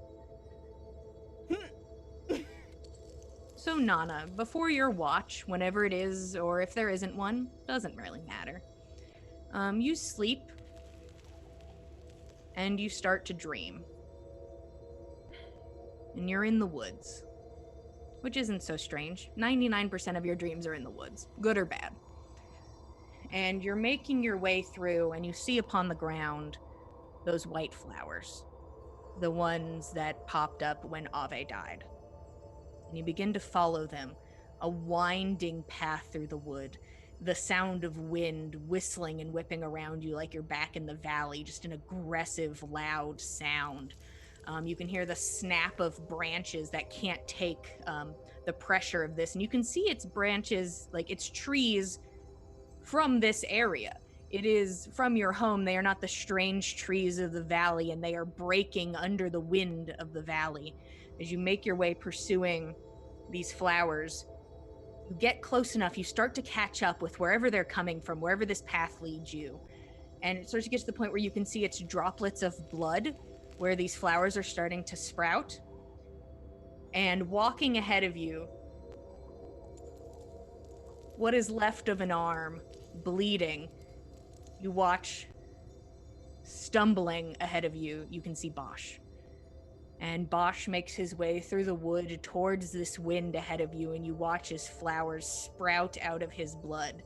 So, Nanna, before your watch, whenever it is, or if there isn't one, doesn't really matter. You sleep, and you start to dream. And you're in the woods. Which isn't so strange. 99% of your dreams are in the woods, good or bad. And you're making your way through, and you see upon the ground those white flowers. The ones that popped up when Ave died. And you begin to follow them, a winding path through the wood, the sound of wind whistling and whipping around you like you're back in the valley, just an aggressive, loud sound. You can hear the snap of branches that can't take the pressure of this. And you can see its branches, like its trees, from this area. It is from your home. They are not the strange trees of the valley, and they are breaking under the wind of the valley. As you make your way pursuing these flowers, you get close enough, you start to catch up with wherever they're coming from, wherever this path leads you. And it starts to get to the point where you can see its droplets of blood, where these flowers are starting to sprout. And walking ahead of you, what is left of an arm, bleeding, you watch, stumbling ahead of you, you can see Bosch. And Bosch makes his way through the wood towards this wind ahead of you, and you watch as flowers sprout out of his blood.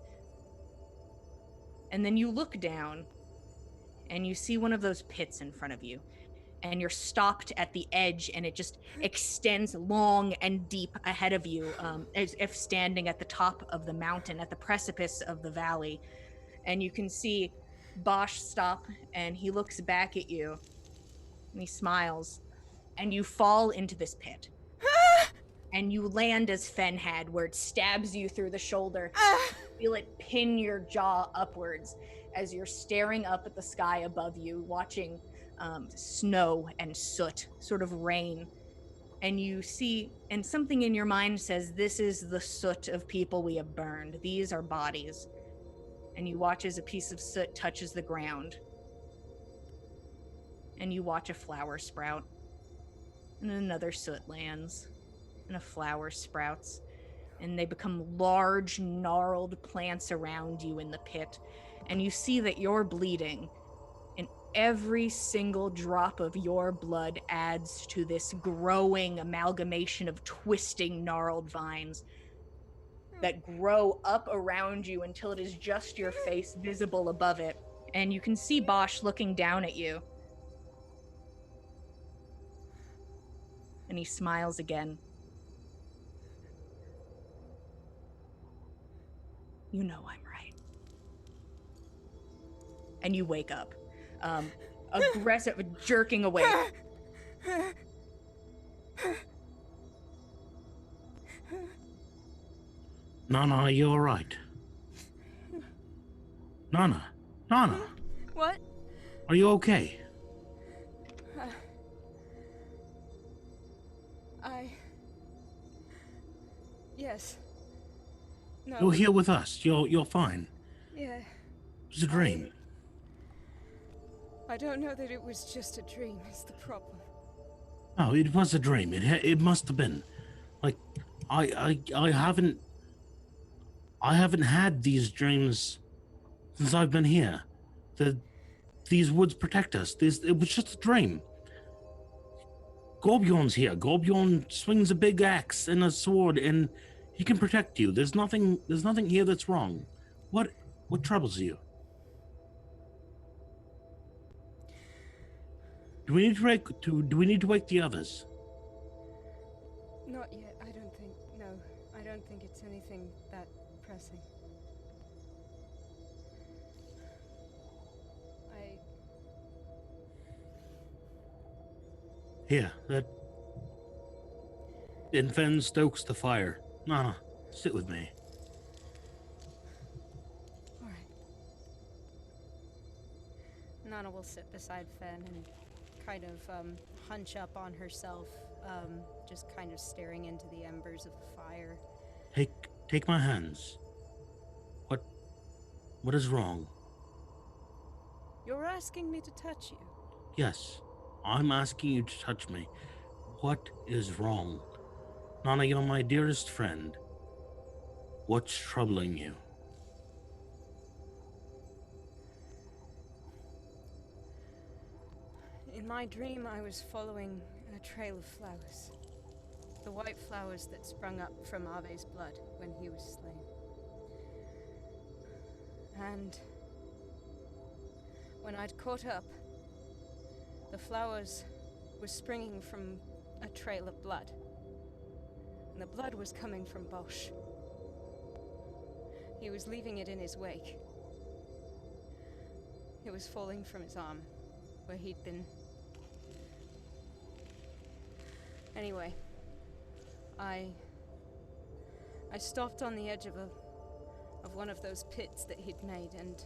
And then you look down, and you see one of those pits in front of you. And you're stopped at the edge, and it just extends long and deep ahead of you, as if standing at the top of the mountain, at the precipice of the valley. And you can see Bosch stop, and he looks back at you, and he smiles, and you fall into this pit. And you land as Fenn had, where it stabs you through the shoulder. Feel it pin your jaw upwards as you're staring up at the sky above you, watching snow and soot, sort of rain. And you see, and something in your mind says, this is the soot of people we have burned. These are bodies. And you watch as a piece of soot touches the ground. And you watch a flower sprout. And another soot lands. And a flower sprouts. And they become large, gnarled plants around you in the pit. And you see that you're bleeding. And every single drop of your blood adds to this growing amalgamation of twisting, gnarled vines that grow up around you until it is just your face visible above it. And you can see Bosch looking down at you. And he smiles again. You know I'm right. And you wake up. Aggressive, jerking awake. Nanna, are you alright? Nanna? What? Are you okay? Yes. No. You're here with us. You're fine. Yeah. It was a dream. I don't know that it was just a dream, is the problem. No, it was a dream. It must have been. Like, I haven't had these dreams since I've been here. These woods protect us. It was just a dream. Gorbjorn's here. Gorbjorn swings a big axe and a sword, and he can protect you. There's nothing here that's wrong. What troubles you? Do we need to wake the others? Not yet, I don't think. No, I don't think it's anything that pressing. Here, and Fenn stokes the fire. Nanna, sit with me. All right. Nanna will sit beside Fenn and kind of hunch up on herself, just kind of staring into the embers of the fire. Take my hands. What is wrong? You're asking me to touch you? Yes, I'm asking you to touch me. What is wrong? Nanna, you're my dearest friend. What's troubling you? In my dream, I was following a trail of flowers. The white flowers that sprung up from Ave's blood when he was slain. And when I'd caught up, the flowers were springing from a trail of blood. And the blood was coming from Bosch. He was leaving it in his wake. It was falling from his arm, where he'd been. Anyway, I stopped on the edge of one of those pits that he'd made, and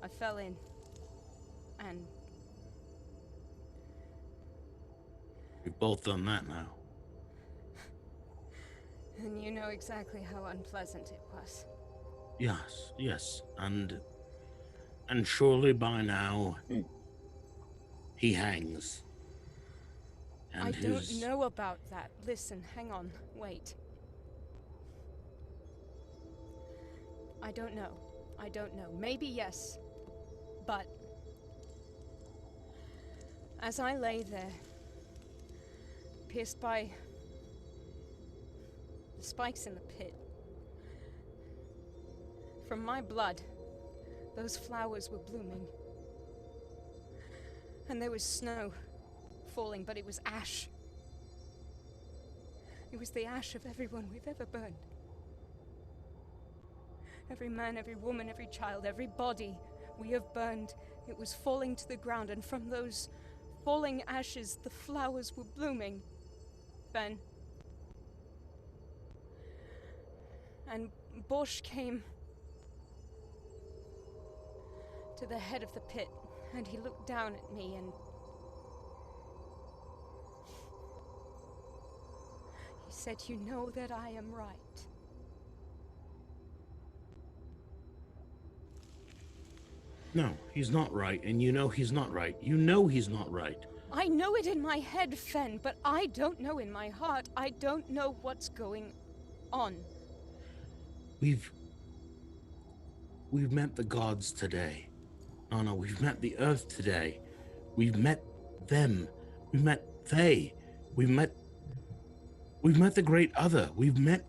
I fell in, and We've both done that now. and you know exactly how unpleasant it was. Yes, and surely by now he hangs. And I don't know about that. Listen, hang on, wait. I don't know. Maybe yes, but as I lay there, pierced by the spikes in the pit, from my blood, those flowers were blooming. And there was snow falling, but it was ash. It was the ash of everyone we've ever burned. Every man, every woman, every child, every body we have burned, it was falling to the ground, and from those falling ashes, the flowers were blooming. Fenn. And Bosch came to the head of the pit, and he looked down at me, and he said, "You know that I am right." No, he's not right, and you know he's not right. You know he's not right. I know it in my head, Fenn, but I don't know in my heart. I don't know what's going on. We've met the gods today. Nanna, we've met the Earth today. We've met them. We've met they. We've met the Great Other. We've met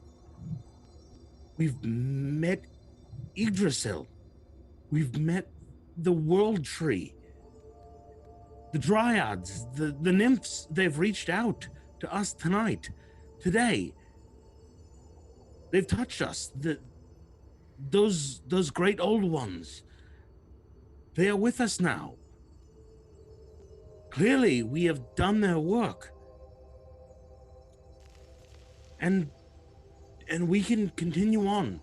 Yggdrasil. We've met the World Tree. The Dryads, the nymphs, they've reached out to us tonight, today. They've touched us. Those great old ones. They are with us now. Clearly, we have done their work. And we can continue on.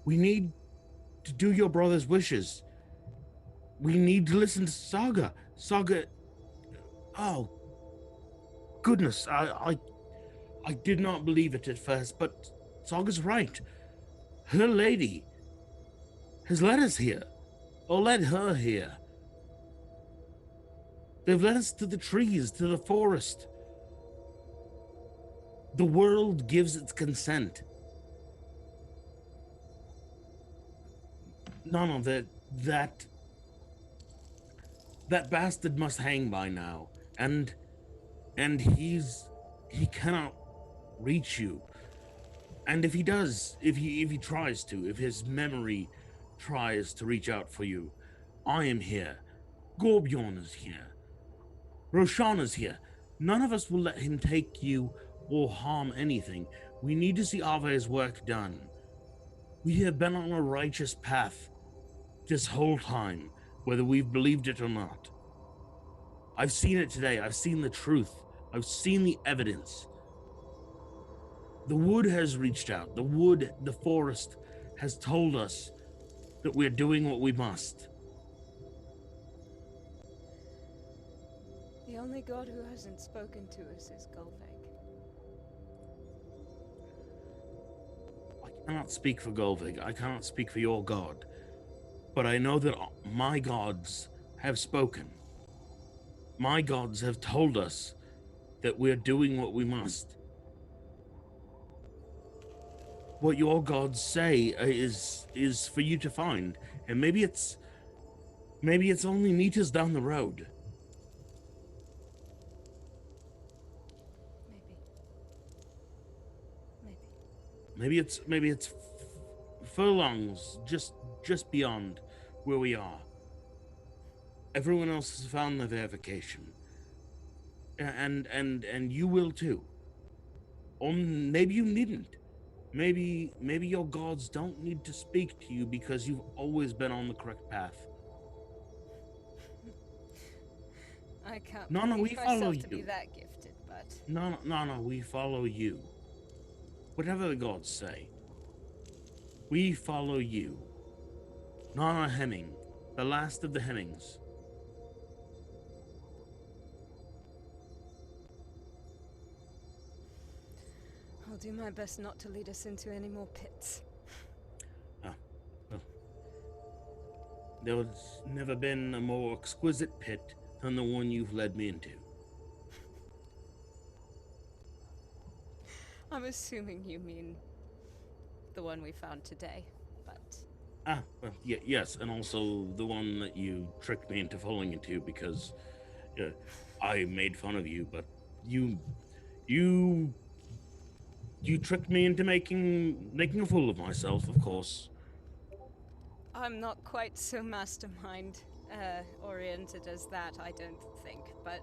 We need to do your brother's wishes. We need to listen to Saga. Saga, oh, goodness, I did not believe it at first, but Saga's right. Her lady has led us here, or led her here. They've led us to the trees, to the forest. The world gives its consent. No, that bastard must hang by now, and he cannot reach you. And if he does, if he tries to, if his memory tries to reach out for you, I am here. Gorbjorn is here. Roshan is here. None of us will let him take you or harm anything. We need to see Ave's work done. We have been on a righteous path this whole time, whether we've believed it or not. I've seen it today. I've seen the truth. I've seen the evidence. The wood has reached out. The forest has told us that we're doing what we must. The only god who hasn't spoken to us is Golveg. I cannot speak for Golvig. I cannot speak for your god. But I know that my gods have spoken. My gods have told us that we're doing what we must. What your gods say is for you to find, and maybe it's only meters down the road. Maybe it's furlongs just beyond where we are. Everyone else has found their verification, and you will too. Or maybe you needn't. Maybe your gods don't need to speak to you because you've always been on the correct path. I can't No, we follow myself you. to be that gifted, but No, we follow you. Whatever the gods say, we follow you. Nanna Hemming, the last of the Hemmings. I'll do my best not to lead us into any more pits. Well, there's never been a more exquisite pit than the one you've led me into. I'm assuming you mean the one we found today, but... Well, yes, and also the one that you tricked me into falling into because I made fun of you, but you tricked me into making a fool of myself, of course. I'm not quite so mastermind oriented as that, I don't think, but...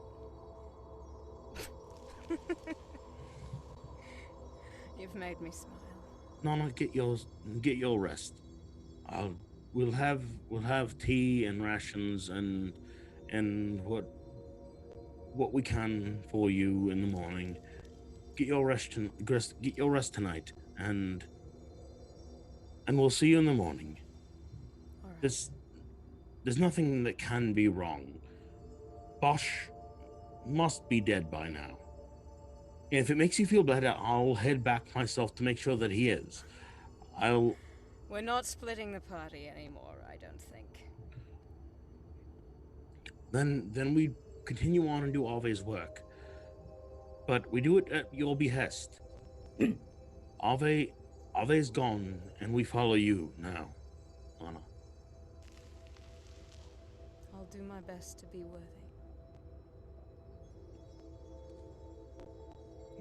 You've made me smile. Nanna, get your rest. We'll have tea and rations and what we can for you in the morning. Get your rest tonight, and we'll see you in the morning. All right. There's nothing that can be wrong. Bosch must be dead by now. And if it makes you feel better, I'll head back myself to make sure that he is. We're not splitting the party anymore, I don't think. Then we continue on and do Ave's work. But we do it at your behest. Ave's gone, and we follow you now, Nanna. do my best to be worthy.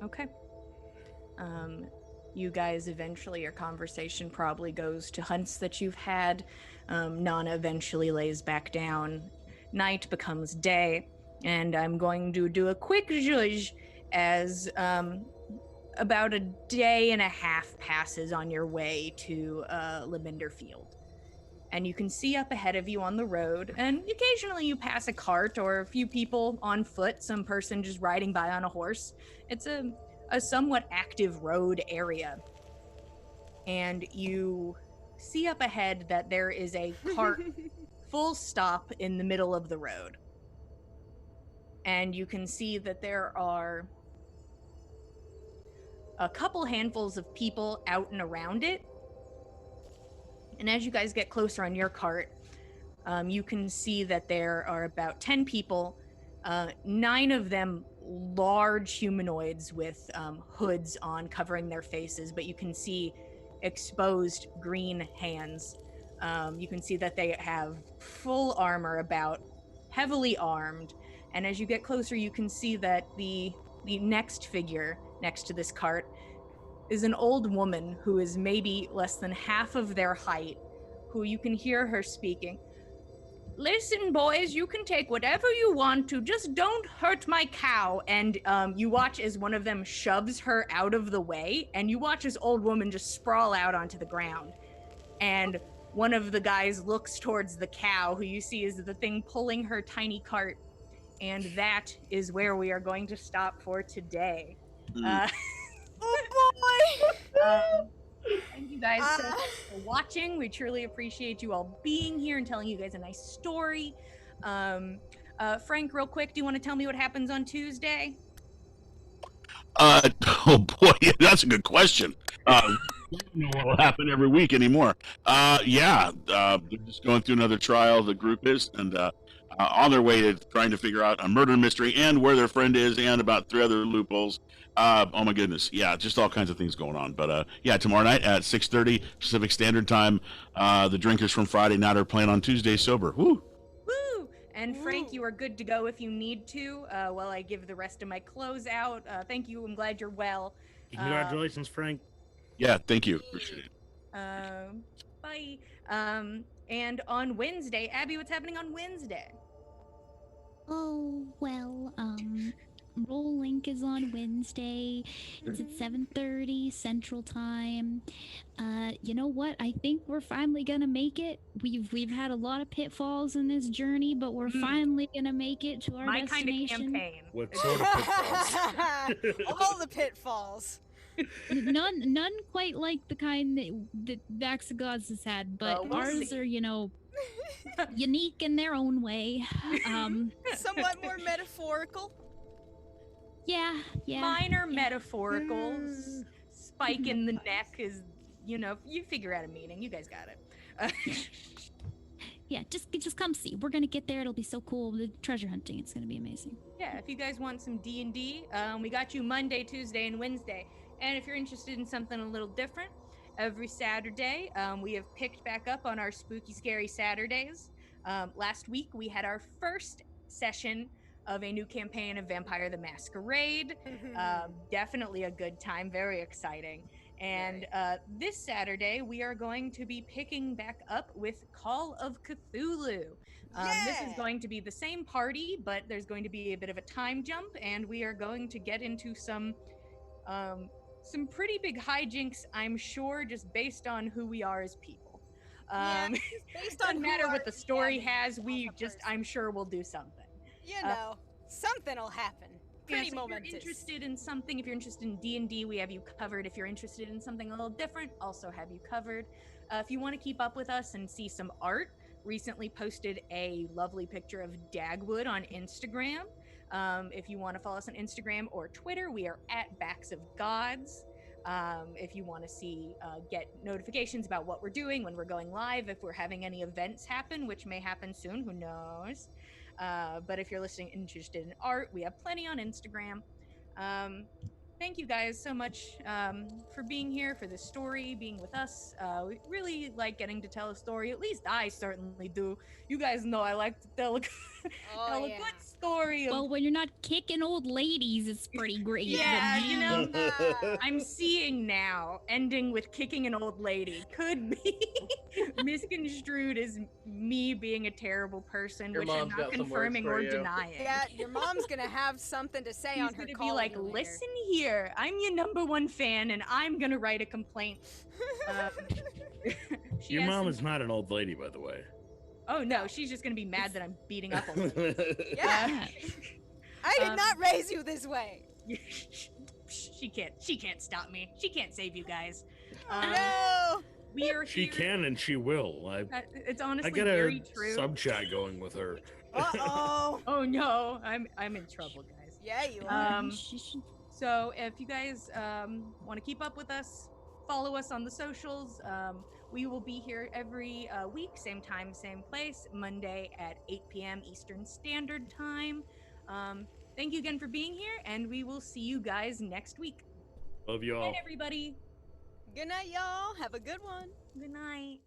Okay. You guys eventually, your conversation probably goes to hunts that you've had. Nanna eventually lays back down. Night becomes day, and I'm going to do a quick judge as about a day and a half passes on your way to Leminder Field. And you can see up ahead of you on the road, and occasionally you pass a cart or a few people on foot, some person just riding by on a horse. It's a somewhat active road area. And you see up ahead that there is a cart full stop in the middle of the road. And you can see that there are a couple handfuls of people out and around it. And as you guys get closer on your cart, you can see that there are about 10 people, 9 of them large humanoids with hoods on covering their faces, but you can see exposed green hands. You can see that they have full armor about, heavily armed, and as you get closer, you can see that the next figure next to this cart is an old woman who is maybe less than half of their height, who you can hear her speaking. Listen, boys, you can take whatever you want to, just don't hurt my cow. And you watch as one of them shoves her out of the way, and you watch this old woman just sprawl out onto the ground. And one of the guys looks towards the cow, who you see is the thing pulling her tiny cart. And that is where we are going to stop for today. Oh boy! Thank you guys so much for watching. We truly appreciate you all being here and telling you guys a nice story. Frank, real quick, do you want to tell me what happens on Tuesday? Oh boy, that's a good question. I don't know what will happen every week anymore. They're just going through another trial. The group is, and on their way to trying to figure out a murder mystery and where their friend is, and about 3 other loopholes. Oh my goodness, yeah, just all kinds of things going on. But tomorrow night at 6:30 Pacific Standard Time. The drinkers from Friday night are playing on Tuesday sober. Woo! Woo! And Frank, you are good to go if you need to, while I give the rest of my close out. Thank you. I'm glad you're well. Congratulations, Frank. Yeah, thank you. Appreciate it. Bye. And on Wednesday, Abby, what's happening on Wednesday? Oh, well, Roll Link is on Wednesday. It's at 7:30 Central Time. You know what? I think we're finally gonna make it. We've had a lot of pitfalls in this journey, but we're finally gonna make it to our My destination. kind of campaign. What sort of pitfalls? All the pitfalls. None quite like the kind that Vaxagods has had, but we'll ours see. are, unique in their own way. Somewhat more metaphorical. Yeah. Minor metaphoricals. Spike in the neck is, you figure out a meaning. You guys got it. Yeah, just come see. We're gonna get there. It'll be so cool. The treasure hunting. It's gonna be amazing. Yeah, if you guys want some D&D, we got you Monday, Tuesday, and Wednesday. And if you're interested in something a little different, every Saturday, we have picked back up on our spooky, scary Saturdays. Last week, we had our first session of a new campaign of Vampire the Masquerade. Definitely a good time, very exciting. And this Saturday, we are going to be picking back up with Call of Cthulhu. This is going to be the same party, but there's going to be a bit of a time jump, and we are going to get into some pretty big hijinks, I'm sure, just based on who we are as people. Based on doesn't matter what the story has, I'm sure we'll do something. Something will happen. Pretty momentous. If you're interested in something, if you're interested in D&D, we have you covered. If you're interested in something a little different, also have you covered. If you want to keep up with us and see some art, recently posted a lovely picture of Dagwood on Instagram. If you want to follow us on Instagram or Twitter, we are at Backs of Gods. If you want to get notifications about what we're doing when we're going live, if we're having any events happen, which may happen soon, who knows. But if you're interested in art, we have plenty on Instagram. thank you guys so much for being here for this story, being with us. We really like getting to tell a story. At least I certainly do. You guys know I like to tell a, tell a good story. Well, when you're not kicking old ladies, it's pretty great. Yeah, you know, Ah. I'm seeing now, ending with kicking an old lady could be misconstrued as me being a terrible person, Your which I'm mom's not got some words confirming for or you. denying. Yeah, your mom's gonna have something to say She's on her gonna call. be like, listen here, I'm your #1 fan, and I'm gonna write a complaint. She Your has mom some- is not an old lady, by the way. Oh no, she's just gonna be mad that I'm beating up on her. Yeah. I did not raise you this way. She can't stop me. She can't save you guys. No. We are She here. can and she will. It's honestly I get very a true. sub chat going with her. Uh-oh. Oh no, I'm in trouble, guys. Yeah, you are. So if you guys want to keep up with us, follow us on the socials. We will be here every week, same time, same place, Monday at 8 p.m. Eastern Standard Time. Thank you again for being here, and we will see you guys next week. Love you Good all. night, everybody. Good night, y'all. Have a good one. Good night.